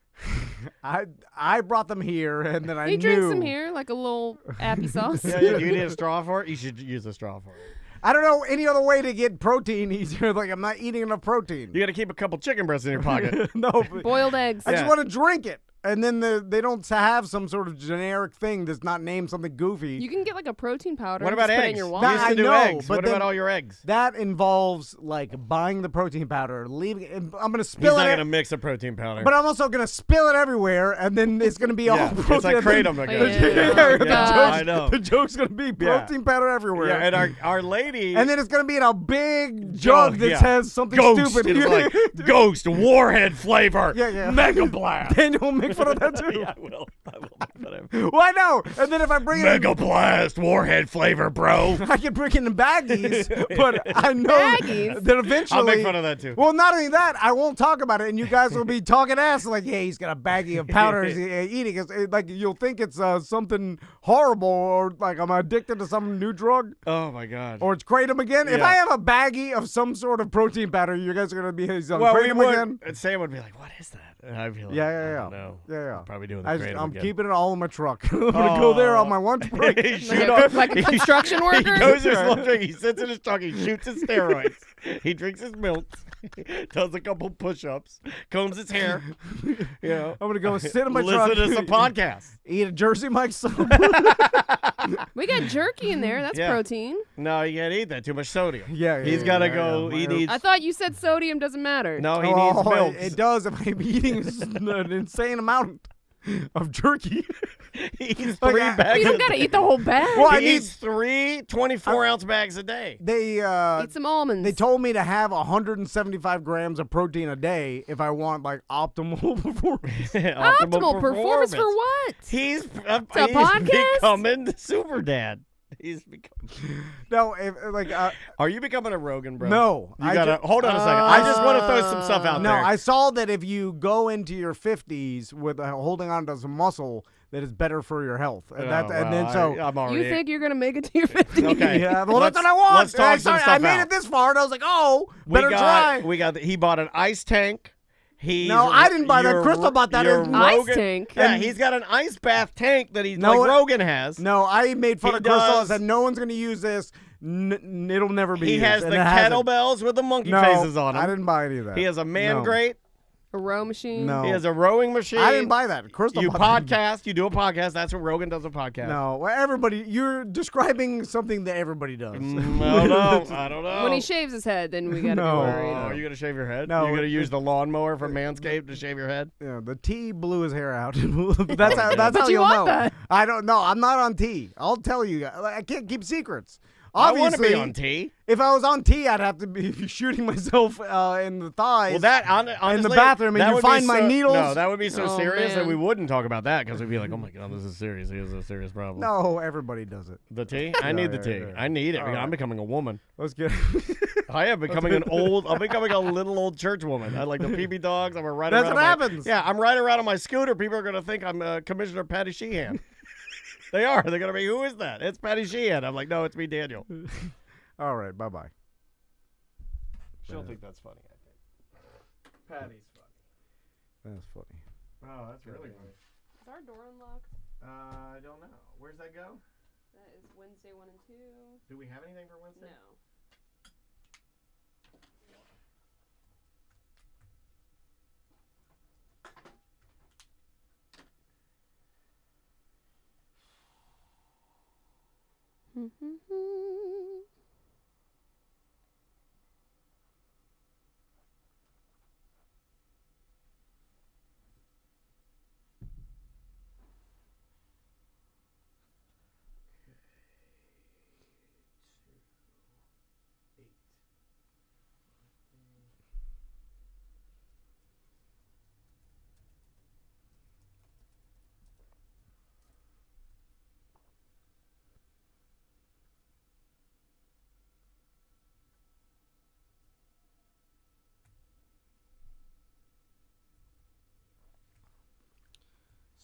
Speaker 2: I brought them here and then I
Speaker 3: He
Speaker 2: knew.
Speaker 3: drinks them here like a little appy sauce.
Speaker 5: Yeah, do you need a straw for it? You should use a straw for it.
Speaker 2: I don't know any other way to get protein easier. Like I'm not eating enough protein.
Speaker 5: You got to keep a couple chicken breasts in your pocket.
Speaker 2: No, but
Speaker 3: Boiled eggs.
Speaker 2: I just
Speaker 5: Yeah.
Speaker 2: want to drink it. and then they don't have some sort of generic thing that's not named something goofy.
Speaker 3: You can get like a protein powder.
Speaker 5: What
Speaker 3: and
Speaker 5: about
Speaker 3: just put it
Speaker 5: eggs?
Speaker 3: in your
Speaker 5: You
Speaker 3: water.
Speaker 5: used to
Speaker 2: I
Speaker 5: do
Speaker 2: know,
Speaker 5: eggs.
Speaker 2: but
Speaker 5: What
Speaker 2: then-
Speaker 5: about all your eggs?
Speaker 2: That involves like buying the protein powder, leaving it. I'm gonna
Speaker 5: He's
Speaker 2: spill
Speaker 5: not
Speaker 2: it,
Speaker 5: gonna mix a protein powder.
Speaker 2: but I'm also gonna spill it everywhere, and then it's gonna be all
Speaker 5: yeah,
Speaker 2: protein.
Speaker 5: it's like Kratom
Speaker 3: Oh,
Speaker 5: again.
Speaker 3: yeah.
Speaker 2: the
Speaker 3: gosh.
Speaker 2: joke's-
Speaker 5: I know.
Speaker 2: The joke's gonna be protein powder everywhere.
Speaker 5: Yeah, and our lady.
Speaker 2: And then it's gonna be in a big jug that
Speaker 5: yeah.
Speaker 2: says something
Speaker 5: Ghost.
Speaker 2: stupid.
Speaker 5: It's like Ghost Warhead flavor.
Speaker 2: Yeah.
Speaker 5: Mega Blast.
Speaker 2: Daniel will make fun of that too.
Speaker 5: yeah, I will. Whatever.
Speaker 2: Why no? And then if I bring it,
Speaker 5: Mega Blast Warhead flavor, bro.
Speaker 2: I can bring it in baggies, but I know
Speaker 3: Baggies?
Speaker 2: that eventually.
Speaker 5: I'll make fun of that too.
Speaker 2: Well, not only that, I won't talk about it, and you guys will be talking ass like, "Yeah, he's got a baggie of powder he's eating." Like you'll think it's something horrible, or like I'm addicted to some new drug,
Speaker 5: Oh my God.
Speaker 2: or it's kratom again. If
Speaker 5: Yeah.
Speaker 2: I have a baggie of some sort of protein powder, you guys are gonna be on
Speaker 5: well, we
Speaker 2: kratom
Speaker 5: would.
Speaker 2: again.
Speaker 5: And Sam would be like, "What is that?" And I'd be like,
Speaker 2: Yeah,
Speaker 5: I
Speaker 2: yeah.
Speaker 5: don't know.
Speaker 2: Yeah.
Speaker 5: Probably doing the
Speaker 2: I'm
Speaker 5: Kratom again.
Speaker 2: keeping it all in my truck. I'm gonna go there on my lunch break.
Speaker 5: He
Speaker 3: Like
Speaker 5: shoot
Speaker 3: a,
Speaker 5: off-
Speaker 3: like a construction
Speaker 5: He
Speaker 3: worker.
Speaker 5: goes to his lunch break. He sits in his truck. He shoots his steroids. He drinks his milk. Does a couple push-ups. Combs his hair. You know.
Speaker 2: I'm gonna go sit in my
Speaker 5: Listen
Speaker 2: truck.
Speaker 5: to some podcasts.
Speaker 2: Eat a Jersey Mike's sub.
Speaker 3: We got jerky in there. That's
Speaker 5: Yeah.
Speaker 3: protein.
Speaker 5: No, you can't eat that. Too much sodium.
Speaker 2: Yeah,
Speaker 5: He's got to go. He needs.
Speaker 3: I thought you said sodium doesn't matter.
Speaker 5: No, he needs milk.
Speaker 2: It does if I'm eating an insane amount of jerky.
Speaker 5: He eats
Speaker 2: Like,
Speaker 5: 3
Speaker 2: I-
Speaker 5: bags.
Speaker 3: You don't gotta eat the whole bag.
Speaker 2: Well,
Speaker 5: He
Speaker 2: I need.
Speaker 5: eats 3 24-ounce bags a day.
Speaker 2: They
Speaker 3: Eat some almonds.
Speaker 2: they told me to have 175 grams of protein a day if I want like optimal performance.
Speaker 3: Optimal performance for what?
Speaker 5: He's,
Speaker 3: a
Speaker 5: he's
Speaker 3: podcast?
Speaker 5: becoming the super dad. He's becoming.
Speaker 2: No, if, like
Speaker 5: Are you becoming a Rogan, bro?
Speaker 2: no.
Speaker 5: You gotta hold on a second. I just want to throw some stuff out
Speaker 2: No,
Speaker 5: there.
Speaker 2: I saw that if you go into your 50s with holding on to some muscle, that is better for your health. And, and then so.
Speaker 5: I'm already.
Speaker 3: You think you're gonna make it to your 50s?
Speaker 5: Okay.
Speaker 2: Yeah, well,
Speaker 5: Let's-
Speaker 2: that's what I want.
Speaker 5: let's talk some
Speaker 2: I
Speaker 5: stuff
Speaker 2: made
Speaker 5: out.
Speaker 2: it this far, and I was like, "Oh, better try."
Speaker 5: We got. He bought an ice tank.
Speaker 2: No, I didn't buy that. Crystal bought that.
Speaker 5: Your
Speaker 2: It's-
Speaker 3: Ice
Speaker 5: Rogan-
Speaker 3: tank?
Speaker 5: Yeah,
Speaker 2: And-
Speaker 5: he's got an ice bath tank that he's
Speaker 2: No,
Speaker 5: like Rogan has.
Speaker 2: No, I made fun
Speaker 5: He
Speaker 2: of Crystal. I
Speaker 5: does.
Speaker 2: said no one's going to use this. It'll never be
Speaker 5: He
Speaker 2: used.
Speaker 5: has
Speaker 2: And
Speaker 5: the
Speaker 2: it hasn't.
Speaker 5: kettlebells with the monkey
Speaker 2: No,
Speaker 5: faces on them.
Speaker 2: I didn't buy any of that.
Speaker 5: He has a man
Speaker 2: No.
Speaker 5: grate.
Speaker 3: A row machine?
Speaker 2: No.
Speaker 5: He has a rowing machine.
Speaker 2: I didn't buy that. Crystal
Speaker 5: You
Speaker 2: bought that.
Speaker 5: podcast. You do a podcast. That's what Rogan does a podcast.
Speaker 2: No, well, everybody. You're describing something that everybody does.
Speaker 5: I don't know. I don't know.
Speaker 3: When he shaves his head, then we gotta
Speaker 2: No.
Speaker 3: be
Speaker 5: Oh,
Speaker 3: worried.
Speaker 5: are you gonna shave your head?
Speaker 2: No,
Speaker 5: You're gonna
Speaker 2: it-
Speaker 5: use the lawnmower from Manscaped to shave your head?
Speaker 2: Yeah, the tea blew his hair out. That's how. That's
Speaker 3: But
Speaker 2: how
Speaker 3: you
Speaker 2: you'll
Speaker 3: want
Speaker 2: know.
Speaker 3: that.
Speaker 2: I don't know. I'm not on tea. I'll tell you. I can't keep secrets.
Speaker 5: I want to
Speaker 2: Obviously,
Speaker 5: be on T.
Speaker 2: if I was on tea, I'd have to be shooting myself in the thighs.
Speaker 5: Well, that honestly,
Speaker 2: in the bathroom, and
Speaker 5: that
Speaker 2: you
Speaker 5: would be
Speaker 2: find my
Speaker 5: so-
Speaker 2: needles.
Speaker 5: No, that would be so
Speaker 3: Oh,
Speaker 5: serious that
Speaker 3: man.
Speaker 5: we wouldn't talk about that because we'd be like, "Oh my god, this is serious. He has a serious problem."
Speaker 2: No, everybody does it.
Speaker 5: The tea. I need the tea.
Speaker 2: yeah.
Speaker 5: I need it.
Speaker 2: All
Speaker 5: because
Speaker 2: right.
Speaker 5: I'm becoming a woman.
Speaker 2: Let's get.
Speaker 5: I am becoming an old. I'm becoming a little old church woman. I like the PB dogs. I'm a rider.
Speaker 2: That's what happens.
Speaker 5: Yeah, I'm riding around on my scooter. People are gonna think I'm Commissioner Patty Sheehan. They are. They're gonna be. Who is that? It's Patty Sheehan. I'm like, no, it's me, Daniel.
Speaker 2: All right. Bye bye.
Speaker 5: She'll think that's funny. I think. Patty's funny.
Speaker 2: That's funny.
Speaker 5: Oh, that's really funny.
Speaker 3: Is our door unlocked?
Speaker 5: I don't know. Where's that go?
Speaker 3: That is Wednesday 1 and 2.
Speaker 5: Do we have anything for Wednesday?
Speaker 3: No.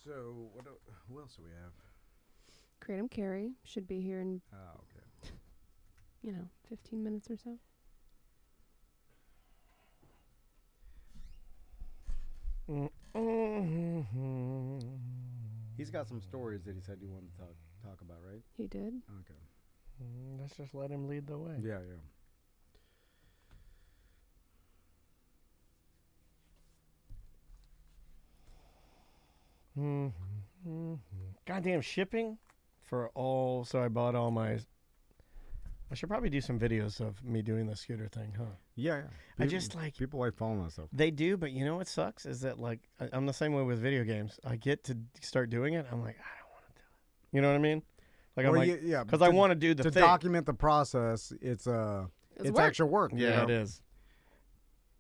Speaker 2: So who else do we have?
Speaker 3: Kratom Carrie should be here in,
Speaker 2: Oh, okay.
Speaker 3: 15 minutes or so.
Speaker 2: He's got some stories that he said he wanted to talk about, right?
Speaker 3: He did.
Speaker 2: Okay.
Speaker 5: Let's just let him lead the way.
Speaker 2: Yeah, yeah.
Speaker 5: Goddamn shipping for all. So I bought all my. I should probably do some videos of me doing the scooter thing, huh?
Speaker 2: Yeah.
Speaker 5: I just like
Speaker 2: people like following that stuff.
Speaker 5: They do, but you know what sucks is that like I'm the same way with video games. I get to start doing it, I'm like, I don't want to do it. You know what I mean? Like I'm like,
Speaker 2: yeah,
Speaker 5: because I want to do the
Speaker 2: to
Speaker 5: thing.
Speaker 2: document the process. It's
Speaker 3: work.
Speaker 2: actual work.
Speaker 5: Yeah,
Speaker 2: you know?
Speaker 5: it is.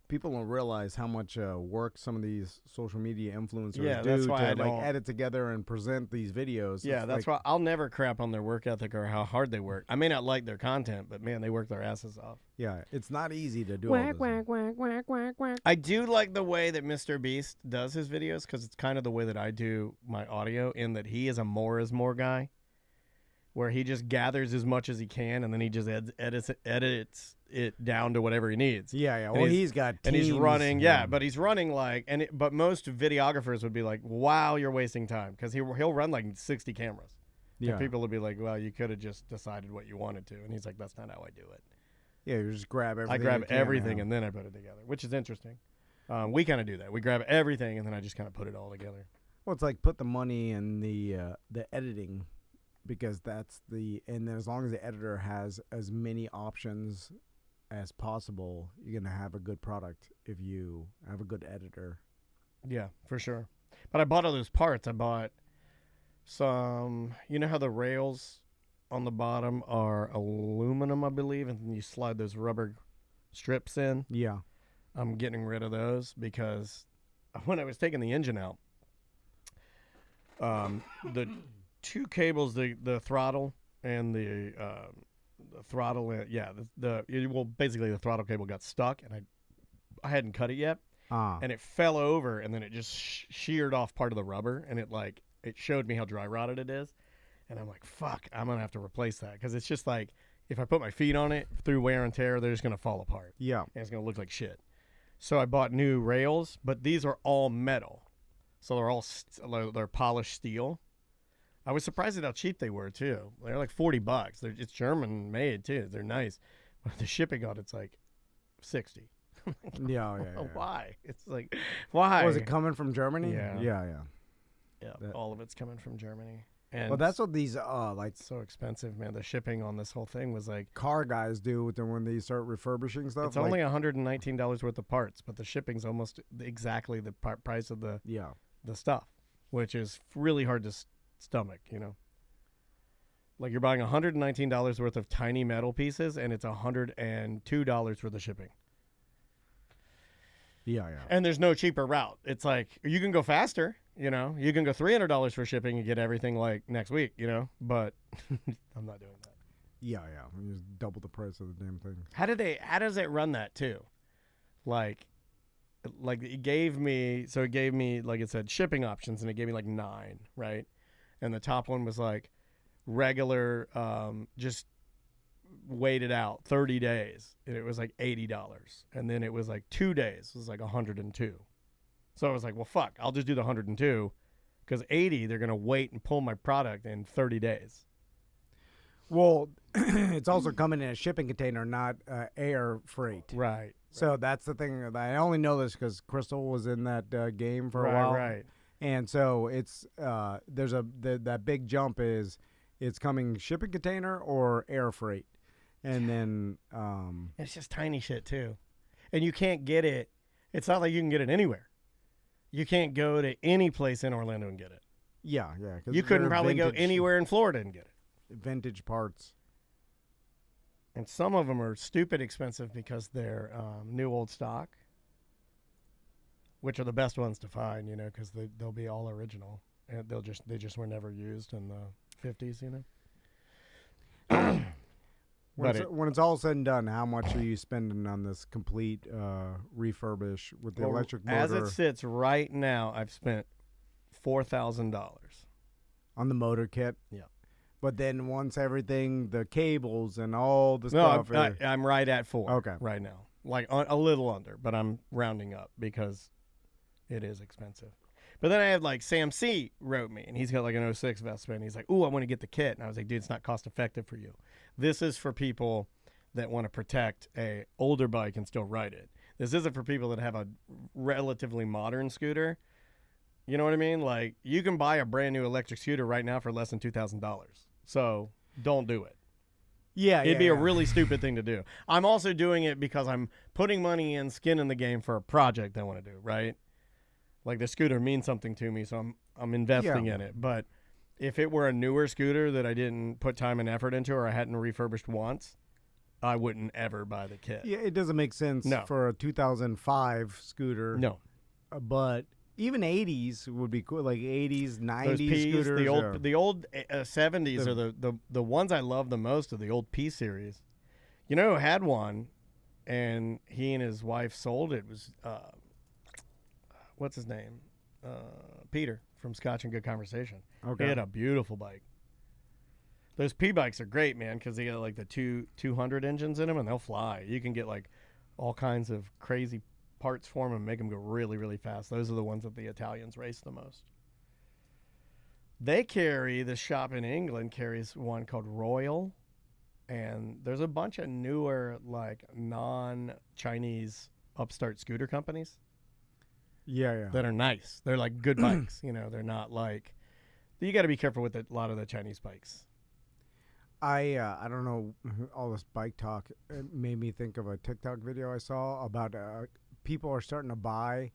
Speaker 2: People don't realize how much work some of these social media influencers
Speaker 5: Yeah,
Speaker 2: do
Speaker 5: that's why I
Speaker 2: to like
Speaker 5: don't-
Speaker 2: edit together and present these videos.
Speaker 5: Yeah,
Speaker 2: It's
Speaker 5: that's
Speaker 2: like,
Speaker 5: why I'll never crap on their work ethic or how hard they work. I may not like their content, but man, they work their asses off.
Speaker 2: Yeah, it's not easy to do all
Speaker 3: Whack,
Speaker 2: this.
Speaker 3: whack, whack, whack, whack, whack.
Speaker 5: I do like the way that Mr. Beast does his videos because it's kind of the way that I do my audio in that he is a more is more guy where he just gathers as much as he can and then he just edits it down to whatever he needs.
Speaker 2: Yeah.
Speaker 5: And
Speaker 2: Well,
Speaker 5: he's-
Speaker 2: he's got
Speaker 5: And he's
Speaker 2: teams,
Speaker 5: running, but he's running like, but most videographers would be like, wow, you're wasting time because he'll run like 60 cameras.
Speaker 2: Yeah.
Speaker 5: And people would be like, well, you could have just decided what you wanted to. And he's like, that's not how I do it.
Speaker 2: Yeah, you just grab everything.
Speaker 5: I grab
Speaker 2: you can,
Speaker 5: everything
Speaker 2: yeah.
Speaker 5: and then I put it together, which is interesting. We kind of do that. We grab everything and then I just kind of put it all together.
Speaker 2: Well, it's like put the money in the editing, because that's and then as long as the editor has as many options as possible, you're gonna have a good product if you have a good editor.
Speaker 5: Yeah, for sure. But I bought all those parts. I bought some, you know how the rails on the bottom are aluminum, I believe, and then you slide those rubber strips in.
Speaker 2: Yeah.
Speaker 5: I'm getting rid of those because when I was taking the engine out, the two cables, the throttle and the throttle, basically the throttle cable got stuck, and I hadn't cut it yet, and it fell over, and then it just sheared off part of the rubber, and it showed me how dry rotted it is, and I'm like, fuck, I'm gonna have to replace that because it's just like if I put my feet on it through wear and tear, they're just gonna fall apart.
Speaker 2: Yeah.
Speaker 5: And it's gonna look like shit. So I bought new rails, but these are all metal, so they're all they're polished steel. I was surprised at how cheap they were too. They're like $40. It's German made too. They're nice, but the shipping on it's like $60.
Speaker 2: Yeah.
Speaker 5: Why? It's like, why?
Speaker 2: Was it coming from Germany?
Speaker 5: Yeah.
Speaker 2: Yeah.
Speaker 5: Yeah, all of it's coming from Germany. And
Speaker 2: Well, that's what these like
Speaker 5: it's so expensive, man. The shipping on this whole thing was like
Speaker 2: car guys do when they start refurbishing stuff.
Speaker 5: it's only $119 worth of parts, but the shipping's almost exactly the price of the stuff, which is really hard to stomach, you know. Like you're buying $119 worth of tiny metal pieces, and it's $102 for the shipping.
Speaker 2: Yeah.
Speaker 5: And there's no cheaper route. It's like you can go faster, you know. You can go $300 for shipping and get everything like next week, you know. But I'm not doing that.
Speaker 2: Yeah. You just double the price of the damn thing.
Speaker 5: How does it run that too? Like it gave me like it said shipping options, and it gave me like 9, right? And the top one was like regular, just wait it out 30 days, and it was like $80. And then it was like 2 days, it was like 102. So I was like, well, fuck, I'll just do the 102 because 80 they're gonna wait and pull my product in 30 days.
Speaker 2: Well, it's also coming in a shipping container, not air freight.
Speaker 5: Right.
Speaker 2: So that's the thing. I only know this because Crystal was in that game for a while.
Speaker 5: Right.
Speaker 2: And so it's there's that big jump is it's coming shipping container or air freight, and then
Speaker 5: It's just tiny shit too, and you can't get it. It's not like you can get it anywhere. You can't go to any place in Orlando and get it.
Speaker 2: yeah. 'Cause
Speaker 5: You couldn't
Speaker 2: they're
Speaker 5: probably go
Speaker 2: vintage-
Speaker 5: anywhere in Florida and get it.
Speaker 2: Vintage parts.
Speaker 5: And some of them are stupid expensive because they're new old stock, which are the best ones to find, you know, because they'll be all original, and they just were never used in the 50s, you know.
Speaker 2: When it's all said and done, how much are you spending on this complete refurbish with the electric motor?
Speaker 5: As it sits right now, I've spent $4,000
Speaker 2: on the motor kit?
Speaker 5: Yeah.
Speaker 2: But then once everything, the cables and all the
Speaker 5: No,
Speaker 2: stuff.
Speaker 5: I'm right at 4.
Speaker 2: Okay.
Speaker 5: Right now, like a little under, but I'm rounding up because it is expensive. But then I had like Sam C wrote me, and he's got like an 06 Vespa, and he's like, "Ooh, I want to get the kit." And I was like, "Dude, it's not cost effective for you. This is for people that want to protect a older bike and still ride it. This isn't for people that have a relatively modern scooter You know what I mean? Like, you can buy a brand new electric scooter right now for less than $2,000. So don't do it.
Speaker 2: Yeah,
Speaker 5: It'd be a really stupid thing to do. I'm also doing it because I'm putting money in, skin in the game for a project I want to do, right? Like, the scooter means something to me, so I'm investing in it. But if it were a newer scooter that I didn't put time and effort into or I hadn't refurbished once, I wouldn't ever buy the kit.
Speaker 2: Yeah, it doesn't make sense for a 2005 scooter.
Speaker 5: No.
Speaker 2: But even 80s would be cool, like 80s, 90s
Speaker 5: Those Ps,
Speaker 2: scooters.
Speaker 5: the old 70s are the ones I love the most are the old P series. You know who had one, and he and his wife sold it was what's his name? Peter from Scotch and Good Conversation.
Speaker 2: Okay.
Speaker 5: He had a beautiful bike. Those P bikes are great, man, because they got like the 200 engines in them, and they'll fly. You can get like all kinds of crazy parts for them and make them go really, really fast. Those are the ones that the Italians race the most. They carry, the shop in England carries one called Royal, and there's a bunch of newer, like, non-Chinese upstart scooter companies.
Speaker 2: Yeah.
Speaker 5: That are nice. They're like good bikes. You know, they're not like. You got to be careful with a lot of the Chinese bikes.
Speaker 2: I don't know, all this bike talk it made me think of a TikTok video I saw about people are starting to buy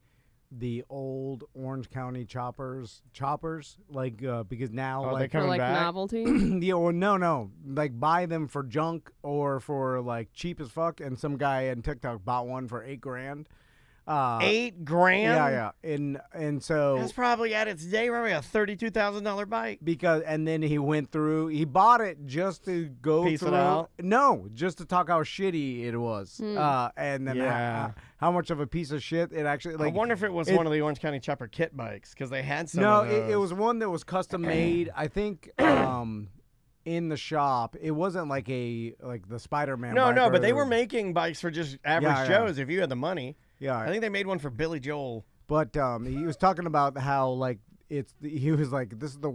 Speaker 2: the old Orange County choppers, like because now
Speaker 5: they
Speaker 2: like
Speaker 3: For
Speaker 5: coming
Speaker 3: like
Speaker 5: back?
Speaker 3: novelty.
Speaker 2: yeah, well, no, like buy them for junk or for like cheap as fuck. And some guy on TikTok bought one for $8,000.
Speaker 5: $8,000?
Speaker 2: Yeah, and so
Speaker 5: That's probably at its day probably a $32,000 bike.
Speaker 2: and then he went through. He bought it just to go
Speaker 5: Piece it
Speaker 2: through.
Speaker 5: out?
Speaker 2: No, just to talk how shitty it was. And then
Speaker 5: Yeah.
Speaker 2: how much of a piece of shit it actually. Like,
Speaker 5: I wonder if it was one of the Orange County Chopper kit bikes because they had some.
Speaker 2: No,
Speaker 5: of those.
Speaker 2: it was one that was custom made. I think in the shop. It wasn't like the Spider-Man.
Speaker 5: No,
Speaker 2: bike
Speaker 5: but they
Speaker 2: or-
Speaker 5: were making bikes for just average
Speaker 2: Yeah.
Speaker 5: Joes if you had the money.
Speaker 2: Yeah,
Speaker 5: I think they made one for Billy Joel.
Speaker 2: but he was talking about how like he was like, this is the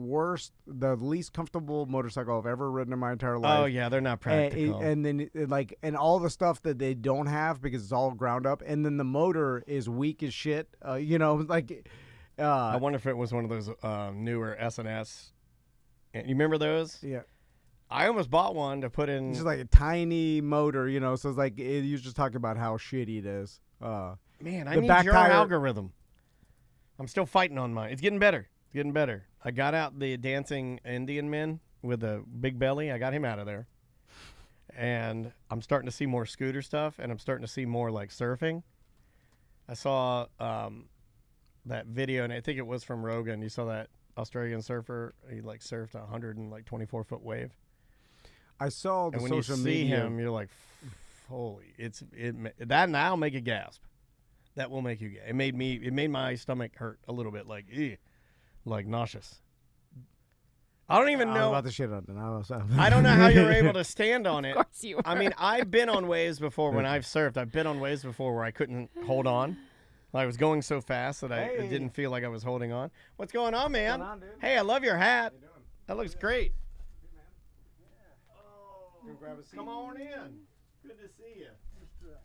Speaker 2: least comfortable motorcycle I've ever ridden in my entire life.
Speaker 5: Oh yeah, they're not practical.
Speaker 2: And then and all the stuff that they don't have because it's all ground up, and then the motor is weak as shit. You know, like.
Speaker 5: I wonder if it was one of those newer S&S. You remember those?
Speaker 2: Yeah.
Speaker 5: I almost bought one to put in.
Speaker 2: It's just like a tiny motor, you know. So it's like you just talking about how shitty it is.
Speaker 5: Man, I
Speaker 2: the
Speaker 5: need
Speaker 2: back
Speaker 5: your
Speaker 2: tire-
Speaker 5: algorithm. I'm still fighting on mine. It's getting better. It's getting better. I got out the dancing Indian man with a big belly. I got him out of there. And I'm starting to see more scooter stuff, and I'm starting to see more like surfing. I saw that video, and I think it was from Rogan. You saw that Australian surfer. He like surfed a 124-foot wave.
Speaker 2: I saw the
Speaker 5: And when you
Speaker 2: social
Speaker 5: see
Speaker 2: media.
Speaker 5: him, you're like, holy! That now make a gasp. That will make you. It made my stomach hurt a little bit, like nauseous. I don't even
Speaker 2: I was
Speaker 5: know.
Speaker 2: about the shit on it.
Speaker 5: I don't know how you're able to stand on it.
Speaker 3: Of course you
Speaker 5: I
Speaker 3: are.
Speaker 5: mean, I've been on waves before when I've surfed. I've been on waves before where I couldn't hold on. I was going so fast that it didn't feel like I was holding on. What's going on, man?
Speaker 2: going on, dude?
Speaker 5: Hey, I love your hat. That looks great.
Speaker 2: Grab a seat.
Speaker 5: Come on in. Good to see you.
Speaker 6: Just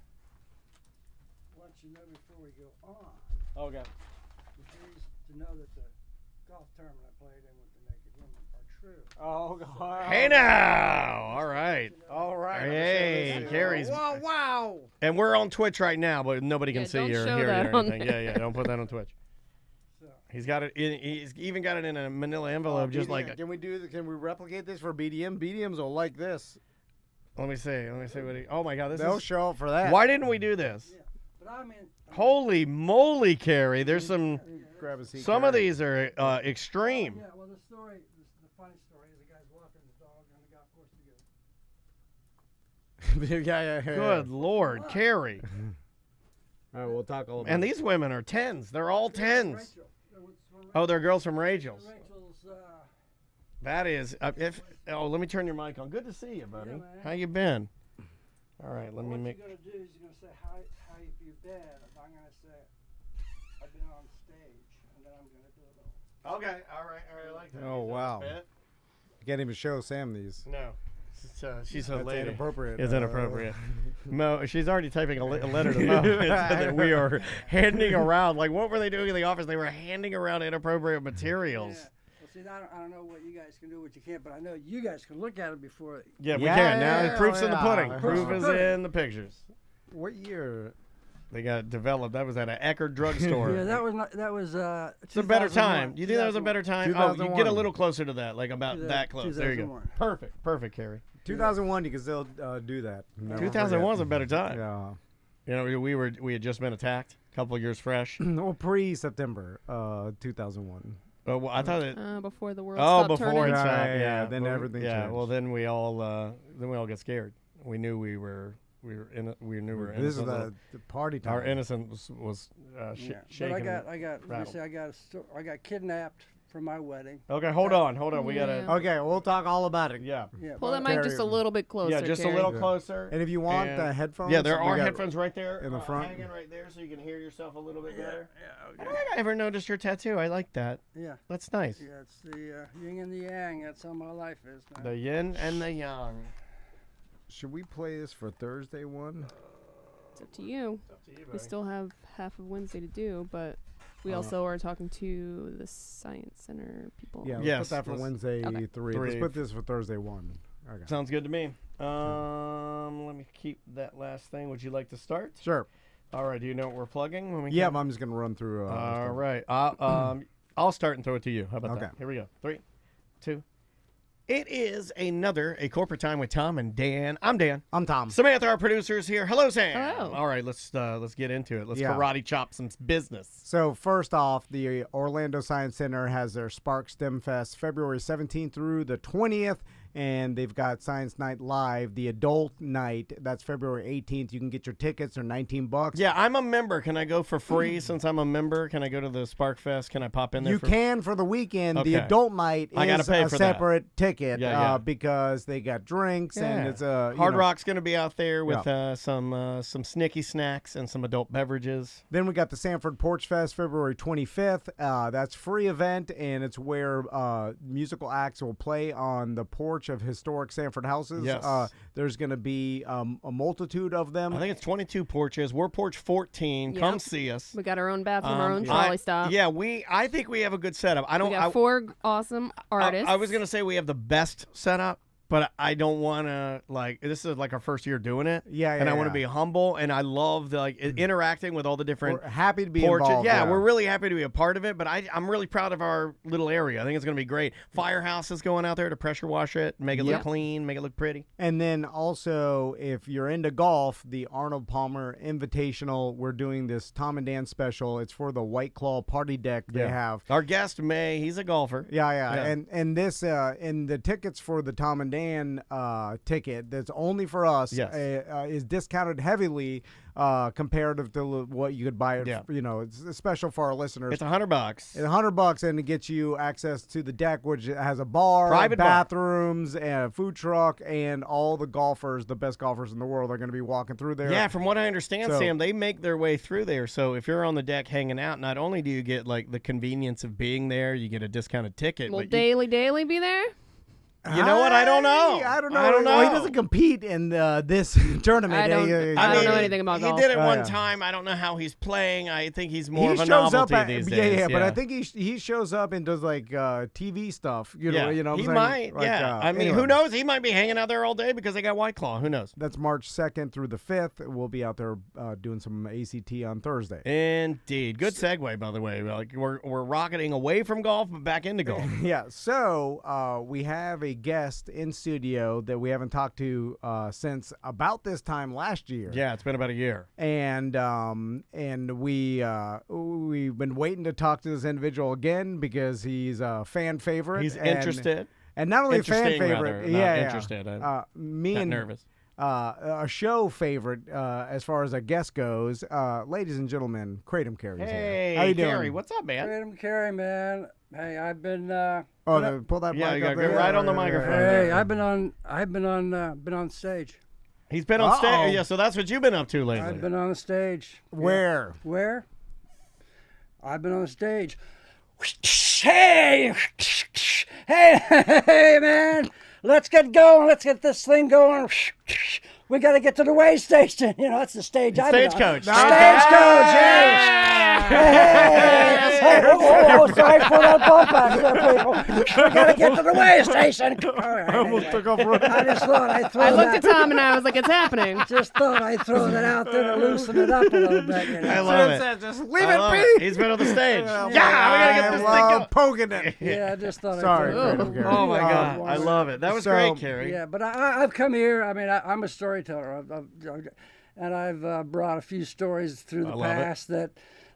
Speaker 6: want you to know before we go on,
Speaker 5: Okay.
Speaker 6: you're pleased to know that the golf tournament I played in with the naked women are true.
Speaker 2: Oh God.
Speaker 5: Hey now. All right.
Speaker 2: All right.
Speaker 5: Hey, Carrie's.
Speaker 2: Wow.
Speaker 5: And we're on Twitch right now, but nobody can
Speaker 3: Yeah,
Speaker 5: see
Speaker 3: don't
Speaker 5: you or
Speaker 3: show
Speaker 5: hear you
Speaker 3: that
Speaker 5: or
Speaker 3: on
Speaker 5: anything. Yeah, don't put that on Twitch.
Speaker 6: So,
Speaker 5: He's got it. He's even got it in a Manila envelope, just like.
Speaker 2: Can we replicate this for BDM? BDMs will like this.
Speaker 5: Let me see what he. Oh my God, this
Speaker 2: They'll
Speaker 5: is.
Speaker 2: show up for that.
Speaker 5: Why didn't we do this?
Speaker 6: yeah. But I mean,
Speaker 5: Holy moly, Carrie! There's some.
Speaker 2: Grab a seat.
Speaker 5: Some of these are extreme.
Speaker 6: yeah, well, the funny story is the guy's walking his dog on the golf course together.
Speaker 2: yeah.
Speaker 5: Good Lord, Carrie!
Speaker 2: All right, we'll talk a little.
Speaker 5: And these women are 10s. They're all 10s.
Speaker 6: Rachel.
Speaker 5: Oh, they're girls from Rachel's.
Speaker 6: Rachel's,
Speaker 5: That is. Let me turn your mic on. Good to see you, buddy.
Speaker 6: Yeah, man.
Speaker 5: How you been? All right, let me
Speaker 6: what
Speaker 5: make.
Speaker 6: you're going to do is you're going to say, how have you been? And I'm going to say, I've been on stage. And then I'm going to do it all.
Speaker 5: Okay. All right. I like that.
Speaker 2: Oh, wow. You can't even show Sam these.
Speaker 5: No. She's a
Speaker 2: That's
Speaker 5: lady.
Speaker 2: inappropriate.
Speaker 5: It's inappropriate. Mo, she's already typing a letter to Mo that we are handing around. Like, what were they doing in the office? They were handing around inappropriate materials.
Speaker 6: Yeah. Well, see, I don't know what you guys can do, what you can't, but I know you guys can look at it before.
Speaker 5: Yeah, we
Speaker 2: Yeah,
Speaker 5: can. Now
Speaker 2: yeah,
Speaker 5: proof's in the
Speaker 2: yeah.
Speaker 5: pudding.
Speaker 2: Proof's
Speaker 5: Proof
Speaker 6: in the
Speaker 5: is
Speaker 6: pudding.
Speaker 5: in the pictures.
Speaker 2: What year?
Speaker 5: They got developed. That was at an Eckerd drugstore.
Speaker 6: Yeah, that was not, that was.
Speaker 5: It's a better time. You think that was a better time? Oh, you get a
Speaker 2: 2001.
Speaker 5: little closer to that, like about that close. There you go.
Speaker 6: 2001.
Speaker 5: Perfect, Carrie.
Speaker 2: 2001. You can still do that. Never
Speaker 5: 2001 was a better
Speaker 2: forget.
Speaker 5: time.
Speaker 2: Yeah.
Speaker 5: You know, we had just been attacked. A couple of years fresh.
Speaker 2: Well, pre-September 2001.
Speaker 5: Oh, well, I thought it.
Speaker 3: Before the world
Speaker 5: Oh,
Speaker 3: stopped
Speaker 5: before
Speaker 3: turning.
Speaker 5: it stopped.
Speaker 2: Yeah,
Speaker 5: Yeah,
Speaker 2: then
Speaker 5: well,
Speaker 2: everything
Speaker 5: Yeah,
Speaker 2: changed.
Speaker 5: well, then we all get scared. We knew we knew we were
Speaker 2: This is
Speaker 5: innocent.
Speaker 2: the party time.
Speaker 5: Our innocence was
Speaker 6: Yeah.
Speaker 5: shaken.
Speaker 6: But I got. Let me
Speaker 5: rattled.
Speaker 6: see, I got kidnapped from my wedding.
Speaker 5: Okay, hold on. We gotta.
Speaker 3: Yeah.
Speaker 2: Okay, we'll talk all about it.
Speaker 5: Yeah.
Speaker 6: Yeah.
Speaker 3: Pull
Speaker 6: but-
Speaker 3: that mic just a little bit closer.
Speaker 5: Yeah, just
Speaker 3: Carrie.
Speaker 5: a little
Speaker 2: Yeah.
Speaker 5: closer.
Speaker 2: And if you want
Speaker 5: And-
Speaker 2: the headphones,
Speaker 5: Yeah, there
Speaker 2: we
Speaker 5: are
Speaker 2: got-
Speaker 5: headphones right there
Speaker 2: in the front.
Speaker 5: hanging right there, so you can hear yourself a little bit better.
Speaker 6: Yeah.
Speaker 5: I
Speaker 6: Okay.
Speaker 5: don't think I ever noticed your tattoo. I like that.
Speaker 6: Yeah.
Speaker 5: That's nice.
Speaker 6: Yeah. It's the yin and the yang. That's how my life is now.
Speaker 5: The yin and the yang.
Speaker 2: Should we play this for Thursday one?
Speaker 3: It's up to you. We still have half of Wednesday to do, but we also are talking to the Science Center people.
Speaker 2: Yeah, let's
Speaker 5: Yes,
Speaker 2: put that for
Speaker 5: let's-
Speaker 2: Wednesday
Speaker 3: Okay.
Speaker 2: 3.
Speaker 5: Three.
Speaker 2: Let's put this for Thursday 1. Okay.
Speaker 5: Sounds good to me. Let me keep that last thing. Would you like to start?
Speaker 2: Sure.
Speaker 5: All right. Do you know what we're plugging? When we
Speaker 2: Yeah,
Speaker 5: can?
Speaker 2: but I'm just going to run through.
Speaker 5: All
Speaker 2: stuff.
Speaker 5: right. I'll start and throw it to you. How about that?
Speaker 2: Okay.
Speaker 5: Here we go. 3, 2. It is a corporate time with Tom and Dan. I'm Dan.
Speaker 2: I'm Tom.
Speaker 5: Samantha, our producer, is here. Hello, Sam.
Speaker 3: Hello.
Speaker 5: All right, let's get into it. Let's
Speaker 2: Yeah.
Speaker 5: karate chop some business.
Speaker 2: So first off, the Orlando Science Center has their Spark STEM Fest February 17th through the 20th, and they've got Science Night Live, the adult night. That's February 18th. You can get your tickets. They're $19.
Speaker 5: Yeah, I'm a member. Can I go for free since I'm a member? Can I go to the Spark Fest? Can I pop in there?
Speaker 2: You can for the weekend.
Speaker 5: Okay.
Speaker 2: The adult night
Speaker 5: I gotta
Speaker 2: is
Speaker 5: pay
Speaker 2: a
Speaker 5: for that.
Speaker 2: separate ticket
Speaker 5: Yeah.
Speaker 2: because they got drinks and it's a
Speaker 5: Hard Rock's going to be out there with
Speaker 2: Yeah.
Speaker 5: some snicky snacks and some adult beverages.
Speaker 2: Then we got the Sanford Porch Fest February 25th. That's free event, and it's where musical acts will play on the porch of historic Sanford houses.
Speaker 5: Yes.
Speaker 2: There's going to be a multitude of them.
Speaker 5: I think it's 22 porches. We're porch 14. Come
Speaker 3: Yep.
Speaker 5: see us.
Speaker 3: We got our own bathroom, our own trolley stop.
Speaker 5: Yeah, I think we have a good setup. I don't.
Speaker 3: We got 4 awesome artists.
Speaker 5: I was gonna say we have the best setup, but I don't want to this is like our first year doing it.
Speaker 2: Yeah,
Speaker 5: and I
Speaker 2: yeah,
Speaker 5: want to
Speaker 2: yeah.
Speaker 5: be humble, and I love interacting with all the different
Speaker 2: We're happy to be
Speaker 5: porches.
Speaker 2: involved.
Speaker 5: Yeah, we're really happy to be a part of it, but I'm really proud of our little area. I think it's gonna be great. Firehouse is going out there to pressure wash it, make it look
Speaker 3: Yep.
Speaker 5: clean, make it look pretty.
Speaker 2: And then also, if you're into golf, the Arnold Palmer Invitational, we're doing this Tom and Dan special. It's for the White Claw party deck they have.
Speaker 5: Our guest May, he's a golfer.
Speaker 2: Yeah. And this and the tickets for the Tom and Dan ticket that's only for us
Speaker 5: Yes.
Speaker 2: is discounted heavily comparative to what you could buy it.
Speaker 5: Yeah.
Speaker 2: It's special for our listeners.
Speaker 5: It's $100.
Speaker 2: It's $100 and it gets you access to the deck, which has a bar,
Speaker 5: Private bar.
Speaker 2: bathrooms, and a food truck, and all the golfers, the best golfers in the world, are going to be walking through there.
Speaker 5: Yeah, from what I understand,
Speaker 2: So-
Speaker 5: Sam, they make their way through there. So if you're on the deck hanging out, not only do you get the convenience of being there, you get a discounted ticket.
Speaker 3: Will
Speaker 5: but
Speaker 3: Daily be there?
Speaker 5: you know what? I don't know.
Speaker 2: I don't know.
Speaker 5: I don't
Speaker 2: Well, he
Speaker 5: know.
Speaker 2: doesn't compete in this tournament.
Speaker 3: I don't know anything about golf.
Speaker 5: He did it
Speaker 2: Oh,
Speaker 5: one
Speaker 2: yeah.
Speaker 5: time. I don't know how he's playing. I think he's more
Speaker 2: He
Speaker 5: of a
Speaker 2: shows up
Speaker 5: novelty
Speaker 2: at,
Speaker 5: these
Speaker 2: yeah,
Speaker 5: days.
Speaker 2: yeah, but I think he shows up and does TV stuff. You know, what
Speaker 5: he
Speaker 2: I'm
Speaker 5: might.
Speaker 2: saying?
Speaker 5: I mean,
Speaker 2: anyway.
Speaker 5: who knows? He might be hanging out there all day because they got White Claw. Who knows?
Speaker 2: That's March 2nd through the 5th. We'll be out there doing some ACT on Thursday.
Speaker 5: Indeed. Good segue, by the way. We're rocketing away from golf but back into golf.
Speaker 2: Yeah, so we have a guest in studio that we haven't talked to since about this time last year.
Speaker 5: Yeah, it's been about a year.
Speaker 2: And we've been waiting to talk to this individual again because he's a fan favorite.
Speaker 5: He's
Speaker 2: and,
Speaker 5: interested.
Speaker 2: and not only a fan
Speaker 5: Interesting,
Speaker 2: favorite,
Speaker 5: rather, not
Speaker 2: yeah,
Speaker 5: interested.
Speaker 2: me
Speaker 5: Not
Speaker 2: and
Speaker 5: nervous.
Speaker 2: a show favorite as far as a guest goes. Ladies and gentlemen, Kratom Carrie's here.
Speaker 5: Hey,
Speaker 2: How you
Speaker 5: Kerry,
Speaker 2: doing?
Speaker 5: what's up, man?
Speaker 6: Kratom Carrie, man. Hey, I've been.
Speaker 2: Pull that
Speaker 5: Yeah,
Speaker 2: mic
Speaker 5: you
Speaker 2: up
Speaker 5: gotta
Speaker 2: there.
Speaker 5: go right on the microphone.
Speaker 6: Hey, I've been on stage.
Speaker 5: He's been on
Speaker 2: Uh-oh.
Speaker 5: stage. Yeah, so that's what you've been up to lately.
Speaker 6: I've been on the stage.
Speaker 2: Where?
Speaker 6: Where? I've been on the stage. Hey, hey, man! let's get going. Let's get this thing going. We got to get to the way station. You know, that's the stage I've been on.
Speaker 5: Stagecoach.
Speaker 6: Stagecoach, yes. Hey. Oh, sorry for that bump back there, people. We got to get to the way station. All right,
Speaker 2: I almost took off running.
Speaker 6: I just thought I'd throw
Speaker 3: I
Speaker 6: that.
Speaker 3: looked at Tom and I was like, it's happening.
Speaker 6: Just thought I'd throw that out there to loosen it up a little bit. You know?
Speaker 5: I love it.
Speaker 2: Just leave
Speaker 5: I
Speaker 2: it
Speaker 5: love
Speaker 2: be.
Speaker 5: it. He's been on the stage. Yeah, we gotta get this thing going.
Speaker 2: Poking it.
Speaker 6: Yeah, I just thought
Speaker 2: Sorry,
Speaker 6: I'd throw it.
Speaker 2: Kratom, Kerry.
Speaker 5: Oh my God, I love it. That was
Speaker 2: So-
Speaker 5: great, Carrie.
Speaker 6: Yeah, but I've come here. I mean, I'm a storyteller, and I've brought a few stories through the
Speaker 5: I love it.
Speaker 6: past that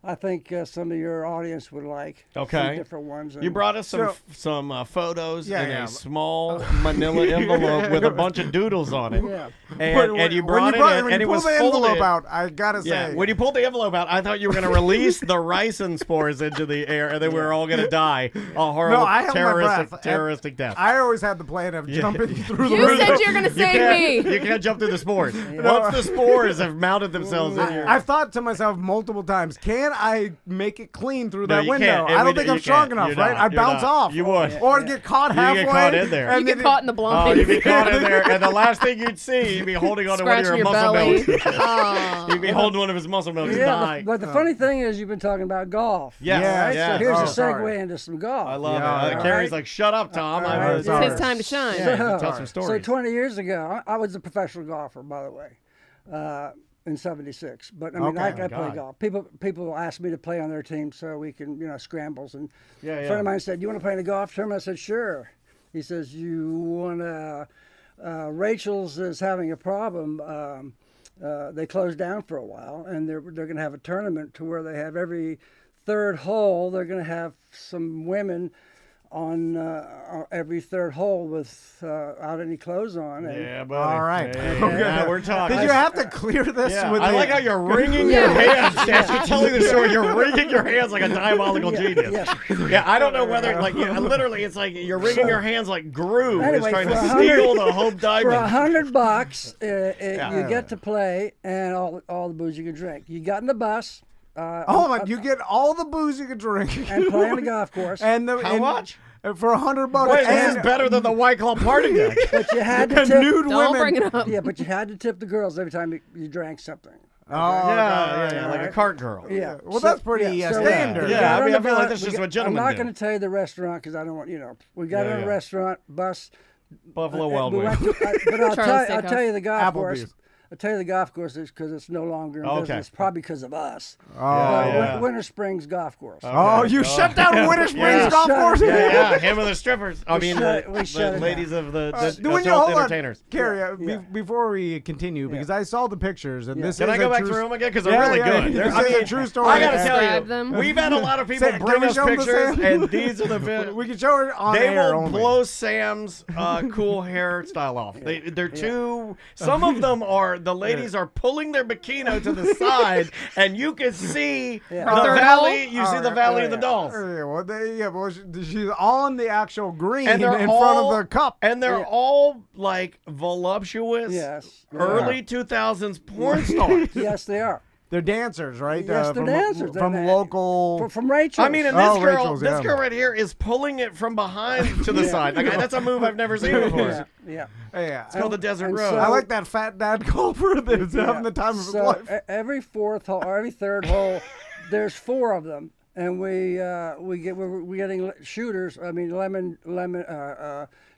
Speaker 6: I think some of your audience would like.
Speaker 5: Okay.
Speaker 6: A few different ones.
Speaker 5: You
Speaker 6: and-
Speaker 5: brought us some
Speaker 2: So-
Speaker 5: photos
Speaker 2: Yeah,
Speaker 5: in
Speaker 2: yeah.
Speaker 5: a small manila envelope with a bunch of doodles on it.
Speaker 6: Yeah.
Speaker 5: And you brought it in,
Speaker 2: when
Speaker 5: and
Speaker 2: you
Speaker 5: it was
Speaker 2: pull the envelope
Speaker 5: folded.
Speaker 2: out, I gotta
Speaker 5: Yeah,
Speaker 2: say,
Speaker 5: when you pulled the envelope out, I thought you were going to release the ricin spores into the air, and then we were all going to die a horrible,
Speaker 2: I held my breath.
Speaker 5: terroristic death.
Speaker 2: I always had the plan of jumping through the
Speaker 3: You
Speaker 2: window.
Speaker 3: said you're going to save me.
Speaker 5: You can't jump through the spores. Once the spores have mounted themselves in your...
Speaker 2: I've thought to myself multiple times, can I make it clean through
Speaker 5: No,
Speaker 2: that
Speaker 5: you
Speaker 2: window?
Speaker 5: can't.
Speaker 2: I don't
Speaker 5: You
Speaker 2: think I'm strong
Speaker 5: can't.
Speaker 2: enough,
Speaker 5: You're
Speaker 2: right?
Speaker 5: not.
Speaker 2: I
Speaker 5: You're
Speaker 2: bounce
Speaker 5: not.
Speaker 2: off.
Speaker 5: You would.
Speaker 2: Or get caught
Speaker 5: You
Speaker 2: halfway.
Speaker 5: get caught in there.
Speaker 2: and
Speaker 3: You get
Speaker 2: then
Speaker 3: caught in the
Speaker 5: Oh,
Speaker 3: blind.
Speaker 5: you'd be caught in there, and the last thing you'd see, you'd be holding on to one of
Speaker 3: Scratching
Speaker 5: your
Speaker 3: your
Speaker 5: muscle
Speaker 3: belly.
Speaker 5: milks.
Speaker 3: Aw.
Speaker 5: You'd be holding one of his muscle milks and
Speaker 6: Yeah,
Speaker 5: die.
Speaker 6: but the funny thing is, you've been talking about golf.
Speaker 5: Yes,
Speaker 2: Yeah,
Speaker 6: Right?
Speaker 5: yes.
Speaker 6: So here's
Speaker 2: Oh,
Speaker 6: a segue
Speaker 2: sorry.
Speaker 6: into some golf.
Speaker 5: I love
Speaker 2: Yeah,
Speaker 5: it.
Speaker 2: yeah.
Speaker 5: Carrie's like, shut up, Tom.
Speaker 6: All
Speaker 5: I
Speaker 6: right.
Speaker 5: was,
Speaker 2: Sorry.
Speaker 3: It's his time to shine.
Speaker 5: Yeah, you can tell some
Speaker 6: So
Speaker 5: stories.
Speaker 6: 20 years ago, I was a professional golfer, by the way, in '76. But I mean,
Speaker 2: Okay.
Speaker 6: I
Speaker 2: Oh,
Speaker 6: play
Speaker 5: God.
Speaker 6: golf. People ask me to play on their team so we can, scrambles. And
Speaker 5: Yeah,
Speaker 6: a
Speaker 5: yeah.
Speaker 6: friend of mine said, "You want to play in a golf tournament?" I said, "Sure." He says, "You want to?" Rachel's is having a problem. They closed down for a while, and they're going to have a tournament to where they have every third hole. They're going to have some women on every third hole without any clothes on. And
Speaker 5: Yeah, buddy.
Speaker 2: All right.
Speaker 5: Hey,
Speaker 2: Okay.
Speaker 5: now we're talking.
Speaker 2: Did you have to clear this
Speaker 5: Yeah,
Speaker 2: with
Speaker 5: I
Speaker 2: the-
Speaker 5: like how you're wringing your hands as you're telling the story. You're wringing your hands like a diabolical genius. Yeah, I don't know whether, literally, it's like you're wringing your hands like Gru is
Speaker 6: Anyway,
Speaker 5: trying
Speaker 6: for
Speaker 5: to
Speaker 6: 100
Speaker 5: steal the Hope
Speaker 6: For
Speaker 5: Diamond.
Speaker 6: $100, you get to play and all the booze you can drink. You got in the bus.
Speaker 2: Oh my! You get all the booze you could drink
Speaker 6: And play on the golf course.
Speaker 2: And
Speaker 5: How much?
Speaker 2: For $100.
Speaker 5: Wait, this
Speaker 2: and
Speaker 5: is better than the White Claw party deck.
Speaker 6: But you had to
Speaker 2: and
Speaker 6: tip.
Speaker 2: nude
Speaker 3: Don't
Speaker 2: women.
Speaker 3: bring it up.
Speaker 6: Yeah, but you had to tip the girls every time you drank something.
Speaker 2: Oh,
Speaker 5: Yeah, like a
Speaker 6: right.
Speaker 5: cart girl.
Speaker 6: Yeah.
Speaker 2: Well, that's pretty standard.
Speaker 5: Yeah,
Speaker 6: got
Speaker 5: I mean,
Speaker 6: on the
Speaker 5: I feel like
Speaker 6: bus-
Speaker 5: that's just what
Speaker 6: I'm
Speaker 5: gentlemen
Speaker 6: not
Speaker 5: do.
Speaker 6: going to tell you the restaurant because I don't want, we got
Speaker 5: Yeah,
Speaker 6: in a
Speaker 5: yeah.
Speaker 6: restaurant bus.
Speaker 5: Buffalo
Speaker 6: and
Speaker 5: Wild
Speaker 6: we
Speaker 5: Wings.
Speaker 6: went to- but I'll
Speaker 3: Charlie's
Speaker 6: tell
Speaker 3: Steakhouse.
Speaker 6: you the golf course.
Speaker 2: Applebee's.
Speaker 6: I'll tell you the golf course is because it's no longer in
Speaker 5: Okay.
Speaker 6: business, probably because of us.
Speaker 2: Oh,
Speaker 5: yeah.
Speaker 6: Winter Springs Golf Course.
Speaker 2: Oh, you shut down Winter Springs
Speaker 5: Yeah.
Speaker 2: Golf
Speaker 6: Shut it
Speaker 2: Course?
Speaker 6: down.
Speaker 5: Yeah, him and the strippers. I mean,
Speaker 6: shut
Speaker 5: the
Speaker 6: it
Speaker 5: ladies of the
Speaker 2: When you
Speaker 5: adult
Speaker 2: hold on,
Speaker 5: entertainers.
Speaker 2: Carrie,
Speaker 6: Yeah.
Speaker 2: before we continue, because I saw the pictures, and this
Speaker 5: Can
Speaker 2: is
Speaker 5: I go
Speaker 2: a
Speaker 5: back
Speaker 2: true
Speaker 5: through them again? Because
Speaker 2: Yeah,
Speaker 5: they're really
Speaker 2: yeah,
Speaker 5: good.
Speaker 2: yeah.
Speaker 5: They're,
Speaker 2: This is a true story.
Speaker 5: I gotta tell
Speaker 3: Describe
Speaker 5: you,
Speaker 3: them.
Speaker 5: we've had a lot of people
Speaker 2: Say,
Speaker 5: bring
Speaker 2: can we
Speaker 5: us
Speaker 2: show them the
Speaker 5: pictures,
Speaker 2: Sam?
Speaker 5: and these are the
Speaker 2: We can show it on
Speaker 5: They
Speaker 2: air
Speaker 5: will
Speaker 2: only.
Speaker 5: blow Sam's cool hairstyle off. They're too. Some of them are. The ladies are pulling their bikini to the side, and you can see the
Speaker 3: Third
Speaker 5: valley.
Speaker 3: hole?
Speaker 5: You see the valley of the dolls.
Speaker 2: She's on the actual green
Speaker 5: And
Speaker 2: in
Speaker 5: they're
Speaker 2: front
Speaker 5: all-
Speaker 2: of the cup.
Speaker 5: And they're all like voluptuous,
Speaker 6: Yes.
Speaker 5: early 2000s porn stars.
Speaker 6: Yes, they are.
Speaker 2: They're dancers, right?
Speaker 6: Yes, they're
Speaker 2: from,
Speaker 6: dancers.
Speaker 2: From
Speaker 6: They're-
Speaker 2: local.
Speaker 6: From Rachel.
Speaker 5: I mean, and this girl,
Speaker 2: Rachel's,
Speaker 5: this
Speaker 2: yeah.
Speaker 5: girl right here is pulling it from behind to the side. Like, that's a move I've never seen before.
Speaker 6: Yeah.
Speaker 2: Yeah.
Speaker 5: It's called the Desert
Speaker 6: and
Speaker 5: Road.
Speaker 6: so-
Speaker 2: I like that fat dad golfer that's having the time of his
Speaker 6: So
Speaker 2: life.
Speaker 6: every fourth hole, or every third hole, there's 4 of them, and we're getting shooters. I mean, lemon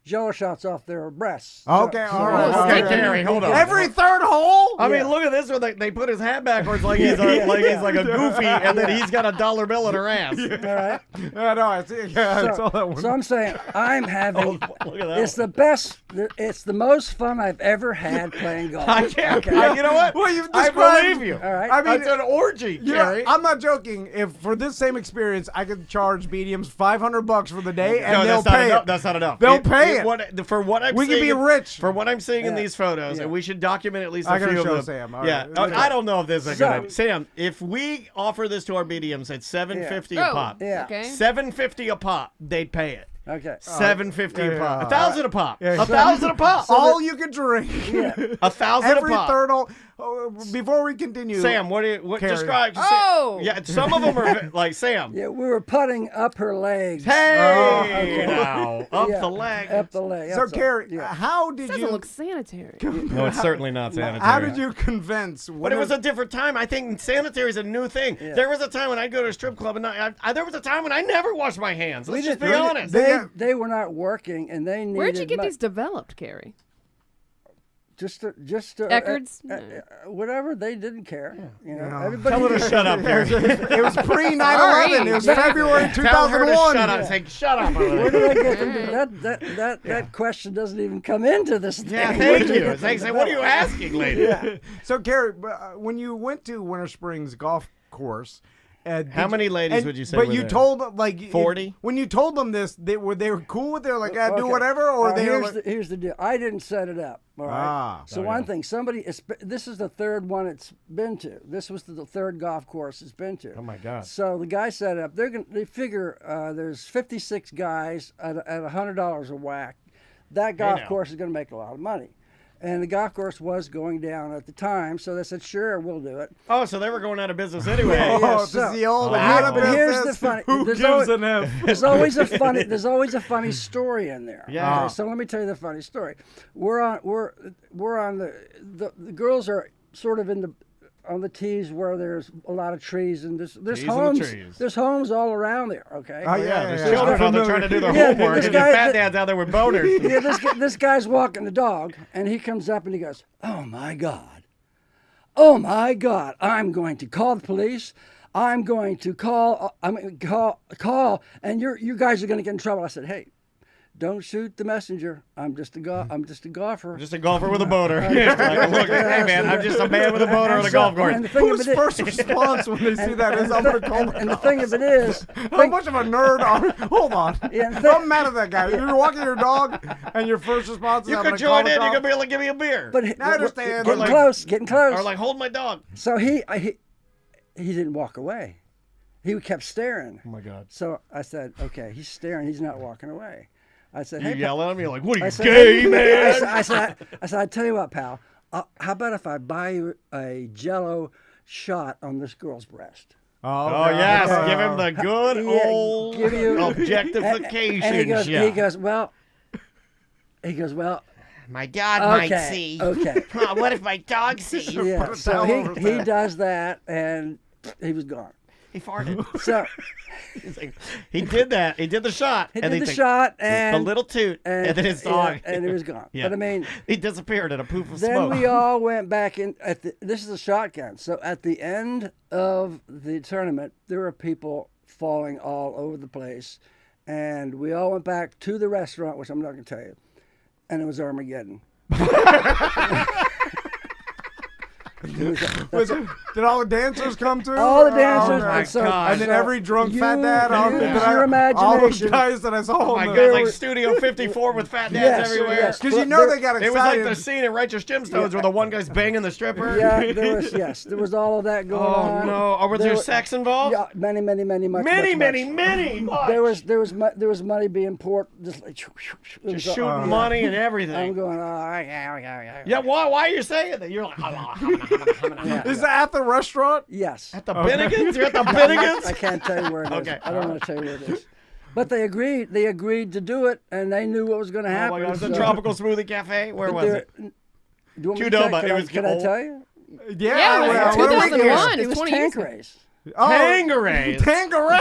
Speaker 6: Jello shots off their breasts.
Speaker 2: Okay, all right.
Speaker 5: Okay, Carrie, hold on.
Speaker 2: Every third hole?
Speaker 5: I mean, look at this one. They put his hat backwards like he's a goofy, and then he's got a dollar bill in her ass.
Speaker 6: All right.
Speaker 2: Yeah, no, I see. Yeah, I saw that one.
Speaker 6: So I'm saying I'm having.
Speaker 5: Look at that.
Speaker 6: It's the best. It's the most fun I've ever had playing golf.
Speaker 5: I can't.
Speaker 6: Okay.
Speaker 5: You know what?
Speaker 2: Well, you've
Speaker 5: I
Speaker 2: described-
Speaker 5: believe you.
Speaker 6: All right.
Speaker 2: I mean,
Speaker 5: It's an orgy,
Speaker 2: you know,
Speaker 5: Carrie.
Speaker 2: I'm not joking. If for this same experience, I could charge mediums $500 for the day, and
Speaker 5: No,
Speaker 2: they'll
Speaker 5: that's not
Speaker 2: pay
Speaker 5: enough.
Speaker 2: it.
Speaker 5: That's not enough.
Speaker 2: They'll pay it.
Speaker 5: For what I'm
Speaker 2: We
Speaker 5: seeing,
Speaker 2: can be rich.
Speaker 5: For what I'm seeing in
Speaker 6: Yeah.
Speaker 5: these photos,
Speaker 6: Yeah.
Speaker 5: and we should document at least a
Speaker 2: I gotta
Speaker 5: few
Speaker 2: show
Speaker 5: of them.
Speaker 2: Sam. All
Speaker 5: Yeah,
Speaker 2: right.
Speaker 5: I don't know if this is a good
Speaker 6: So-
Speaker 5: idea. Sam, if we offer this to our mediums at $7.50 a
Speaker 3: Oh,
Speaker 5: pop,
Speaker 6: Yeah.
Speaker 3: Okay.
Speaker 5: $7.50 a pop, they'd pay it.
Speaker 6: Okay.
Speaker 5: $7.50 a
Speaker 2: yeah,
Speaker 5: pop,
Speaker 2: yeah.
Speaker 5: $1,000 a pop,
Speaker 2: Yeah,
Speaker 5: $1,000 a pop,
Speaker 2: All you can drink.
Speaker 5: $1,000 a
Speaker 2: Every
Speaker 5: pop.
Speaker 2: third hole. before we continue,
Speaker 5: Sam, what
Speaker 2: Carrie.
Speaker 5: describe?
Speaker 3: Oh!
Speaker 5: Yeah, some of them are like Sam.
Speaker 6: Yeah, we were putting up her legs.
Speaker 5: Hey,
Speaker 6: okay.
Speaker 5: now up
Speaker 6: Yeah,
Speaker 5: the leg.
Speaker 6: Up the leg.
Speaker 2: So
Speaker 6: That's all.
Speaker 2: Carrie,
Speaker 6: Yeah.
Speaker 2: how did
Speaker 3: Doesn't
Speaker 2: you?
Speaker 3: look sanitary.
Speaker 5: No, it's certainly not sanitary.
Speaker 2: How did you convince?
Speaker 5: But it was a different time. I think sanitary is a new thing.
Speaker 6: Yeah.
Speaker 5: There was a time when I'd go to a strip club and there was a time when I never washed my hands. Let's just be
Speaker 6: didn't-
Speaker 5: honest.
Speaker 6: They were not working, and they needed.
Speaker 3: Where'd you get these developed, Carrie?
Speaker 6: Just to
Speaker 3: Eckerd's?
Speaker 6: whatever. They didn't care. You know,
Speaker 2: Yeah.
Speaker 6: everybody.
Speaker 5: Tell her to shut up, Kerry.
Speaker 2: It was pre 9/11. It was February
Speaker 5: Tell her to
Speaker 2: 2001.
Speaker 5: shut up. Say, shut up. over
Speaker 6: Where
Speaker 5: there.
Speaker 6: did I get them? That question doesn't even come into this thing.
Speaker 5: Yeah,
Speaker 6: Where
Speaker 5: thank
Speaker 6: did I
Speaker 5: you.
Speaker 6: get
Speaker 5: It's like,
Speaker 6: them
Speaker 5: say, what are you asking, lady?
Speaker 2: So Carrie, when you went to Winter Springs Golf Course.
Speaker 5: How many ladies would you say
Speaker 2: But
Speaker 5: were
Speaker 2: you
Speaker 5: there?
Speaker 2: told them like
Speaker 5: 40?
Speaker 2: When you told them this, they were cool with it. Like, do
Speaker 6: Okay.
Speaker 2: whatever, or they were
Speaker 6: here's,
Speaker 2: like,
Speaker 6: here's the deal. I didn't set it up. All right.
Speaker 2: Ah.
Speaker 6: So one thing, this is the third one it's been to. This was the third golf course it's been to.
Speaker 5: Oh, my God.
Speaker 6: So the guy set it up. They figure there's 56 guys at $100 a whack. That golf
Speaker 5: now.
Speaker 6: course is going to make a lot of money. And the golf course was going down at the time, so they said, "Sure, we'll do it."
Speaker 5: Oh, so they were going out of business anyway.
Speaker 6: Yeah,
Speaker 2: oh,
Speaker 6: so-
Speaker 2: this is the old
Speaker 5: But
Speaker 2: out of
Speaker 6: but here's the
Speaker 2: business.
Speaker 6: funny-
Speaker 2: Who
Speaker 6: there's
Speaker 2: gives
Speaker 6: always-
Speaker 2: an F?
Speaker 6: There's always a funny story in there.
Speaker 5: Yeah.
Speaker 6: Okay, so let me tell you the funny story. We're on the girls are sort of on the tees where there's a lot of trees and there's
Speaker 5: Tees in the
Speaker 6: homes.
Speaker 5: trees.
Speaker 6: There's homes all around there. Okay.
Speaker 2: Oh,
Speaker 5: Yeah, there's
Speaker 2: yeah.
Speaker 5: children
Speaker 2: I'm
Speaker 5: out there trying to do their
Speaker 6: Yeah,
Speaker 5: homework,
Speaker 6: this
Speaker 5: and the
Speaker 6: guy-
Speaker 5: fat dads out there with boners.
Speaker 6: Yeah, this guy's walking the dog, and he comes up and he goes, "Oh my God, oh my God! I'm going to call the police. I'm going to call, and you guys are going to get in trouble." I said, "Hey, don't shoot the messenger. I'm just a golfer."
Speaker 5: Just a golfer with a boner. Like, look, hey man, I'm just a man with a boner on a golf course.
Speaker 6: And the thing of
Speaker 2: Whose
Speaker 6: it is-
Speaker 2: first response when they see that is, "I'm gonna call
Speaker 6: and the thing of it is,
Speaker 2: How much of a nerd are you? Hold on.
Speaker 6: Yeah, the thing-
Speaker 2: I'm mad at that guy. You're walking your dog, and your first response is,
Speaker 5: You
Speaker 2: I'm
Speaker 5: could
Speaker 2: gonna call
Speaker 5: join
Speaker 2: the
Speaker 5: in. You
Speaker 2: cops.
Speaker 5: could be like, give me a beer.
Speaker 6: but
Speaker 2: I understand.
Speaker 6: Getting
Speaker 5: Like-
Speaker 6: close.
Speaker 5: Or like, hold my dog.
Speaker 6: So he didn't walk away. He kept staring.
Speaker 5: Oh my God.
Speaker 6: So I said, "Okay, he's staring. He's not walking away." I said,
Speaker 5: You
Speaker 6: "Hey,
Speaker 5: yell at him. You're like, what are
Speaker 6: I
Speaker 5: you,
Speaker 6: said,
Speaker 5: gay, man?
Speaker 6: I said, "I tell you what, pal. How about if I buy you a Jello shot on this girl's breast?"
Speaker 5: Oh, yes.
Speaker 2: God.
Speaker 5: Give him the good
Speaker 6: Yeah,
Speaker 5: old
Speaker 6: give you-
Speaker 5: objectification
Speaker 6: And he goes,
Speaker 5: shot.
Speaker 6: he goes, well,
Speaker 5: My dog might
Speaker 6: okay,
Speaker 5: see.
Speaker 6: okay.
Speaker 5: What if my dog sees?
Speaker 6: Yeah.
Speaker 2: Put a
Speaker 6: So
Speaker 2: towel over his
Speaker 6: he
Speaker 2: head.
Speaker 6: does that, and he was gone.
Speaker 5: He farted.
Speaker 6: So
Speaker 5: He's like, he did that. He did the shot.
Speaker 6: he
Speaker 5: and
Speaker 6: did
Speaker 5: they
Speaker 6: the
Speaker 5: think,
Speaker 6: shot, and
Speaker 5: the little toot, and then his dog.
Speaker 6: and he was gone.
Speaker 5: Yeah.
Speaker 6: But I mean,
Speaker 5: He disappeared in a poof of
Speaker 6: then
Speaker 5: smoke.
Speaker 6: we all went back in. This is a shotgun. So at the end of the tournament, there were people falling all over the place, and we all went back to the restaurant, which I'm not going to tell you, and it was Armageddon.
Speaker 2: Did all the dancers come through?
Speaker 6: All the dancers.
Speaker 2: Oh,
Speaker 5: my
Speaker 6: and so,
Speaker 5: God.
Speaker 2: and then
Speaker 6: so
Speaker 2: every drunk fat
Speaker 6: you
Speaker 2: dad,
Speaker 6: use
Speaker 2: that
Speaker 6: your
Speaker 2: all those
Speaker 6: imagination.
Speaker 2: guys that I saw.
Speaker 5: Oh my
Speaker 2: on
Speaker 5: God,
Speaker 2: the,
Speaker 5: like
Speaker 6: were-
Speaker 5: Studio 54 with fat dads
Speaker 6: Yes,
Speaker 5: everywhere.
Speaker 6: yes.
Speaker 2: because you
Speaker 6: But
Speaker 2: know
Speaker 6: there-
Speaker 2: they got
Speaker 5: It was like
Speaker 2: excited.
Speaker 5: the scene in Righteous Gemstones where the one guy's banging the stripper.
Speaker 6: Yeah, there was all of that going
Speaker 5: Oh
Speaker 6: on.
Speaker 5: no! Or was there sex involved?
Speaker 6: Yeah, many,
Speaker 5: Many.
Speaker 6: There was money being poured, just like
Speaker 5: Just shooting money and everything.
Speaker 6: I'm going, oh, yeah.
Speaker 5: Yeah, why are you saying that? You're like,
Speaker 2: Is that at the restaurant?
Speaker 6: Yes.
Speaker 5: at the Binnigans? You're at the Binnigans?
Speaker 6: I can't tell you where it is.
Speaker 5: Okay,
Speaker 6: I don't want to tell you where it is. But they agreed. They agreed to do it, and they knew what was going to
Speaker 5: Oh
Speaker 6: happen.
Speaker 5: my God, it was a
Speaker 6: so-
Speaker 5: Tropical Smoothie Cafe? Where was it?
Speaker 6: Do you want me to tell you?
Speaker 5: Qdoba,
Speaker 6: Can
Speaker 5: it
Speaker 6: I-
Speaker 5: was
Speaker 6: Can I
Speaker 5: old.
Speaker 6: tell you?
Speaker 3: Yeah, it was
Speaker 2: what are we
Speaker 3: 2001.
Speaker 2: doing?
Speaker 3: It was 20 years ago.
Speaker 6: Tanquerays.
Speaker 2: Oh,
Speaker 5: Tanquerays.
Speaker 2: Tanqueray.
Speaker 5: Oh my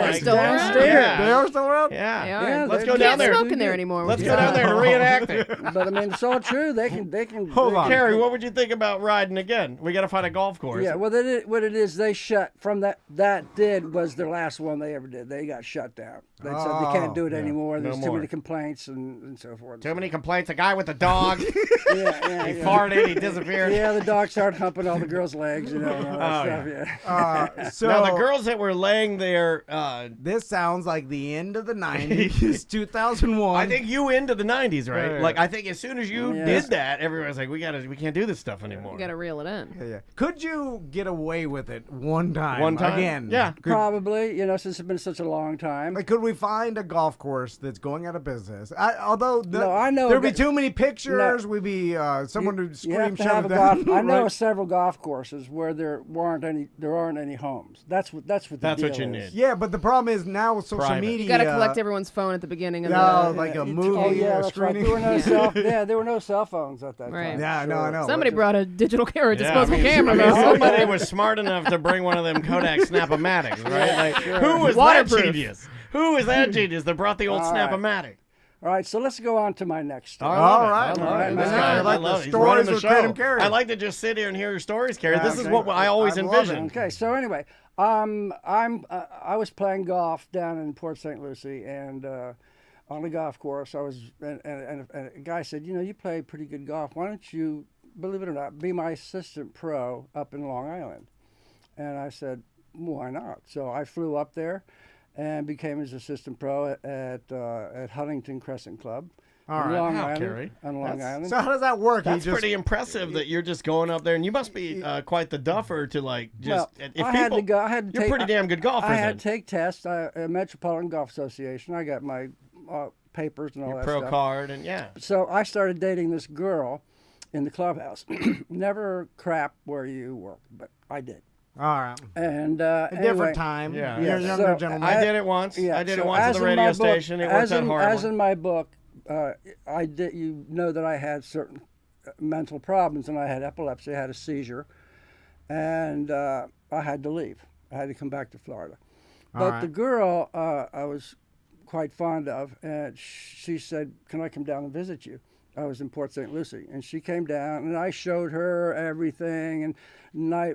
Speaker 6: Tanquerays
Speaker 3: Still around?
Speaker 6: downstairs.
Speaker 5: Yeah.
Speaker 2: They are still around?
Speaker 5: Yeah.
Speaker 3: They are.
Speaker 6: Yeah,
Speaker 5: Let's
Speaker 6: they-
Speaker 5: go
Speaker 6: they
Speaker 5: down there.
Speaker 3: Can't smoke in there anymore.
Speaker 5: Let's
Speaker 3: which
Speaker 5: go
Speaker 3: is
Speaker 5: down there and reenact it.
Speaker 6: But I mean, it's all true. They can.
Speaker 2: Hold on.
Speaker 5: Carrie, what would you think about riding again? We got to find a golf course.
Speaker 6: Yeah, well, what it is, they shut from that. That was their last one they ever did. They got shut down. They said they can't do it anymore.
Speaker 5: no
Speaker 6: There's too
Speaker 5: more.
Speaker 6: many complaints and so forth.
Speaker 5: Too many complaints. A guy with a dog.
Speaker 6: Yeah,
Speaker 5: He farted. He disappeared.
Speaker 6: Yeah, the dog started humping all the girls' legs, and all that stuff. Yeah.
Speaker 2: So
Speaker 5: Now the girls that were laying there,
Speaker 2: this sounds like the end of the 90s, 2001.
Speaker 5: I think you into the 90s, right?
Speaker 2: Yeah.
Speaker 5: Like I think as soon as you
Speaker 6: Yeah.
Speaker 5: did that, everyone's like, we can't do this stuff anymore.
Speaker 3: You gotta reel it in.
Speaker 2: Yeah. Could you get away with it one time?
Speaker 5: One time?
Speaker 2: Again?
Speaker 5: Yeah.
Speaker 6: Probably, since it's been such a long time.
Speaker 2: Like, could we find a golf course that's going out of business? Although
Speaker 6: No, I know
Speaker 2: there'd be
Speaker 6: that-
Speaker 2: too many pictures. We'd be someone would
Speaker 6: You
Speaker 2: scream,
Speaker 6: have to
Speaker 2: shut
Speaker 6: have
Speaker 2: it
Speaker 6: a
Speaker 2: down.
Speaker 6: golf. I know
Speaker 2: right?
Speaker 6: of several golf courses where there aren't any homes. That's what the
Speaker 5: That's what
Speaker 6: deal
Speaker 5: you
Speaker 6: is.
Speaker 5: need.
Speaker 2: Yeah, but the problem is now with social
Speaker 5: Private.
Speaker 2: media.
Speaker 3: You gotta collect everyone's phone at the beginning of
Speaker 2: No,
Speaker 3: the.
Speaker 2: like a
Speaker 6: It's-
Speaker 2: movie
Speaker 6: Oh yeah,
Speaker 2: or
Speaker 6: that's right.
Speaker 2: screening.
Speaker 6: There were no cell phones at that
Speaker 3: Right.
Speaker 6: time.
Speaker 2: Yeah, I know, I know.
Speaker 3: Somebody brought a digital camera, disposable
Speaker 5: I mean,
Speaker 3: camera.
Speaker 5: I mean,
Speaker 3: though.
Speaker 5: somebody was smart enough to bring one of them Kodak Snap-O-Matics, right? Like, who was
Speaker 3: Waterproof.
Speaker 5: that genius? Who was that genius that brought the old
Speaker 6: All right.
Speaker 5: Snap-O-Matic?
Speaker 6: All right, so let's go on to my next story.
Speaker 2: All right.
Speaker 5: I love it. This
Speaker 6: man.
Speaker 5: guy,
Speaker 6: I
Speaker 2: like
Speaker 5: I love
Speaker 2: the
Speaker 5: it. He's running
Speaker 2: stories
Speaker 5: the
Speaker 2: with
Speaker 5: show.
Speaker 2: Kratom Kerry.
Speaker 5: I like to just sit here and hear your stories, Carrie. This is
Speaker 2: Okay.
Speaker 5: what I always
Speaker 2: I love it.
Speaker 5: envisioned.
Speaker 6: Okay, so anyway, I was playing golf down in Port St. Lucie, and on the golf course, and a guy said, you play pretty good golf. Why don't you, believe it or not, be my assistant pro up in Long Island? And I said, why not? So I flew up there and became his assistant pro at Huntington Crescent Club.
Speaker 2: All
Speaker 6: on
Speaker 2: right.
Speaker 6: Long
Speaker 5: Wow,
Speaker 6: Island,
Speaker 5: Carrie.
Speaker 6: on Long Island.
Speaker 2: So how does that work?
Speaker 5: That's
Speaker 2: You just,
Speaker 5: pretty impressive that you're just going up there, and you must be quite the duffer to like just.
Speaker 6: Well,
Speaker 5: if
Speaker 6: I
Speaker 5: people,
Speaker 6: had to go. I had to
Speaker 5: you're
Speaker 6: take,
Speaker 5: pretty damn good golfers.
Speaker 6: I had
Speaker 5: then.
Speaker 6: to take tests. Metropolitan Golf Association. I got my papers and all
Speaker 5: Your
Speaker 6: that
Speaker 5: pro
Speaker 6: stuff.
Speaker 5: card and yeah.
Speaker 6: So I started dating this girl in the clubhouse. Never crap where you work, but I did.
Speaker 2: all right.
Speaker 6: And
Speaker 2: A
Speaker 6: anyway,
Speaker 2: different time.
Speaker 5: Yeah.
Speaker 2: You're a
Speaker 6: Yeah,
Speaker 2: younger
Speaker 6: so
Speaker 2: gentleman.
Speaker 5: I did it once.
Speaker 6: Yeah,
Speaker 5: I did it
Speaker 6: so
Speaker 5: once at
Speaker 6: as
Speaker 5: the
Speaker 6: in my
Speaker 5: radio
Speaker 6: book-
Speaker 5: station. It worked out hard.
Speaker 6: As in my book, I did. You know that I had certain mental problems, and I had epilepsy. I had a seizure, and I had to leave. I had to come back to Florida. But
Speaker 2: right.
Speaker 6: the girl I was quite fond of, and she said, "Can I come down and visit you?" I was in Port St. Lucie, and she came down, and I showed her everything, and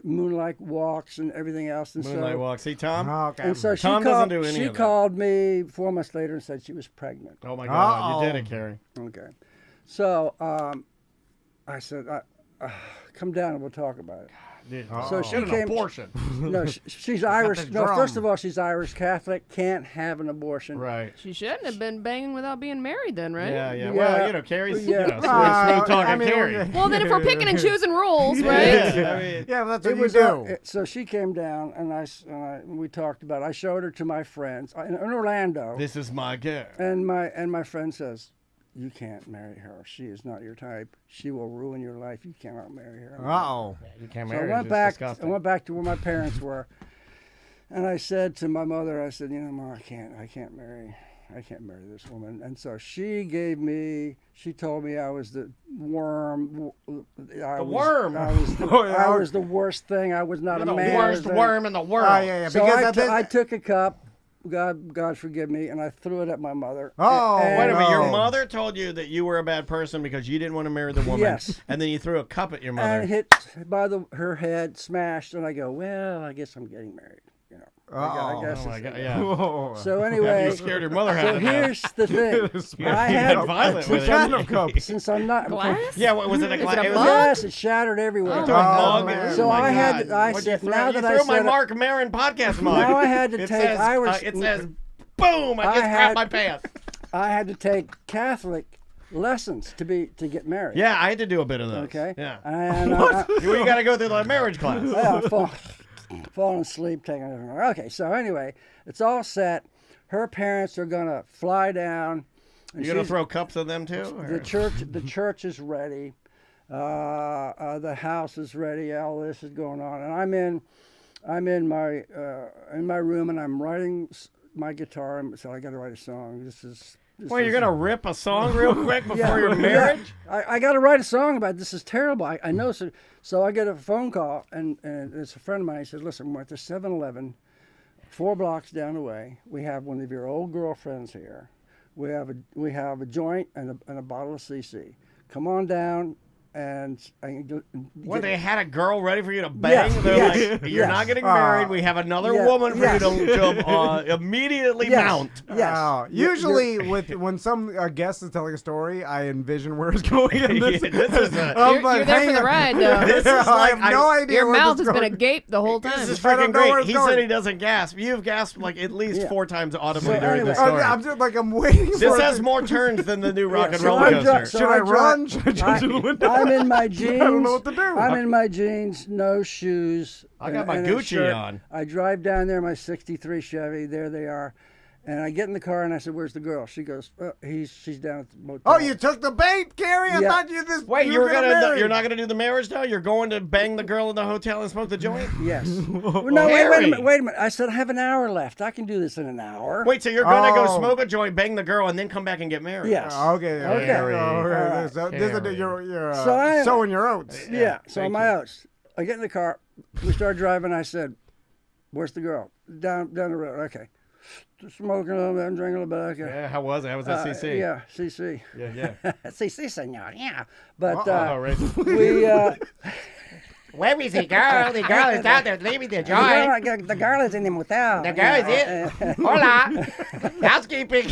Speaker 6: moonlight walks and everything else. And
Speaker 5: Moonlight
Speaker 6: so,
Speaker 5: walk. See, Tom?
Speaker 2: Okay.
Speaker 6: and so she
Speaker 5: Tom doesn't
Speaker 6: called,
Speaker 5: do any
Speaker 6: she
Speaker 5: of that.
Speaker 6: called me 4 months later and said she was pregnant.
Speaker 5: Oh my God,
Speaker 2: Uh-oh.
Speaker 5: you did it, Carrie.
Speaker 6: Okay. So I said, come down and we'll talk about it.
Speaker 5: Dude,
Speaker 6: So she
Speaker 5: get an
Speaker 6: came.
Speaker 5: abortion.
Speaker 6: No, she's Irish.
Speaker 2: the
Speaker 6: No,
Speaker 2: drum.
Speaker 6: first of all, she's Irish Catholic. Can't have an abortion.
Speaker 5: Right.
Speaker 3: She shouldn't have been banging without being married, then, right?
Speaker 5: Yeah, yeah.
Speaker 6: Yeah.
Speaker 5: Well, Carrie's
Speaker 6: Yeah.
Speaker 5: smooth talking
Speaker 2: I mean,
Speaker 5: Carrie.
Speaker 3: Well, then if we're picking and choosing rules, right?
Speaker 5: Yeah, I mean,
Speaker 2: Yeah, but that's
Speaker 6: It
Speaker 2: what you
Speaker 6: was
Speaker 2: do.
Speaker 6: so she came down and we talked about it. I showed her to my friends in Orlando,
Speaker 5: this is my girl.
Speaker 6: and my friend says, "You can't marry her. She is not your type. She will ruin your life. You cannot marry her."
Speaker 2: Uh-oh.
Speaker 5: You can't
Speaker 6: So
Speaker 5: marry
Speaker 6: I
Speaker 5: her.
Speaker 6: went
Speaker 5: It's
Speaker 6: back.
Speaker 5: disgusting.
Speaker 6: I went back to where my parents were, and I said to my mother, "I said, Mom, I can't marry this woman." And so she told me I was the worm. I
Speaker 5: worm?
Speaker 6: I was the, I was the worst thing. I was not
Speaker 5: You're
Speaker 6: a
Speaker 5: the
Speaker 6: man. I was
Speaker 5: worst
Speaker 6: a-
Speaker 5: worm in the world.
Speaker 2: Oh, yeah, yeah.
Speaker 6: So
Speaker 2: Because
Speaker 6: I took a cup. God forgive me, and I threw it at my mother.
Speaker 2: Oh,
Speaker 6: And-
Speaker 5: Wait a minute, your
Speaker 2: No.
Speaker 5: mother told you that you were a bad person because you didn't want to marry the woman.
Speaker 6: Yes.
Speaker 5: And then you threw a cup at your mother.
Speaker 6: and hit by her head, smashed, and I go, well, I guess I'm getting married. I guess
Speaker 5: Oh my
Speaker 6: it's-
Speaker 5: God, yeah.
Speaker 2: Whoa.
Speaker 6: So
Speaker 5: After
Speaker 6: anyway,
Speaker 5: you scared your mother
Speaker 6: so
Speaker 5: out of death.
Speaker 6: here's the thing.
Speaker 5: You
Speaker 6: I
Speaker 5: got
Speaker 6: had
Speaker 5: violent with
Speaker 6: since
Speaker 5: it.
Speaker 6: I'm, since I'm not
Speaker 3: Glass?
Speaker 5: Yeah, what was it? A glass?
Speaker 3: a
Speaker 5: It was
Speaker 3: mug?
Speaker 6: Yes, it shattered everywhere.
Speaker 5: Threw a mug.
Speaker 2: man.
Speaker 6: So
Speaker 5: Oh my
Speaker 6: I had.
Speaker 5: God.
Speaker 6: I
Speaker 5: What'd you
Speaker 6: said
Speaker 5: throw?
Speaker 6: now
Speaker 5: You
Speaker 6: that I
Speaker 5: threw my
Speaker 6: said
Speaker 5: Mark Maron podcast mug.
Speaker 6: now I had to
Speaker 5: It
Speaker 6: take
Speaker 5: says,
Speaker 6: Irish.
Speaker 5: it says, boom! I
Speaker 6: I
Speaker 5: just
Speaker 6: had-
Speaker 5: crapped my pants.
Speaker 6: I had to take Catholic lessons to get married.
Speaker 5: Yeah, I had to do a bit of those.
Speaker 6: Okay.
Speaker 5: Yeah.
Speaker 6: And
Speaker 5: You got to go through the marriage class.
Speaker 6: yeah, falling asleep, taking it. Okay, so anyway, it's all set. Her parents are gonna fly down. and
Speaker 5: You gonna
Speaker 6: she's-
Speaker 5: throw cups at them too? or-
Speaker 6: the church is ready. The house is ready. All this is going on, and I'm in my room, and I'm writing my guitar. And so I got to write a song. This
Speaker 5: Well, you're
Speaker 6: is-
Speaker 5: gonna rip a song real quick before
Speaker 6: Yeah,
Speaker 5: your
Speaker 6: yeah.
Speaker 5: marriage?
Speaker 6: I got to write a song about it. This is terrible. I know. So I get a phone call, and it's a friend of mine. He said, "Listen, we're at the 7-Eleven, 4 blocks down the way. We have one of your old girlfriends here. We have a joint and a bottle of CC. Come on down and I
Speaker 5: What, they had a girl ready for you to bang?
Speaker 6: Yes,
Speaker 5: They're
Speaker 6: yes,
Speaker 5: like, you're not getting married. We have another woman for you to immediately mount.
Speaker 6: Yes.
Speaker 2: Usually, when some guest is telling a story, I envision where it's going. In this.
Speaker 5: This is a,
Speaker 3: You're there for the ride, though.
Speaker 5: This is
Speaker 2: I
Speaker 5: like
Speaker 2: have no idea.
Speaker 3: Your
Speaker 2: where
Speaker 3: mouth
Speaker 2: this
Speaker 3: has been
Speaker 2: going.
Speaker 3: agape the whole time.
Speaker 5: This is
Speaker 2: I don't
Speaker 5: freaking
Speaker 2: know where
Speaker 5: great.
Speaker 2: it's
Speaker 5: He
Speaker 2: going.
Speaker 5: said he doesn't gasp. You've gasped like at least 4 times audibly
Speaker 6: So
Speaker 5: during this
Speaker 6: anyway-
Speaker 5: story.
Speaker 2: I'm just like I'm waiting for
Speaker 5: This
Speaker 2: it
Speaker 5: has
Speaker 2: to-
Speaker 5: more turns than the new rock and
Speaker 6: so
Speaker 5: roller
Speaker 6: I dri-
Speaker 5: coaster.
Speaker 6: so
Speaker 2: Should I
Speaker 6: dri-
Speaker 2: run? Should I jump through the window?
Speaker 6: I'm in my jeans.
Speaker 2: I don't know what to do.
Speaker 6: I'm in my jeans, no shoes.
Speaker 5: I got my
Speaker 6: and a
Speaker 5: Gucci
Speaker 6: shirt.
Speaker 5: on.
Speaker 6: I drive down there, my '63 Chevy. There they are, and I get in the car and I said, "Where's the girl?" She goes, "She's down at the motel."
Speaker 2: Oh, you took the bait, Carrie. I
Speaker 6: Yeah.
Speaker 2: thought you this.
Speaker 5: Wait,
Speaker 2: you were gonna marry.
Speaker 5: you're not gonna do the marriage now? You're going to bang the girl in the hotel and smoke the joint?
Speaker 6: Yes. Well, no, wait a
Speaker 5: Harry.
Speaker 6: minute. Wait a minute. I said I have an hour left. I can do this in an hour.
Speaker 5: Wait, so you're gonna go
Speaker 2: Oh.
Speaker 5: smoke a joint, bang the girl, and then come back and get married?
Speaker 6: Yes.
Speaker 2: Okay.
Speaker 6: Okay.
Speaker 2: Carrie.
Speaker 6: All right.
Speaker 2: So this is
Speaker 5: Carrie.
Speaker 2: you're
Speaker 6: So I-
Speaker 2: sowing your oats.
Speaker 6: Yeah. So
Speaker 5: thank
Speaker 6: my
Speaker 5: you.
Speaker 6: house. I get in the car. We start driving. I said, "Where's the girl?" Down the road. Okay. Smoking a little bit, I'm drinking a little bit. Okay.
Speaker 5: Yeah, how was it? How was that CC?
Speaker 6: Yeah, CC.
Speaker 5: Yeah.
Speaker 6: CC, senor. Yeah. But
Speaker 5: Oh, right.
Speaker 6: we.
Speaker 5: Where is the girl? The girl is down there leaving the
Speaker 6: The girl is in the motel.
Speaker 5: The girl is it? Hola. Housekeeping.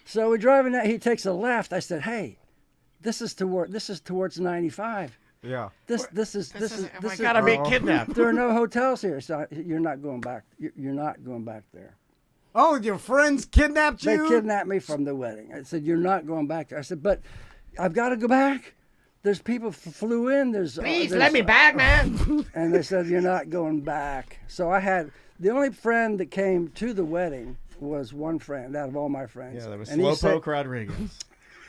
Speaker 6: So we're driving. He takes a left. I said, "Hey, this is towards 95.
Speaker 2: Yeah.
Speaker 6: This is.
Speaker 5: I gotta be kidnapped.
Speaker 6: There are no hotels here, so you're not going back. You're not going back there.
Speaker 2: Oh, your friends kidnapped
Speaker 6: They
Speaker 2: you.
Speaker 6: kidnapped me from the wedding. I said, "You're not going back there." I said, "But I've got to go back. There's people flew in.
Speaker 5: Please let me back, man.
Speaker 6: And they said, "You're not going back." So I had the only friend that came to the wedding was one friend out of all my friends.
Speaker 5: Yeah, that was
Speaker 6: And he said-
Speaker 5: Slowpoke Rodriguez.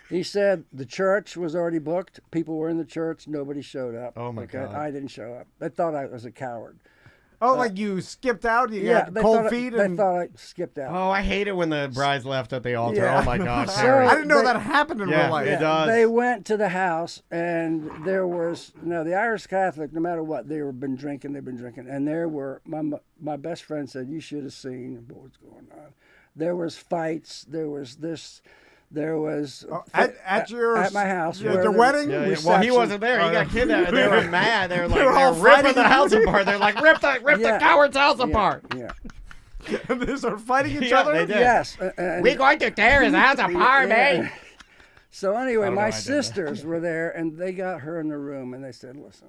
Speaker 6: He said the church was already booked. People were in the church. Nobody showed up.
Speaker 5: Oh, my God.
Speaker 6: I didn't show up. They thought I was a coward.
Speaker 2: Oh, like you skipped out. You
Speaker 6: Yeah,
Speaker 2: got
Speaker 6: they
Speaker 2: cold
Speaker 6: thought
Speaker 2: feet.
Speaker 6: they
Speaker 2: and
Speaker 6: thought I skipped out.
Speaker 5: Oh, I hate it when the brides left at the altar.
Speaker 6: Yeah.
Speaker 5: Oh my God,
Speaker 6: So-
Speaker 5: Harry.
Speaker 2: I didn't know
Speaker 6: They-
Speaker 2: that happened in
Speaker 5: Yeah,
Speaker 2: real life.
Speaker 5: it does.
Speaker 6: They went to the house, and there was the Irish Catholic. No matter what, they've been drinking, and there were my best friend said you should have seen what was going on. There was fights. There was this. There was
Speaker 2: at
Speaker 6: my house.
Speaker 2: At
Speaker 6: where
Speaker 2: the
Speaker 6: the-
Speaker 2: wedding.
Speaker 5: Yeah, yeah. Well, he
Speaker 6: reception.
Speaker 5: wasn't there. He got kidnapped. They were mad. They were like,
Speaker 2: were all
Speaker 5: they're ripping
Speaker 2: fighting.
Speaker 5: the house apart. They're like, rip the
Speaker 6: Yeah.
Speaker 5: coward's house
Speaker 6: Yeah,
Speaker 5: apart.
Speaker 6: Yeah.
Speaker 2: They started fighting each
Speaker 5: Yeah,
Speaker 2: other.
Speaker 5: they did.
Speaker 6: Yes. and-
Speaker 5: We're going to tear his house apart,
Speaker 6: Yeah.
Speaker 5: man.
Speaker 6: So anyway,
Speaker 5: don't know
Speaker 6: my
Speaker 5: I did that.
Speaker 6: sisters were there, and they got her in the room, and they said, "Listen,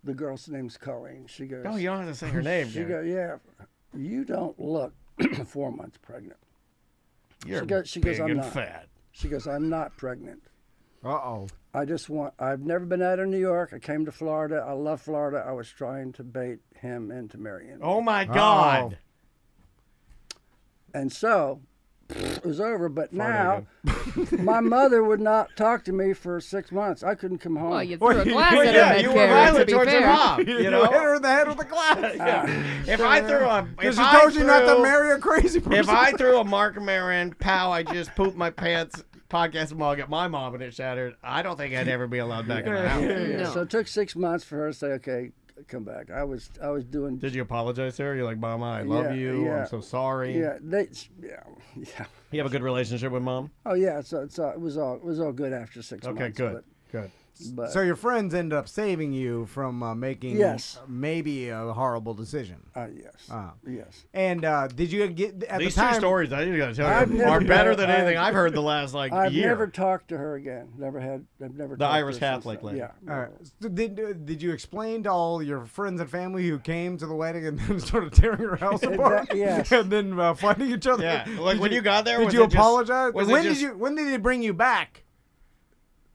Speaker 6: the girl's name's Colleen." She goes,
Speaker 5: Oh, you don't have to say her name.
Speaker 6: She
Speaker 5: Gary.
Speaker 6: goes, "Yeah, you don't look 4 months pregnant."
Speaker 5: You're
Speaker 6: she goes,
Speaker 5: big
Speaker 6: "I'm
Speaker 5: and
Speaker 6: not."
Speaker 5: fat.
Speaker 6: She goes, "I'm not pregnant.
Speaker 2: Uh-oh.
Speaker 6: I've never been out of New York. I came to Florida. I love Florida. I was trying to bait him into marrying me."
Speaker 5: Oh my God.
Speaker 6: And so it was over. But now my mother would not talk to me for 6 months. I couldn't come home.
Speaker 3: Well, you threw a glass
Speaker 5: Well,
Speaker 3: at
Speaker 5: yeah,
Speaker 3: him,
Speaker 5: you were
Speaker 3: Kerry,
Speaker 5: violent
Speaker 3: to be
Speaker 5: towards your
Speaker 3: fair.
Speaker 5: mom.
Speaker 2: You
Speaker 5: You know.
Speaker 2: hit her in the head with a glass.
Speaker 5: If I threw a,
Speaker 2: Because
Speaker 5: if
Speaker 2: she
Speaker 5: I
Speaker 2: told you not to
Speaker 5: threw-
Speaker 2: marry a crazy person.
Speaker 5: If I threw a Mark Maron, pow, I just pooped my pants podcast mug at my mom and it shattered, I don't think I'd ever be allowed back in the house.
Speaker 3: No.
Speaker 6: So it took 6 months for her to say, "Okay, come back." I was doing.
Speaker 5: Did you apologize to her? You're like, Mama, I love
Speaker 6: Yeah,
Speaker 5: you.
Speaker 6: yeah.
Speaker 5: I'm so sorry.
Speaker 6: Yeah, yeah.
Speaker 5: You have a good relationship with Mom?
Speaker 6: Oh yeah, it was all good after 6 months.
Speaker 5: Okay, good. Good.
Speaker 6: But
Speaker 2: So your friends ended up saving you from making
Speaker 6: Yes.
Speaker 2: maybe a horrible decision.
Speaker 6: yes,
Speaker 2: Ah.
Speaker 6: yes.
Speaker 2: And did you get at
Speaker 5: These
Speaker 2: the time?
Speaker 5: two stories I just got to tell
Speaker 6: I've
Speaker 5: you
Speaker 6: never
Speaker 5: are better
Speaker 6: met-
Speaker 5: than anything I've heard the last
Speaker 6: I've
Speaker 5: year.
Speaker 6: never talked to her again. I've never.
Speaker 5: The
Speaker 6: talked
Speaker 5: Irish
Speaker 6: to her since
Speaker 5: Catholic
Speaker 6: then.
Speaker 5: lady.
Speaker 6: Yeah.
Speaker 2: All right. So did you explain to all your friends and family who came to the wedding and then started tearing her house apart?
Speaker 6: Yes.
Speaker 2: And then fighting each other?
Speaker 5: Yeah, like
Speaker 2: Did
Speaker 5: when you got there,
Speaker 2: Did
Speaker 5: was
Speaker 2: you
Speaker 5: it just-
Speaker 2: apologize?
Speaker 5: was it
Speaker 2: When
Speaker 5: just-
Speaker 2: when did he bring you back?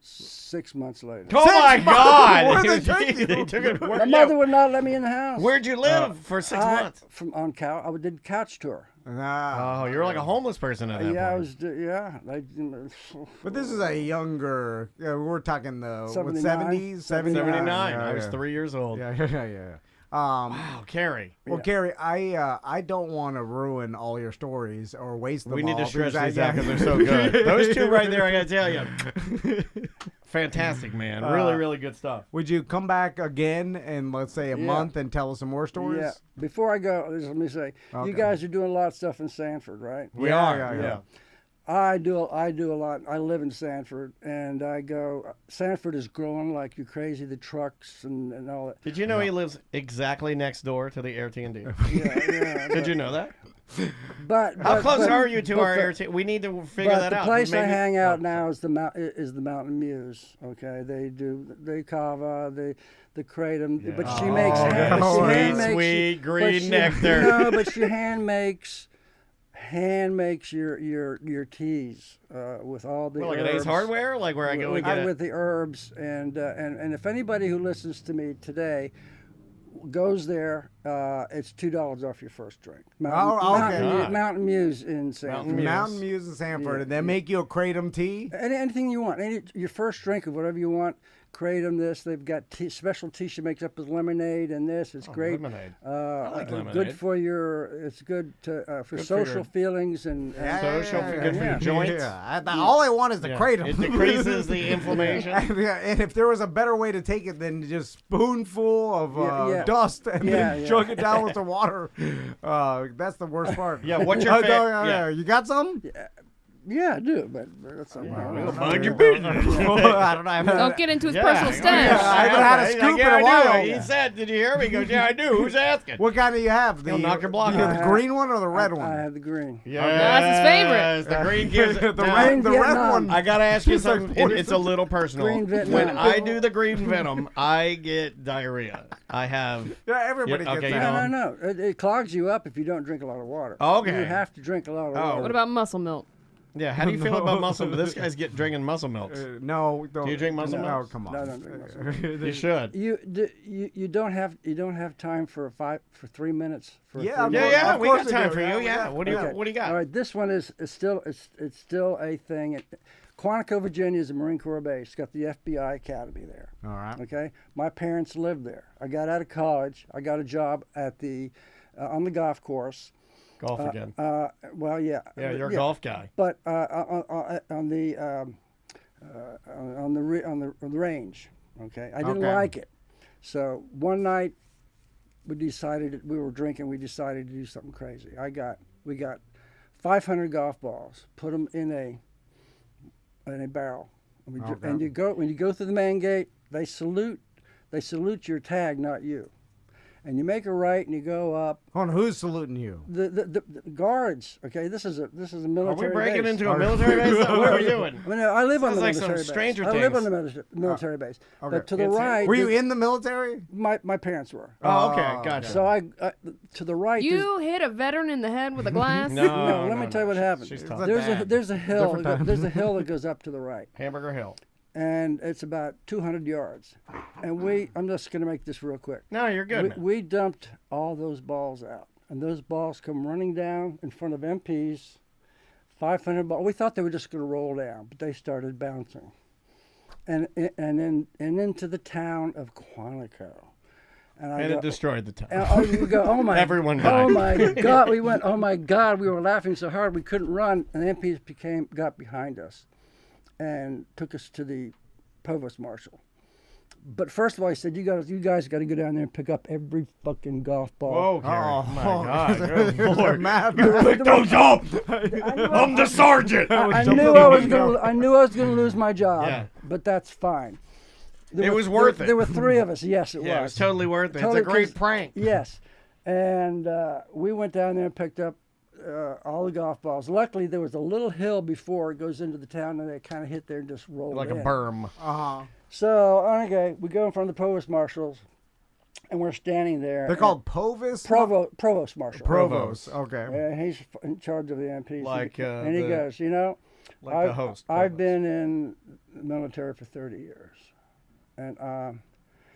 Speaker 6: 6 months later.
Speaker 5: Oh my God!
Speaker 2: Where'd they take you?
Speaker 5: They took it.
Speaker 6: My mother would not let me in the house.
Speaker 5: Where'd you live for 6 months?
Speaker 6: I did couch tour.
Speaker 2: Ah.
Speaker 5: Oh, you're like a homeless person at that
Speaker 6: Yeah, I
Speaker 5: point.
Speaker 6: was. Yeah,
Speaker 2: But this is a younger. We're talking the
Speaker 6: 79?
Speaker 2: 70s,
Speaker 5: 79.
Speaker 2: Yeah,
Speaker 5: I was
Speaker 2: yeah.
Speaker 5: 3 years old.
Speaker 2: Yeah.
Speaker 5: Wow, Carrie.
Speaker 2: Well,
Speaker 6: Yeah.
Speaker 2: Carrie, I don't want to ruin all your stories or waste them
Speaker 5: We need
Speaker 2: all
Speaker 5: to stretch
Speaker 2: because
Speaker 5: these out because they're so good. Those two right there, I gotta tell you, fantastic, man. Really, really good stuff.
Speaker 2: Would you come back again in, let's say, a
Speaker 6: Yeah.
Speaker 2: month and tell us some more stories?
Speaker 6: Yeah. Before I go, let me say,
Speaker 2: Okay.
Speaker 6: you guys are doing a lot of stuff in Sanford, right?
Speaker 5: We
Speaker 2: Yeah,
Speaker 5: are.
Speaker 2: yeah, yeah.
Speaker 6: I do a lot. I live in Sanford, and I go. Sanford is growing like you crazy. The trucks and all that.
Speaker 5: Did you know he lives exactly next door to the Air-T&D?
Speaker 6: Yeah.
Speaker 5: Did you know that?
Speaker 6: But
Speaker 5: How close
Speaker 6: but-
Speaker 5: are you to
Speaker 6: but
Speaker 5: our
Speaker 6: the-
Speaker 5: Air-T&D? We need to figure
Speaker 6: But
Speaker 5: that
Speaker 6: the
Speaker 5: out.
Speaker 6: place I
Speaker 5: Maybe-
Speaker 6: hang out
Speaker 5: oh,
Speaker 6: now is the Mountain Muse. Okay, they kava, the kratom, but she makes
Speaker 5: sweet green nectar.
Speaker 6: No, but she hand makes your teas with all the
Speaker 5: Well, like
Speaker 6: herbs.
Speaker 5: an Ace Hardware, like where I go and get it.
Speaker 6: with the herbs, and if anybody who listens to me today goes there, it's $2 off your first drink. Mountain Muse in Sanford.
Speaker 2: Mountain Muse in Sanford, and they make you a kratom tea.
Speaker 6: Anything you want. Your first drink of whatever you want. Kratom this. They've got special tea she makes up with lemonade and this. It's great.
Speaker 5: Lemonade.
Speaker 6: Like
Speaker 5: lemonade.
Speaker 6: Good for it's good for
Speaker 5: for
Speaker 6: social
Speaker 5: your-
Speaker 6: feelings and
Speaker 5: Social, good for your joints.
Speaker 2: All I want is the kratom.
Speaker 5: It decreases the inflammation.
Speaker 2: And if there was a better way to take it than just spoonful of dust and then chug it down with the water, that's the worst part.
Speaker 5: Yeah, what's your favorite?
Speaker 2: Yeah. You got some?
Speaker 6: Yeah, I do, but that's
Speaker 5: Mind your business.
Speaker 2: I don't know.
Speaker 3: Don't get into his personal stash.
Speaker 2: I haven't had a scoop in a while.
Speaker 5: He said, "Did you hear me?" He goes, "Yeah, I do." Who's asking?
Speaker 2: What kind do you have?
Speaker 5: He'll knock your block
Speaker 2: the
Speaker 5: off.
Speaker 2: green one or the red
Speaker 6: I
Speaker 2: one?
Speaker 6: have the green.
Speaker 5: Yeah,
Speaker 3: That's his favorite.
Speaker 5: The green gives it.
Speaker 2: the
Speaker 5: Now,
Speaker 2: red
Speaker 6: Vietnam.
Speaker 2: one.
Speaker 5: I gotta ask you
Speaker 2: It's like
Speaker 5: something. It's a little personal.
Speaker 6: Green Vietnam.
Speaker 5: When I do the green venom, I get diarrhea. I have.
Speaker 2: Yeah, everybody
Speaker 5: Yeah,
Speaker 2: gets
Speaker 5: okay,
Speaker 2: that.
Speaker 5: you know.
Speaker 6: No. It clogs you up if you don't drink a lot of water.
Speaker 5: Okay.
Speaker 6: You have to drink a lot of water.
Speaker 3: What about muscle milk?
Speaker 5: Yeah. How do you feel about muscle milk? This guy's drinking muscle milk.
Speaker 2: No, don't.
Speaker 5: Do you drink muscle
Speaker 2: no,
Speaker 5: milk?
Speaker 2: Oh, come on.
Speaker 6: No, I don't drink muscle milk.
Speaker 5: You should.
Speaker 6: You don't have time for 3 minutes. For
Speaker 2: Yeah,
Speaker 6: three
Speaker 2: yeah,
Speaker 6: minutes?
Speaker 5: Yeah,
Speaker 2: Of
Speaker 5: we
Speaker 2: course
Speaker 5: got
Speaker 2: we
Speaker 5: time
Speaker 2: do.
Speaker 5: for
Speaker 2: Yeah,
Speaker 5: you.
Speaker 2: we
Speaker 5: Yeah.
Speaker 2: got-
Speaker 5: What do you
Speaker 6: Okay.
Speaker 5: What do you got?
Speaker 6: All right, this one is still a thing. Quantico, Virginia is a Marine Corps base. It's got the FBI Academy there.
Speaker 2: All right.
Speaker 6: Okay, my parents lived there. I got out of college. I got a job at on the golf course.
Speaker 5: Golf again.
Speaker 6: Well, yeah.
Speaker 5: Yeah, you're a golf guy.
Speaker 6: But on the range. Okay, I didn't
Speaker 2: Okay.
Speaker 6: like it. So one night we were drinking. We decided to do something crazy. We got 500 golf balls. Put them in a barrel. And you go when you go through the main gate. They salute your tag, not you. And you make a right and you go up.
Speaker 2: Hold on, who's saluting you?
Speaker 6: The guards. Okay, this is a
Speaker 5: Are
Speaker 6: military.
Speaker 5: we breaking
Speaker 6: base.
Speaker 5: into a military base? What are we doing?
Speaker 6: I mean, I live on
Speaker 5: Sounds
Speaker 6: the
Speaker 5: like some
Speaker 6: military base.
Speaker 5: Stranger
Speaker 6: I live on
Speaker 5: Things.
Speaker 6: the military base.
Speaker 2: Okay.
Speaker 6: But to the right,
Speaker 2: Were you in the military?
Speaker 6: my parents were.
Speaker 5: Oh, okay, gotcha.
Speaker 6: So I to the right.
Speaker 3: You hit a veteran in the head with a glass?
Speaker 6: no, let me tell you what happened.
Speaker 5: She's tough.
Speaker 6: There's a hill.
Speaker 2: Different time.
Speaker 6: There's a hill that goes up to the right,
Speaker 5: Hamburger Hill.
Speaker 6: and it's about 200 yards. And I'm just going to make this real quick.
Speaker 5: No, you're good. man.
Speaker 6: We dumped all those balls out, and those balls come running down in front of MPs. 500 balls. We thought they were just going to roll down, but they started bouncing, and into the town of Quantico.
Speaker 5: And it destroyed the town.
Speaker 6: You go, oh my!
Speaker 5: Everyone
Speaker 6: Oh
Speaker 5: died.
Speaker 6: my God! We went, oh my God! We were laughing so hard we couldn't run, and the MPs got behind us, and took us to the provost marshal. But first of all, he said, "You guys got to go down there and pick up every fucking golf ball."
Speaker 5: Whoa, Kerry. Oh, my God. Good
Speaker 2: They're
Speaker 5: Lord.
Speaker 2: mad.
Speaker 5: Pick those up! I'm the sergeant!
Speaker 6: I knew I was going to lose my job,
Speaker 5: Yeah.
Speaker 6: but that's fine.
Speaker 5: It was worth it.
Speaker 6: There were three of us. Yes, it
Speaker 5: Yeah, it
Speaker 6: was.
Speaker 5: was totally worth it.
Speaker 6: Totally,
Speaker 5: It's a great
Speaker 6: 'cause-
Speaker 5: prank.
Speaker 6: Yes, and we went down there and picked up all the golf balls. Luckily, there was a little hill before it goes into the town, and they kind of hit there and just rolled
Speaker 5: Like a
Speaker 6: in.
Speaker 5: berm.
Speaker 2: Uh-huh.
Speaker 6: So, okay, we go in front of the provost marshals, and we're standing there.
Speaker 2: They're called Provost?
Speaker 6: Provost marshal.
Speaker 2: Provost. Okay.
Speaker 6: And he's in charge of the MPs.
Speaker 5: Like,
Speaker 6: and he goes,
Speaker 5: Like the host.
Speaker 6: I've been in the military for 30 years. And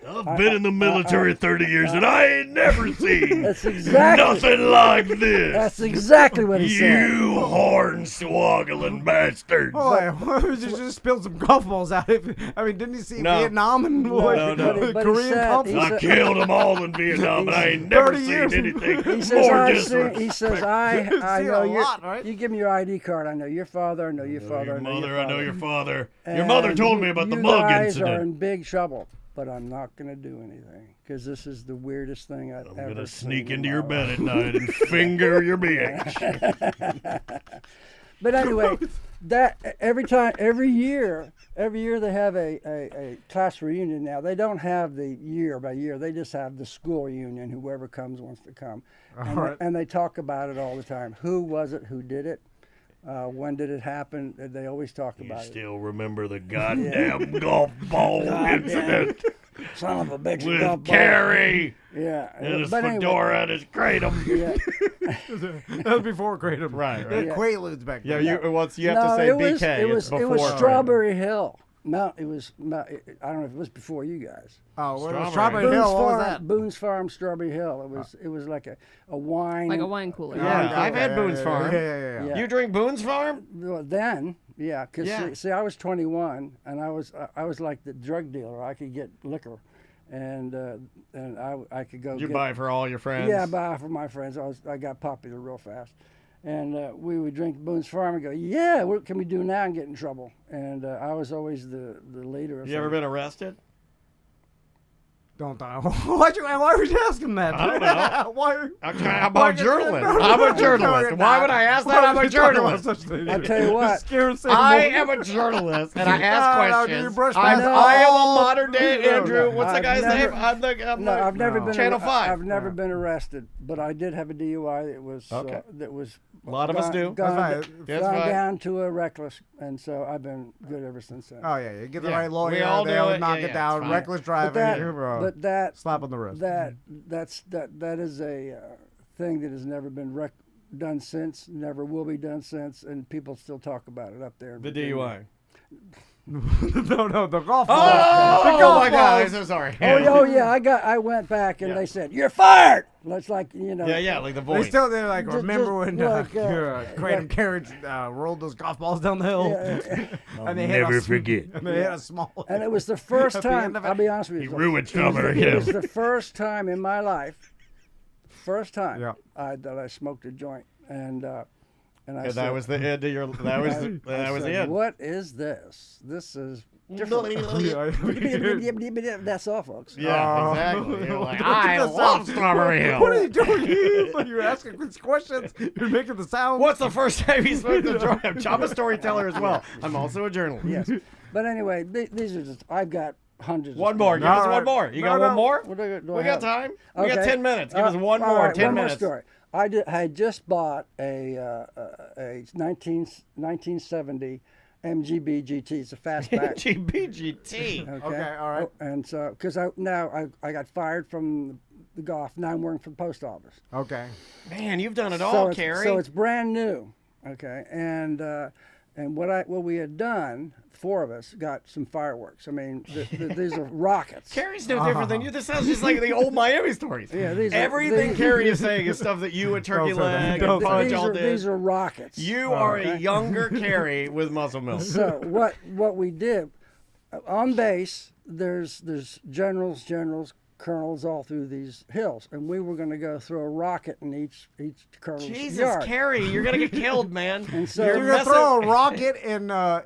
Speaker 1: I've been in the military 30 years and I ain't never seen
Speaker 6: that's exactly
Speaker 1: nothing like this.
Speaker 6: that's exactly what he said.
Speaker 1: You horn-swoggling bastard.
Speaker 2: Oh, yeah. just spilled some golf balls out. I mean, didn't you see
Speaker 5: No.
Speaker 2: Vietnam and
Speaker 1: No,
Speaker 2: like,
Speaker 1: no.
Speaker 2: the
Speaker 6: But he
Speaker 2: Korean
Speaker 6: said-
Speaker 2: conflict?
Speaker 6: he
Speaker 1: I killed them all in Vietnam, but I ain't never
Speaker 2: 30
Speaker 1: seen
Speaker 2: years.
Speaker 1: anything
Speaker 6: He says,
Speaker 1: more
Speaker 6: I
Speaker 1: disrespectful.
Speaker 2: See
Speaker 6: know
Speaker 2: a
Speaker 6: your,
Speaker 2: lot, right?
Speaker 6: you give me your ID card. I know your father. I know your father.
Speaker 1: Your
Speaker 6: I know your
Speaker 1: mother,
Speaker 6: father.
Speaker 1: I know your father. Your
Speaker 6: And
Speaker 1: mother told me about the
Speaker 6: you
Speaker 1: mug
Speaker 6: guys are
Speaker 1: incident.
Speaker 6: in big trouble, but I'm not going to do anything because this is the weirdest thing I've
Speaker 1: I'm
Speaker 6: ever
Speaker 1: gonna
Speaker 6: seen
Speaker 1: sneak
Speaker 6: in
Speaker 1: into
Speaker 6: my
Speaker 1: your
Speaker 6: life.
Speaker 1: bed at night and finger your bitch.
Speaker 6: But anyway, that every year they have a class reunion now. They don't have the year by year. They just have the school reunion. Whoever comes wants to come. And they talk about it all the time. Who was it? Who did it? When did it happen? They always talk about it.
Speaker 1: Still remember the goddamn golf ball incident
Speaker 6: Son of a bitch.
Speaker 1: with Carrie
Speaker 6: Yeah.
Speaker 1: and his
Speaker 6: But
Speaker 1: fedora and his kratom.
Speaker 6: Yeah.
Speaker 2: That was before Kratom.
Speaker 5: Right,
Speaker 2: They
Speaker 5: right.
Speaker 2: had Quaaludes back
Speaker 5: Yeah,
Speaker 2: then.
Speaker 5: you have to say BK.
Speaker 6: It was
Speaker 5: before
Speaker 6: Strawberry Hill. It was I don't know if it was before you guys.
Speaker 2: Oh,
Speaker 5: Strawberry.
Speaker 2: Strawberry Hill. What was that?
Speaker 6: Boone's Farm, Strawberry Hill. It was like a wine.
Speaker 3: Like a wine cooler.
Speaker 5: Yeah, I've had Boone's Farm.
Speaker 2: Yeah.
Speaker 6: Yeah.
Speaker 5: You drink Boone's Farm?
Speaker 6: Well, then, yeah, because
Speaker 5: Yeah.
Speaker 6: see, I was 21 and I was like the drug dealer. I could get liquor, and I could go.
Speaker 5: Did you
Speaker 6: get,
Speaker 5: buy for all your friends?
Speaker 6: Yeah, buy for my friends. I got popular real fast, and we would drink Boone's Farm and go, yeah, what can we do now and get in trouble? And I was always the leader. Of
Speaker 5: You ever
Speaker 6: something.
Speaker 5: been arrested?
Speaker 2: Don't die. Why would you ask him that?
Speaker 5: I don't know.
Speaker 2: Why?
Speaker 5: I'm a journalist. I'm a journalist. Why would I ask that? I'm a journalist.
Speaker 6: I tell you what.
Speaker 5: I am a journalist, and I ask
Speaker 2: No, do you
Speaker 5: questions.
Speaker 2: brush
Speaker 5: I
Speaker 2: past
Speaker 5: am a
Speaker 2: all-
Speaker 5: modern day Andrew. What's the
Speaker 6: I've
Speaker 5: guy's
Speaker 6: never-
Speaker 5: name? I'm the
Speaker 6: I've never been
Speaker 5: Channel 5.
Speaker 6: I've never been arrested, but I did have a DUI that was
Speaker 5: Okay.
Speaker 6: that was.
Speaker 5: A lot of us do.
Speaker 6: Gone,
Speaker 2: That's fine.
Speaker 5: That's
Speaker 6: gone
Speaker 5: fine.
Speaker 6: down to a reckless, and so I've been good ever since then.
Speaker 2: Oh yeah, you get the
Speaker 5: Yeah,
Speaker 2: right lawyer.
Speaker 5: we all
Speaker 2: they
Speaker 5: do
Speaker 2: always
Speaker 5: it.
Speaker 2: knock
Speaker 5: Yeah,
Speaker 2: it
Speaker 5: yeah,
Speaker 2: down.
Speaker 5: it's fine.
Speaker 2: Reckless driving.
Speaker 6: but that
Speaker 2: slap on the wrist.
Speaker 6: that is a thing that has never been done since, never will be done since, and people still talk about it up there. in
Speaker 5: The
Speaker 6: Virginia.
Speaker 5: DUI.
Speaker 2: no, the golf
Speaker 5: Oh,
Speaker 2: ball.
Speaker 5: my God! I'm so sorry.
Speaker 6: Oh yeah, I went back and
Speaker 5: Yeah.
Speaker 6: they said you're fired. That's like
Speaker 5: Yeah, like the
Speaker 2: They
Speaker 5: voice.
Speaker 2: still like
Speaker 6: Just-
Speaker 2: remember when
Speaker 6: like,
Speaker 2: Kratom Carriage rolled those golf balls down the hill, and they
Speaker 1: never
Speaker 2: hit a,
Speaker 1: forget.
Speaker 2: And they hit a small.
Speaker 6: And it was the first
Speaker 2: At the
Speaker 6: time.
Speaker 2: end of it,
Speaker 6: I'll be honest with
Speaker 1: He
Speaker 6: you.
Speaker 1: ruined Strawberry
Speaker 6: It
Speaker 1: Hill.
Speaker 6: was the first time in my life,
Speaker 2: Yeah.
Speaker 6: that I smoked a joint, and I
Speaker 5: Yeah,
Speaker 6: said,
Speaker 5: that was the end of your. That was
Speaker 6: I
Speaker 5: the
Speaker 6: said,
Speaker 5: end.
Speaker 6: what is this? This is different. That's all, folks.
Speaker 5: Yeah, exactly. You're like,
Speaker 2: Look
Speaker 5: I
Speaker 2: at the
Speaker 5: love
Speaker 2: sound.
Speaker 5: Strawberry Hill.
Speaker 2: What are you doing? You're asking these questions. You're making the sound.
Speaker 5: What's the first time you smoked a joint? I'm a storyteller as well. I'm also a journalist.
Speaker 6: Yes. But anyway, these are just. I've got hundreds.
Speaker 5: One
Speaker 6: of
Speaker 5: more.
Speaker 6: stories.
Speaker 5: Give us
Speaker 2: All
Speaker 5: one
Speaker 2: right.
Speaker 5: more. You
Speaker 2: No,
Speaker 5: got
Speaker 2: no.
Speaker 5: one more?
Speaker 6: What do
Speaker 5: We got time. We got
Speaker 6: Okay.
Speaker 5: 10 minutes. Give us one
Speaker 6: all
Speaker 5: more.
Speaker 6: right,
Speaker 5: 10
Speaker 6: one
Speaker 5: minutes.
Speaker 6: more story. I had just bought a 1970 MGB GT. It's a fastback.
Speaker 5: GBGT.
Speaker 2: Okay, all right.
Speaker 6: And so, because I got fired from the golf. Now I'm working for the post office.
Speaker 2: Okay.
Speaker 5: Man, you've done it all,
Speaker 6: So it's,
Speaker 5: Carrie.
Speaker 6: so it's brand new. Okay, and what we had done, four of us got some fireworks. I mean, these are rockets.
Speaker 5: Carrie's no different than you. This sounds just like the old Miami stories.
Speaker 6: Yeah, these are-
Speaker 5: Everything
Speaker 6: these-
Speaker 5: Carrie is saying is stuff that you and Turkey
Speaker 2: Don't say that.
Speaker 5: Leg
Speaker 2: Don't
Speaker 5: and
Speaker 2: say
Speaker 5: Punch
Speaker 6: these
Speaker 5: all
Speaker 6: are
Speaker 5: did.
Speaker 6: these are rockets.
Speaker 5: You are a
Speaker 6: Okay.
Speaker 5: younger Carrie with muscle milk.
Speaker 6: So what we did on base, there's generals, colonels all through these hills, and we were going to go throw a rocket in each colonel's
Speaker 5: Jesus,
Speaker 6: yard.
Speaker 5: Carrie, you're gonna get killed, man.
Speaker 6: And so
Speaker 2: You're gonna
Speaker 5: messing-
Speaker 2: throw a rocket in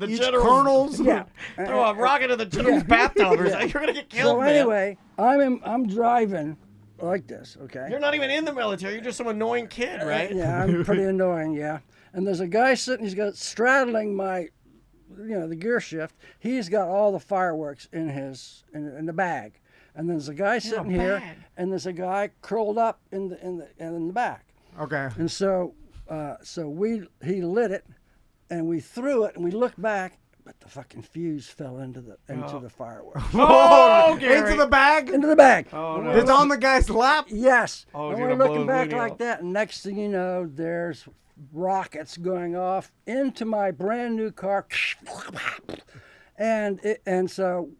Speaker 2: each
Speaker 5: general's-
Speaker 2: colonel's.
Speaker 6: Yeah.
Speaker 5: Throw a rocket in the general's bathtub. Or something. You're gonna get killed,
Speaker 6: So
Speaker 5: man.
Speaker 6: anyway, I'm driving like this. Okay.
Speaker 5: You're not even in the military. You're just some annoying kid, right?
Speaker 6: Yeah, I'm pretty annoying. Yeah. And there's a guy sitting. He's got straddling my, the gear shift. He's got all the fireworks in the bag. And there's a guy sitting here,
Speaker 5: bag.
Speaker 6: and there's a guy curled up in the back.
Speaker 2: Okay.
Speaker 6: And so he lit it, and we threw it, and we looked back, but the fucking fuse fell into the fireworks.
Speaker 5: Oh, Gary.
Speaker 2: Into the bag.
Speaker 6: Into the bag.
Speaker 5: Oh, no.
Speaker 2: It's on the guy's lap.
Speaker 6: Yes.
Speaker 5: Oh,
Speaker 6: and
Speaker 5: you're
Speaker 6: we're
Speaker 5: gonna blow
Speaker 6: looking
Speaker 5: his
Speaker 6: back
Speaker 5: weenie
Speaker 6: like
Speaker 5: out.
Speaker 6: that, and next thing you know, there's rockets going off into my brand new car, and so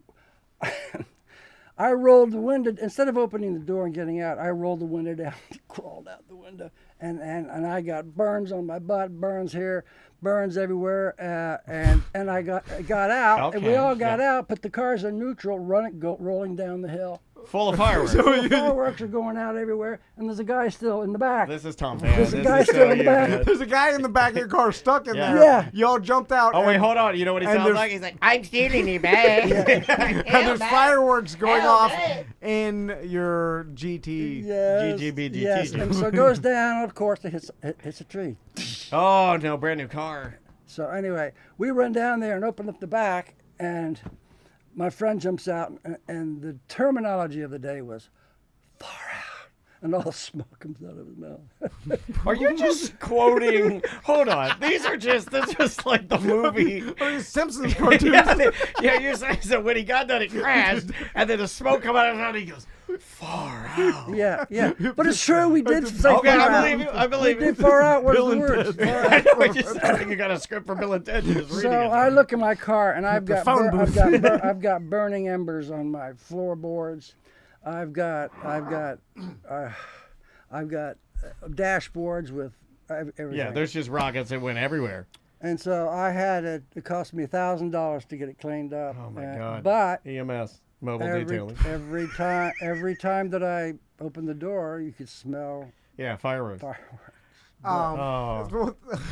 Speaker 6: I rolled the window instead of opening the door and getting out. I rolled the window down, crawled out the window, and I got burns on my butt, burns here, burns everywhere, and I got out, and we
Speaker 5: Okay,
Speaker 6: all got
Speaker 5: yeah.
Speaker 6: out, but the cars are neutral, rolling down the hill.
Speaker 5: Full of fireworks.
Speaker 6: The fireworks are going out everywhere, and there's a guy still in the back.
Speaker 5: This is Tom Pan.
Speaker 6: There's a
Speaker 5: This
Speaker 6: guy
Speaker 5: is
Speaker 6: still
Speaker 5: so
Speaker 6: in the
Speaker 5: you,
Speaker 6: back.
Speaker 5: man.
Speaker 2: There's a guy in the back of your car stuck in
Speaker 5: Yeah.
Speaker 2: there.
Speaker 6: Yeah.
Speaker 2: Y'all jumped out.
Speaker 5: Oh, wait,
Speaker 2: and-
Speaker 5: hold on. You know what he
Speaker 2: and
Speaker 5: sounds
Speaker 2: there's-
Speaker 5: like? He's like, I'm stealing your bag.
Speaker 2: And there's fireworks going off in your GT.
Speaker 6: Yes,
Speaker 5: GGBGT.
Speaker 6: yes. And so it goes down, and of course, it hits a tree.
Speaker 5: Oh, no, brand new car.
Speaker 6: So anyway, we run down there and open up the back, and my friend jumps out, and the terminology of the day was far out, and all the smoke comes out of his mouth.
Speaker 5: Are you just quoting? Hold on. This is just like the movie.
Speaker 2: Simpsons cartoons.
Speaker 5: Yeah, you're saying so when he got done, it crashed, and then the smoke come out of his mouth, and he goes, far out.
Speaker 6: Yeah. But it's true, we did say
Speaker 5: Okay,
Speaker 6: far
Speaker 5: I
Speaker 6: out.
Speaker 5: believe you. I believe
Speaker 6: We
Speaker 5: you.
Speaker 6: did far out was
Speaker 2: Bill
Speaker 6: the
Speaker 2: and
Speaker 6: words.
Speaker 2: Ted.
Speaker 6: Far
Speaker 5: I
Speaker 6: out.
Speaker 5: know you just think you got a script for Bill and Ted. You're just reading
Speaker 6: So
Speaker 5: it.
Speaker 6: I look at my car, and I've got
Speaker 2: phone booth.
Speaker 6: I've got burning embers on my floorboards. I've got dashboards with everything.
Speaker 5: Yeah, there's just rockets that went everywhere.
Speaker 6: And so I had it. It cost me $1,000 to get it cleaned up.
Speaker 5: Oh my God.
Speaker 6: But
Speaker 5: EMS, mobile detailing.
Speaker 6: every time that I opened the door, you could smell
Speaker 5: Yeah, fireworks.
Speaker 6: fireworks.
Speaker 5: Oh,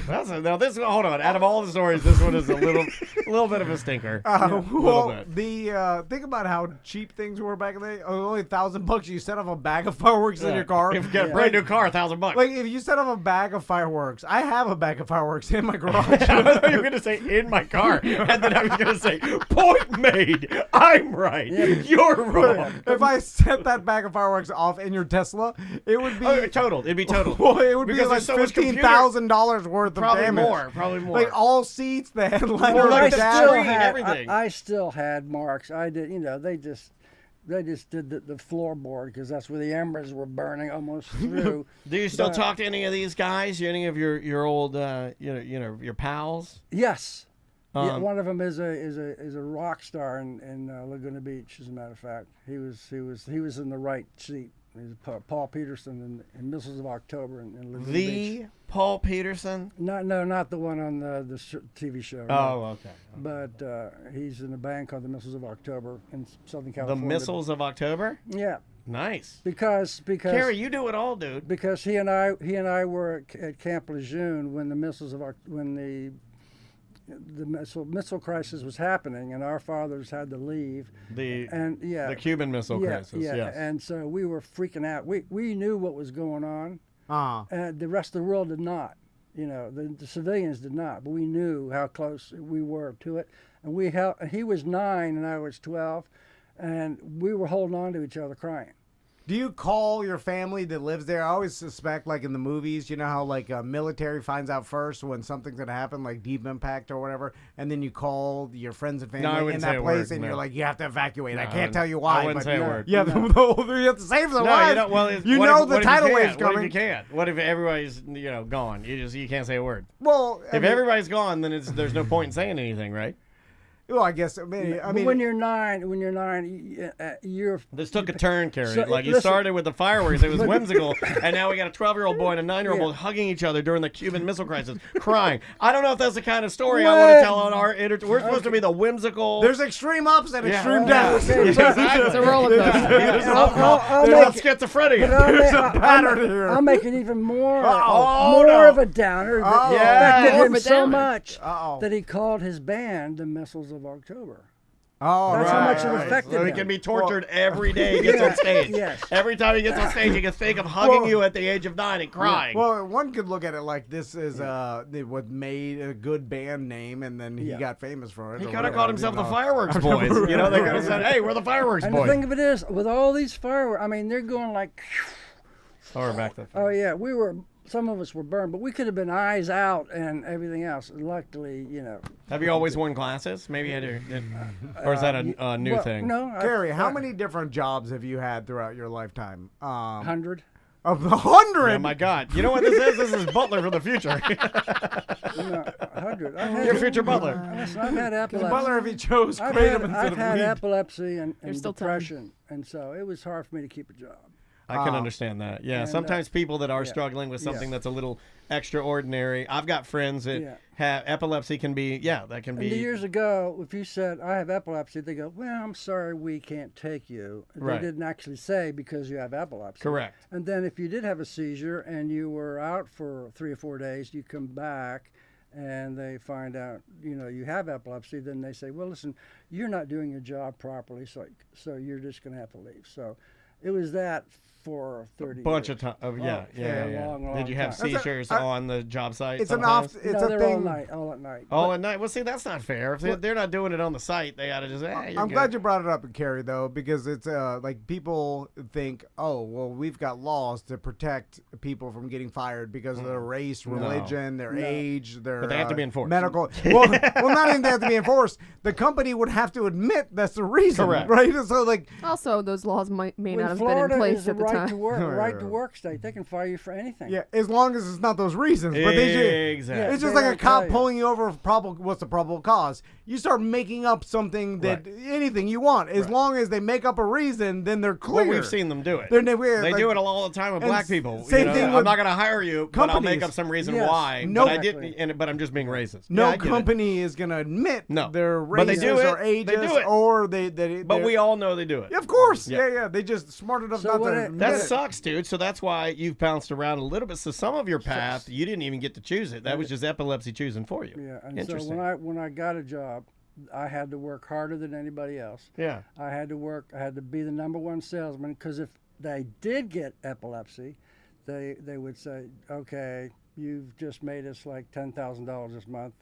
Speaker 5: now this. Hold on. Out of all the stories, this one is a little bit of a stinker.
Speaker 2: Well,
Speaker 5: bit.
Speaker 2: think about how cheap things were back in the day. Only $1,000. You set off a bag of fireworks in your car.
Speaker 5: If you get a brand new car, $1,000.
Speaker 2: Like if you set off a bag of fireworks, I have a bag of fireworks in my garage.
Speaker 5: I thought you were going to say in my car, and then I was going to say point made. I'm right. You're wrong.
Speaker 2: If I set that bag of fireworks off in your Tesla, it would be
Speaker 5: Totaled. It'd be totaled.
Speaker 2: Well, it would
Speaker 5: Because
Speaker 2: be like
Speaker 5: there's so much computer.
Speaker 2: $15,000 worth of
Speaker 5: Probably
Speaker 2: damage.
Speaker 5: more. Probably more.
Speaker 2: Like all seats, the headliner,
Speaker 5: Well,
Speaker 2: the
Speaker 5: like the
Speaker 2: dash.
Speaker 5: screen, everything.
Speaker 6: I still had marks. I did. They just did the floorboard because that's where the embers were burning almost through.
Speaker 5: Do you still
Speaker 6: But-
Speaker 5: talk to any of these guys? Any of your old your pals?
Speaker 6: Yes. Yeah,
Speaker 5: Um,
Speaker 6: one of them is a rock star in Laguna Beach. As a matter of fact, he was in the right seat. He's Paul Peterson in Missiles of October in Laguna Beach.
Speaker 5: The Paul Peterson.
Speaker 6: Not the one on the TV show. no.
Speaker 5: Oh, okay.
Speaker 6: But he's in a band called the Missiles of October in Southern
Speaker 5: The
Speaker 6: California.
Speaker 5: Missiles of October.
Speaker 6: Yeah,
Speaker 5: Nice.
Speaker 6: because
Speaker 5: Carrie, you do it all, dude.
Speaker 6: because he and I were at Camp Lejeune when the missile crisis was happening, and our fathers had to leave.
Speaker 5: The
Speaker 6: And
Speaker 5: Cuban Missile Crisis.
Speaker 6: yeah.
Speaker 5: Yes.
Speaker 6: And so we were freaking out. We knew what was going on, and the rest of the world did not. The civilians did not, but we knew how close we were to it. And he was 9 and I was 12, and we were holding on to each other crying.
Speaker 2: Do you call your family that lives there? I always suspect, like in the movies, you know how like military finds out first when something's gonna happen, like deep impact or whatever, and then you call your friends and family
Speaker 5: I
Speaker 2: in
Speaker 5: wouldn't say
Speaker 2: that
Speaker 5: a
Speaker 2: place,
Speaker 5: word,
Speaker 2: and
Speaker 5: no.
Speaker 2: you're like, you have to evacuate.
Speaker 5: No,
Speaker 2: I
Speaker 5: I
Speaker 2: can't
Speaker 5: wouldn't-
Speaker 2: tell you why.
Speaker 5: I wouldn't
Speaker 2: but
Speaker 5: say a word.
Speaker 2: You have, you have to save their
Speaker 5: No,
Speaker 2: lives. You know the tidal wave's
Speaker 5: What if
Speaker 2: coming.
Speaker 5: you can't? What if everybody's gone? You can't say a word.
Speaker 2: Well,
Speaker 5: If everybody's gone, then there's no point in saying anything, right?
Speaker 2: well, I guess. I mean,
Speaker 6: But when you're 9, you're
Speaker 5: This took a turn, Carrie.
Speaker 6: So,
Speaker 5: Like you
Speaker 6: listen.
Speaker 5: started with the fireworks, it was whimsical, and now we got a 12-year-old boy and a 9-year-old hugging each other during the Cuban Missile Crisis, crying. I don't know if that's the kind of story I want to tell on our We're supposed to be the whimsical.
Speaker 2: there's extreme ups and
Speaker 5: Yeah.
Speaker 2: extreme
Speaker 5: Yeah.
Speaker 2: downs.
Speaker 6: Okay,
Speaker 3: It's a roller coaster.
Speaker 6: I'll
Speaker 5: There's
Speaker 6: make
Speaker 5: a schizophrenia.
Speaker 6: I'll make it even more
Speaker 5: Oh,
Speaker 6: more
Speaker 5: no.
Speaker 6: of a downer.
Speaker 2: Oh,
Speaker 6: That
Speaker 5: yeah.
Speaker 6: affected
Speaker 3: More
Speaker 6: him
Speaker 3: of a
Speaker 6: so
Speaker 3: downer.
Speaker 6: much
Speaker 2: Uh-oh.
Speaker 6: that he called his band the Missiles of October.
Speaker 2: Oh,
Speaker 6: That's how
Speaker 2: right,
Speaker 6: much it
Speaker 2: right.
Speaker 6: affected
Speaker 5: So he
Speaker 6: him.
Speaker 5: can be tortured every day he gets on stage.
Speaker 6: Yes.
Speaker 5: Every time he gets on stage, he can think of hugging
Speaker 2: Well-
Speaker 5: you at the age of 9 and crying.
Speaker 2: Well, one could look at it like this is what made a good band name, and then he
Speaker 6: Yeah.
Speaker 2: got famous for it.
Speaker 5: he
Speaker 2: or
Speaker 5: could have
Speaker 2: whatever,
Speaker 5: called himself
Speaker 2: you
Speaker 5: the
Speaker 2: know.
Speaker 5: Fireworks Boys. You know, they could have said, "Hey, we're the Fireworks
Speaker 6: And the
Speaker 5: Boys."
Speaker 6: thing of it is, with all these fireworks, I mean, they're going like,
Speaker 5: Or back to
Speaker 6: oh yeah, some of us were burned, but we could have been eyes out and everything else. Luckily,
Speaker 5: Have you always worn glasses? Maybe you had or is that a new
Speaker 6: well,
Speaker 5: thing?
Speaker 6: No,
Speaker 2: Carrie, how many different jobs have you had throughout your lifetime?
Speaker 6: 100.
Speaker 2: Of the 100.
Speaker 5: Oh my God! You know what this is? This is Butler for the future.
Speaker 6: No, 100. I've had,
Speaker 5: Your future Butler.
Speaker 6: listen, I've had epilepsy.
Speaker 2: Butler, if he chose
Speaker 6: I've
Speaker 2: Kratom
Speaker 6: had,
Speaker 2: instead
Speaker 6: I've
Speaker 2: of
Speaker 6: had
Speaker 2: weed.
Speaker 6: epilepsy and
Speaker 3: There's still time.
Speaker 6: depression, and so it was hard for me to keep a job.
Speaker 5: I can understand that. Yeah,
Speaker 6: and,
Speaker 5: sometimes people that are
Speaker 6: yeah.
Speaker 5: struggling with something
Speaker 6: Yes.
Speaker 5: that's a little extraordinary. I've got friends that
Speaker 6: Yeah.
Speaker 5: have epilepsy. Can be that can
Speaker 6: And
Speaker 5: be.
Speaker 6: years ago, if you said, I have epilepsy, they go, well, I'm sorry, we can't take you.
Speaker 5: Right.
Speaker 6: They didn't actually say because you have epilepsy.
Speaker 5: Correct.
Speaker 6: And then if you did have a seizure and you were out for 3 or 4 days, you come back and they find out, you have epilepsy, then they say, well, listen, you're not doing your job properly, so you're just going to have to leave. So it was that for 30
Speaker 5: Bunch
Speaker 6: years.
Speaker 5: of time. Yeah.
Speaker 6: Long
Speaker 5: Did you have
Speaker 6: time.
Speaker 5: seizures on the job site?
Speaker 2: It's
Speaker 5: sometimes?
Speaker 2: It's
Speaker 6: no,
Speaker 2: a
Speaker 6: they're
Speaker 2: thing.
Speaker 6: all at night.
Speaker 5: All at night. Well, see, that's not fair. If they're not doing it on the site, they gotta just.
Speaker 2: I'm glad you brought it up, Kerry, though, because it's like people think, oh, well, we've got laws to protect people from getting fired because of their race, religion, their age, their
Speaker 5: But they have to be enforced.
Speaker 2: medical. Well, not even they have to be enforced. The company would have to admit that's the reason,
Speaker 5: Correct.
Speaker 2: right? So, like,
Speaker 3: Also, those laws may
Speaker 6: When
Speaker 3: not have been
Speaker 6: Florida
Speaker 3: in place
Speaker 6: is
Speaker 3: at the
Speaker 6: right
Speaker 3: time.
Speaker 6: to work, right to work state, they can fire you for anything.
Speaker 2: yeah, as long as it's not those reasons. But they should.
Speaker 5: Exactly.
Speaker 2: It's just
Speaker 6: They
Speaker 2: like a
Speaker 6: don't tell
Speaker 2: cop
Speaker 6: you.
Speaker 2: pulling you over for what's the probable cause. You start making up something that anything you want. As long as they make up a reason, then they're clear.
Speaker 5: Well, we've seen them do it.
Speaker 2: They
Speaker 5: do it all the time with
Speaker 2: and
Speaker 5: black people.
Speaker 2: same thing
Speaker 5: I'm
Speaker 2: with
Speaker 5: not going to hire you, but I'll make
Speaker 2: companies.
Speaker 5: up some reason
Speaker 6: Yes.
Speaker 5: why.
Speaker 2: No-
Speaker 5: but I
Speaker 6: Exactly.
Speaker 5: didn't. But I'm just being racist.
Speaker 2: No
Speaker 5: Yeah, I get it.
Speaker 2: company is going to admit
Speaker 5: No.
Speaker 2: their
Speaker 5: But they
Speaker 2: races
Speaker 5: do it.
Speaker 2: or
Speaker 5: They
Speaker 2: ages
Speaker 5: do it.
Speaker 2: or
Speaker 5: But we all know they do it.
Speaker 2: Yeah, of course.
Speaker 5: Yeah.
Speaker 2: Yeah. They just smart enough
Speaker 6: So
Speaker 2: not
Speaker 6: when
Speaker 2: to
Speaker 6: it-
Speaker 2: admit
Speaker 5: That
Speaker 2: it.
Speaker 5: sucks, dude. So that's why you've bounced around a little bit. So some of your path, you didn't even get to choose it. That was just epilepsy choosing for you.
Speaker 6: Yeah, and so
Speaker 5: Interesting.
Speaker 6: when I got a job, I had to work harder than anybody else.
Speaker 5: Yeah.
Speaker 6: I had to be the number one salesman, because if they did get epilepsy, they would say, okay, you've just made us like $10,000 this month.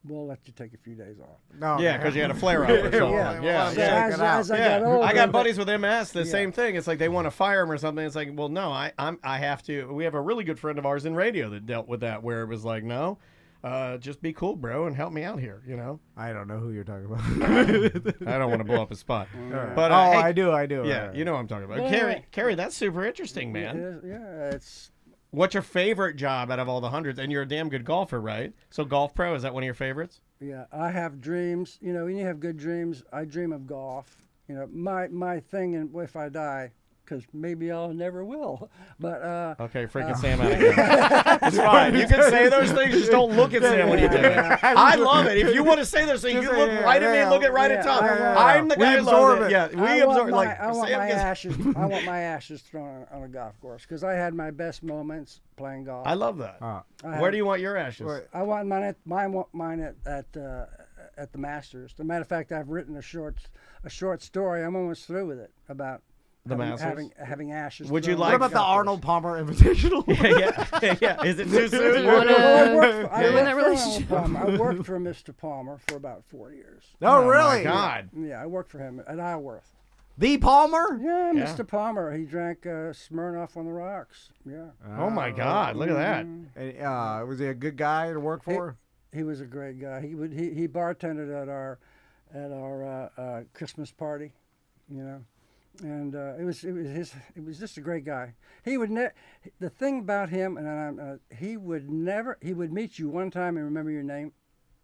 Speaker 6: We'll let you take a few days off.
Speaker 2: No,
Speaker 5: Yeah, because you had a flare up or something.
Speaker 6: Yeah.
Speaker 5: Yeah.
Speaker 6: So
Speaker 5: yeah.
Speaker 6: as I
Speaker 5: Yeah,
Speaker 6: got older,
Speaker 5: I got buddies with MS. The
Speaker 6: Yeah.
Speaker 5: same thing. It's like they want to fire him or something. It's like, well, no, I have to. We have a really good friend of ours in radio that dealt with that, where it was like, no, just be cool, bro, and help me out here. You know,
Speaker 2: I don't know who you're talking about.
Speaker 5: I don't want to blow up his spot, but
Speaker 2: oh,
Speaker 5: hey,
Speaker 2: I do.
Speaker 5: yeah,
Speaker 2: Right.
Speaker 5: you know what I'm talking about.
Speaker 6: Yeah.
Speaker 5: Carrie, that's super interesting, man.
Speaker 6: It's
Speaker 5: What's your favorite job out of all the hundreds? And you're a damn good golfer, right? So golf pro, is that one of your favorites?
Speaker 6: yeah. I have dreams. You know, when you have good dreams, I dream of golf. You know, my thing, and if I die, because maybe I'll never will. But
Speaker 5: Okay, freaking Sam out again. It's fine. You can say those things, just don't look at Sam when you do it. I love it. If you want to say those things, you
Speaker 2: Just
Speaker 5: look
Speaker 2: say,
Speaker 5: right at me and look at right
Speaker 6: yeah,
Speaker 5: at Tom.
Speaker 6: yeah.
Speaker 5: I'm the guy who
Speaker 2: absorb
Speaker 5: loves
Speaker 2: it.
Speaker 5: it. Yeah, we absorb. Like
Speaker 6: I want
Speaker 5: Sam
Speaker 6: my
Speaker 5: gets-
Speaker 6: ashes. I want my ashes thrown on a golf course, because I had my best moments playing golf.
Speaker 5: I love that. Where do you want your ashes?
Speaker 6: I want mine at the Masters. As a matter of fact, I've written a short story. I'm almost through with it about
Speaker 5: The Masters?
Speaker 6: having ashes.
Speaker 5: Would you
Speaker 6: thrown
Speaker 5: like-
Speaker 2: What
Speaker 6: on
Speaker 2: about
Speaker 6: a
Speaker 2: the
Speaker 6: golf
Speaker 2: Arnold Palmer Invitational?
Speaker 5: yeah. Is it too soon?
Speaker 3: You wanna
Speaker 6: I
Speaker 3: ruin
Speaker 6: worked
Speaker 3: that
Speaker 6: for
Speaker 3: relationship?
Speaker 6: Arnold Palmer. I worked for Mr. Palmer for about 4 years.
Speaker 2: Oh,
Speaker 5: My
Speaker 2: really?
Speaker 5: God.
Speaker 6: Yeah, I worked for him at Isleworth.
Speaker 2: The Palmer?
Speaker 6: Yeah,
Speaker 5: Yeah.
Speaker 6: Mr. Palmer. He drank Smirnoff on the rocks. Yeah,
Speaker 5: Oh my God! Look at that.
Speaker 2: And, was he a good guy to work for?
Speaker 6: he was a great guy. He bartended at our Christmas party, you know, and it was just a great guy. He would the thing about him, and he would meet you one time and remember your name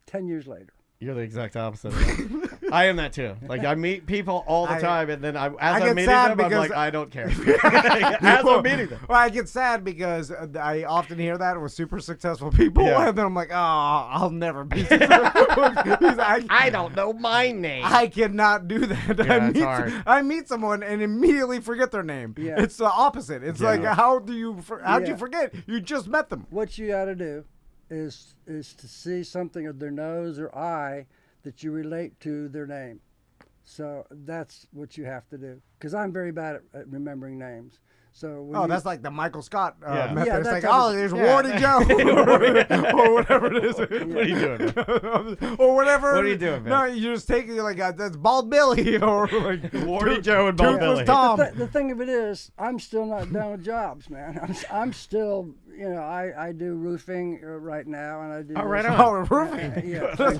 Speaker 6: 10 years later.
Speaker 5: You're the exact opposite of that. I am that too. Like I meet people all the time, and then as
Speaker 2: I
Speaker 5: I'm
Speaker 2: get
Speaker 5: meeting
Speaker 2: sad
Speaker 5: them, I'm
Speaker 2: because-
Speaker 5: like, I don't care. As I'm meeting them.
Speaker 2: Well, I get sad because I often hear that with super successful people,
Speaker 5: Yeah.
Speaker 2: and then I'm like, oh, I'll never be successful.
Speaker 5: I don't know my name.
Speaker 2: I cannot do that.
Speaker 5: Yeah, it's hard.
Speaker 2: I meet someone and immediately forget their name.
Speaker 6: Yeah.
Speaker 2: It's the opposite. It's
Speaker 5: Yeah.
Speaker 2: like, how'd you
Speaker 6: Yeah.
Speaker 2: forget? You just met them.
Speaker 6: What you got to do is to see something of their nose or eye that you relate to their name. So that's what you have to do. Because I'm very bad at remembering names. So when
Speaker 2: Oh,
Speaker 6: you-
Speaker 2: that's like the Michael Scott
Speaker 5: Yeah.
Speaker 2: method.
Speaker 6: Yeah,
Speaker 2: It's
Speaker 6: that
Speaker 2: like,
Speaker 6: type of-
Speaker 2: oh, there's
Speaker 5: Yeah.
Speaker 2: Wardy Joe, or whatever it is.
Speaker 5: What are you doing? Man?
Speaker 2: Or whatever.
Speaker 5: What are you doing, man?
Speaker 2: No, you just take it like that's Bald Billy or like
Speaker 5: Wardy Joe and Bald
Speaker 2: Toothless
Speaker 5: Billy.
Speaker 2: Tom.
Speaker 6: the thing of it is, I'm still not done with jobs, man. I'm still, you know, I do roofing right now, and I do.
Speaker 5: Oh, right
Speaker 6: this-
Speaker 5: on.
Speaker 2: Oh, roofing.
Speaker 6: Yeah,
Speaker 2: That's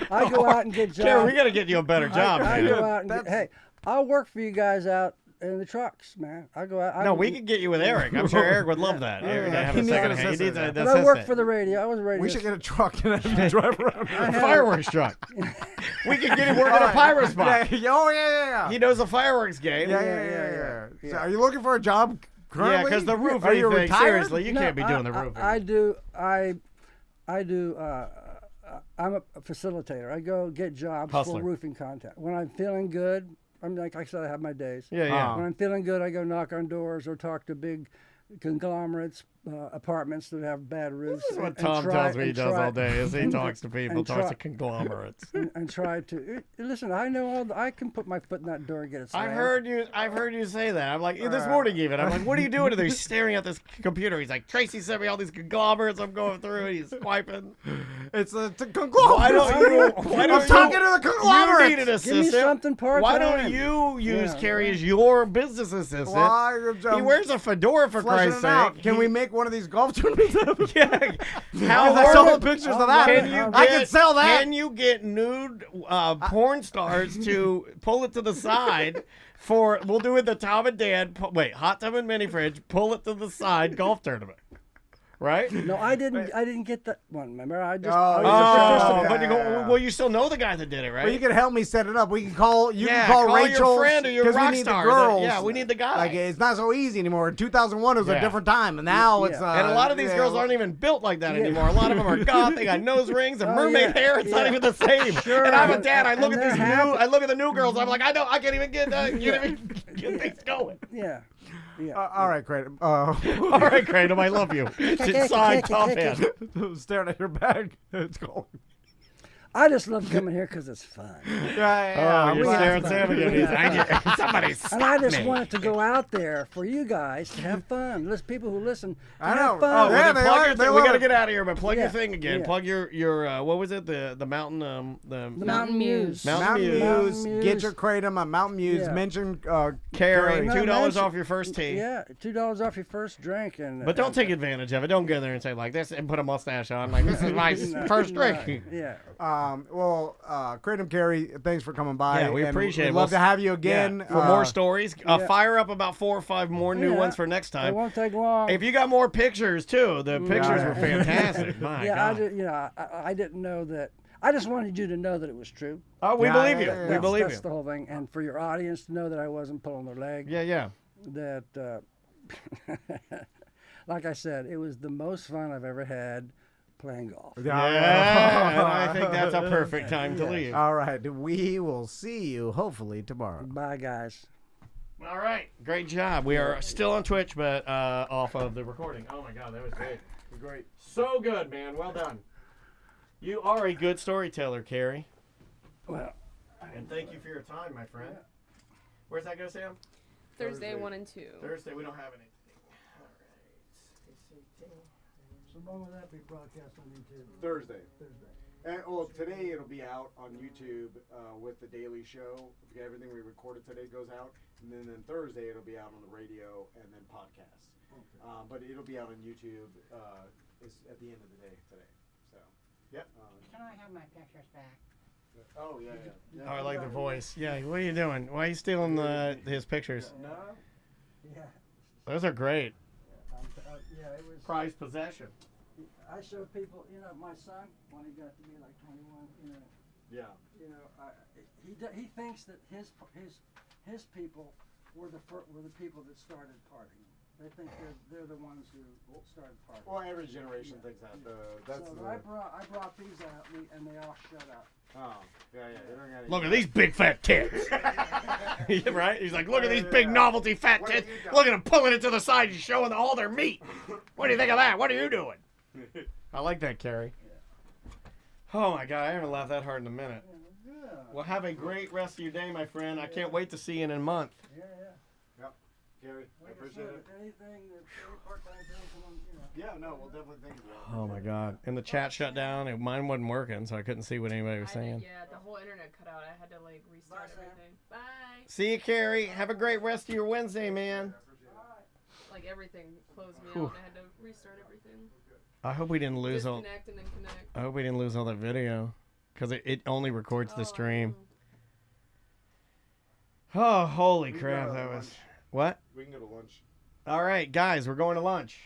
Speaker 6: I go out and get jobs.
Speaker 5: Kerry, we got to get you a better job,
Speaker 6: I
Speaker 5: man.
Speaker 6: go out and hey, I'll work for you guys out in the trucks, man. I go out.
Speaker 5: No, we could get you with Eric. I'm sure Eric would love that. Eric, I have
Speaker 2: He
Speaker 5: a
Speaker 2: needs
Speaker 5: second
Speaker 2: an
Speaker 5: hand. He needs
Speaker 2: assistant.
Speaker 5: an
Speaker 6: But I work
Speaker 5: assistant.
Speaker 6: for the radio. I was a radio.
Speaker 2: We should get a truck and have him drive around.
Speaker 5: A fireworks truck. We could get him working a pyro spot.
Speaker 2: Yeah, oh yeah.
Speaker 5: He knows a fireworks game.
Speaker 2: Yeah.
Speaker 6: yeah.
Speaker 2: So are you looking for a job currently?
Speaker 5: Yeah, because the roofing
Speaker 2: Are you
Speaker 5: thing,
Speaker 2: retired?
Speaker 5: seriously, you
Speaker 6: No,
Speaker 5: can't be doing the roofing.
Speaker 6: I do. I'm a facilitator. I go get jobs
Speaker 5: Hustler.
Speaker 6: for roofing content. When I'm feeling good, I'm like I said, I have my days.
Speaker 5: Yeah.
Speaker 6: When I'm feeling good, I go knock on doors or talk to big conglomerates apartments that have bad roofs.
Speaker 5: This is what
Speaker 6: and
Speaker 5: Tom
Speaker 6: try-
Speaker 5: tells me he
Speaker 6: and
Speaker 5: does
Speaker 6: try-
Speaker 5: all day is he talks to people,
Speaker 6: and
Speaker 5: talks
Speaker 6: try-
Speaker 5: to conglomerates.
Speaker 6: and try to listen. I know I can put my foot in that door and get it.
Speaker 5: I've
Speaker 6: slammed.
Speaker 5: heard you say that. I'm like, this morning even. I'm like, what are you doing? And he's staring at this computer. He's like, Tracy sent me all these conglomerates. I'm going through and he's swiping.
Speaker 2: It's a conglomerate.
Speaker 5: Why don't
Speaker 2: I'm
Speaker 5: you?
Speaker 2: talking to the conglomerate.
Speaker 5: You need an
Speaker 6: Give me
Speaker 5: assistant.
Speaker 6: something part-time.
Speaker 5: Why don't you use Carrie as your business assistant?
Speaker 2: Why?
Speaker 5: He wears a fedora for
Speaker 2: Fleshing
Speaker 5: Christ's
Speaker 2: it out.
Speaker 5: sake.
Speaker 2: Can we make one of these golf tournaments?
Speaker 5: Yeah. How
Speaker 2: I saw
Speaker 5: horrible.
Speaker 2: the pictures
Speaker 6: Oh,
Speaker 2: of that.
Speaker 5: Can you
Speaker 2: I can sell that.
Speaker 5: Can you get nude porn stars to pull it to the side for? We'll do it the Tom and Dan. Hot tub and mini fridge. Pull it to the side golf tournament. Right?
Speaker 6: No, I didn't get that one. Remember, I just.
Speaker 2: Oh,
Speaker 6: I was
Speaker 2: yeah.
Speaker 6: a
Speaker 5: Oh,
Speaker 6: participant.
Speaker 5: but you go.
Speaker 2: Yeah.
Speaker 5: Well, you still know the guy that did it, right?
Speaker 2: Well, you can help me set it up. We can call. You
Speaker 5: Yeah,
Speaker 2: can call
Speaker 5: call your
Speaker 2: Rachel.
Speaker 5: friend or your
Speaker 2: 'cause
Speaker 5: rock
Speaker 2: we need
Speaker 5: star.
Speaker 2: the girls.
Speaker 5: Yeah, we need the guy.
Speaker 2: Like it's not so easy anymore. In 2001 it was
Speaker 5: Yeah.
Speaker 2: a different time, and now
Speaker 6: Yeah.
Speaker 2: it's.
Speaker 5: And a lot of these girls aren't even built like that anymore. A lot of them are goth. They got nose rings and
Speaker 6: Oh,
Speaker 5: mermaid
Speaker 6: yeah,
Speaker 5: hair. It's not
Speaker 6: yeah.
Speaker 5: even the same.
Speaker 6: Sure.
Speaker 5: And I'm a dad. I look
Speaker 6: And
Speaker 5: at these
Speaker 6: they're
Speaker 5: new.
Speaker 6: happy.
Speaker 5: I look at the new girls. I'm like, I can't even get things going.
Speaker 6: Yeah. Yeah.
Speaker 2: All right, Kratom.
Speaker 5: All right, Kratom, I love you. Inside top hand.
Speaker 2: Staring at your bag. It's going.
Speaker 6: I just love coming here because it's fun.
Speaker 5: Oh, you're
Speaker 6: we
Speaker 5: staring
Speaker 6: have
Speaker 5: at Sam again. Somebody
Speaker 6: And I
Speaker 5: stop
Speaker 6: just
Speaker 5: me.
Speaker 6: wanted to go out there for you guys to have fun. Listen, people who listen, to
Speaker 2: I know.
Speaker 6: have fun.
Speaker 2: Oh, yeah,
Speaker 5: Well, then
Speaker 2: they
Speaker 5: plug
Speaker 2: are-
Speaker 5: your
Speaker 2: they
Speaker 5: thing. We
Speaker 2: love
Speaker 5: got to
Speaker 2: it.
Speaker 5: get out of here, but plug your
Speaker 6: Yeah,
Speaker 5: thing again.
Speaker 6: yeah.
Speaker 5: Plug your what was it? The mountain
Speaker 6: The Mountain Muse.
Speaker 5: Mountain Muse.
Speaker 6: Mountain
Speaker 2: Get
Speaker 6: Muse.
Speaker 2: your Kratom at Mountain Muse.
Speaker 6: Yeah.
Speaker 2: Mention
Speaker 5: Carrie,
Speaker 6: No,
Speaker 5: $2
Speaker 6: mention-
Speaker 5: off your first tea.
Speaker 6: Yeah, $2 off your first drink, and
Speaker 5: But don't take advantage of it. Don't go there and say like this and put a mustache on like this is my
Speaker 6: No,
Speaker 5: first
Speaker 6: no,
Speaker 5: drink.
Speaker 6: Yeah.
Speaker 2: Kratom Carrie, thanks for coming by.
Speaker 5: Yeah, we
Speaker 2: and
Speaker 5: appreciate it.
Speaker 2: We'd love
Speaker 5: We'll
Speaker 2: to have you again.
Speaker 5: For more stories,
Speaker 6: yeah.
Speaker 5: fire up about 4 or 5 more new
Speaker 6: Yeah.
Speaker 5: ones for next
Speaker 6: It
Speaker 5: time.
Speaker 6: won't take long.
Speaker 5: If you got more pictures too, the pictures
Speaker 2: Yeah.
Speaker 5: were fantastic. My
Speaker 6: yeah,
Speaker 5: God.
Speaker 6: I didn't know that. I just wanted you to know that it was true.
Speaker 5: Oh, we
Speaker 2: Yeah,
Speaker 5: believe you.
Speaker 2: yeah, yeah.
Speaker 5: We
Speaker 6: That's,
Speaker 5: believe
Speaker 6: that's
Speaker 5: you.
Speaker 6: the whole thing, and for your audience to know that I wasn't pulling their leg.
Speaker 5: Yeah, yeah.
Speaker 6: That, like I said, it was the most fun I've ever had playing golf.
Speaker 5: Yeah, and I think that's a perfect time to leave.
Speaker 2: All right. We will see you hopefully tomorrow.
Speaker 6: Bye, guys.
Speaker 5: All right, great job. We are still on Twitch, but off of the recording. Oh my God, that was great. Great. So good, man. Well done. You are a good storyteller, Carrie.
Speaker 6: Well,
Speaker 5: And thank you for your time, my friend. Where's that go, Sam?
Speaker 3: Thursday 1 and 2.
Speaker 5: Thursday, we don't have anything.
Speaker 6: so when will that be broadcast on YouTube?
Speaker 2: Thursday. And today it'll be out on YouTube with the Daily Show. Everything we recorded today goes out, and then Thursday it'll be out on the radio and then podcasts. Okay. But it'll be out on YouTube at the end of the day today. So. Yep.
Speaker 7: Can I have my pictures back?
Speaker 2: Oh yeah.
Speaker 5: Oh, I like the voice. Yeah, what are you doing? Why are you stealing his pictures?
Speaker 6: No? Yeah.
Speaker 5: Those are great.
Speaker 6: Yeah, it was.
Speaker 5: Prized possession.
Speaker 6: I showed people, my son, when he got to be like 21,
Speaker 2: Yeah.
Speaker 6: he thinks that his people were the people that started partying. They think they're the ones who started partying.
Speaker 2: Well, every generation thinks that.
Speaker 6: I brought these out and they all shut up.
Speaker 2: Oh, yeah. They don't got any-
Speaker 5: Look at these big fat tits. Right? He's like, look at these big novelty fat
Speaker 2: What have
Speaker 5: tits.
Speaker 2: you done?
Speaker 5: Look at them pulling it to the side and showing all their meat. What do you think of that? What are you doing? I like that, Carrie. Oh my God, I haven't laughed that hard in a minute. Well, have a great rest of your day, my friend. I can't wait to see you in a month.
Speaker 6: Yeah.
Speaker 2: Yep. Gary, I appreciate it.
Speaker 6: Anything that any part-time thing,
Speaker 2: Yeah, no, we'll definitely think of that.
Speaker 5: Oh my God. And the chat shut down and mine wasn't working, so I couldn't see what anybody was saying.
Speaker 3: Yeah, the whole internet cut out. I had to restart
Speaker 6: Bye, Sam.
Speaker 3: everything. Bye.
Speaker 5: See you, Carrie. Have a great rest of your Wednesday, man.
Speaker 3: Everything closed me out. I had to restart everything.
Speaker 5: I hope we didn't lose all.
Speaker 3: Disconnect and then connect.
Speaker 5: I hope we didn't lose all that video, because it only records the stream. Oh, holy crap! That was what?
Speaker 2: We can go to lunch.
Speaker 5: All right, guys, we're going to lunch.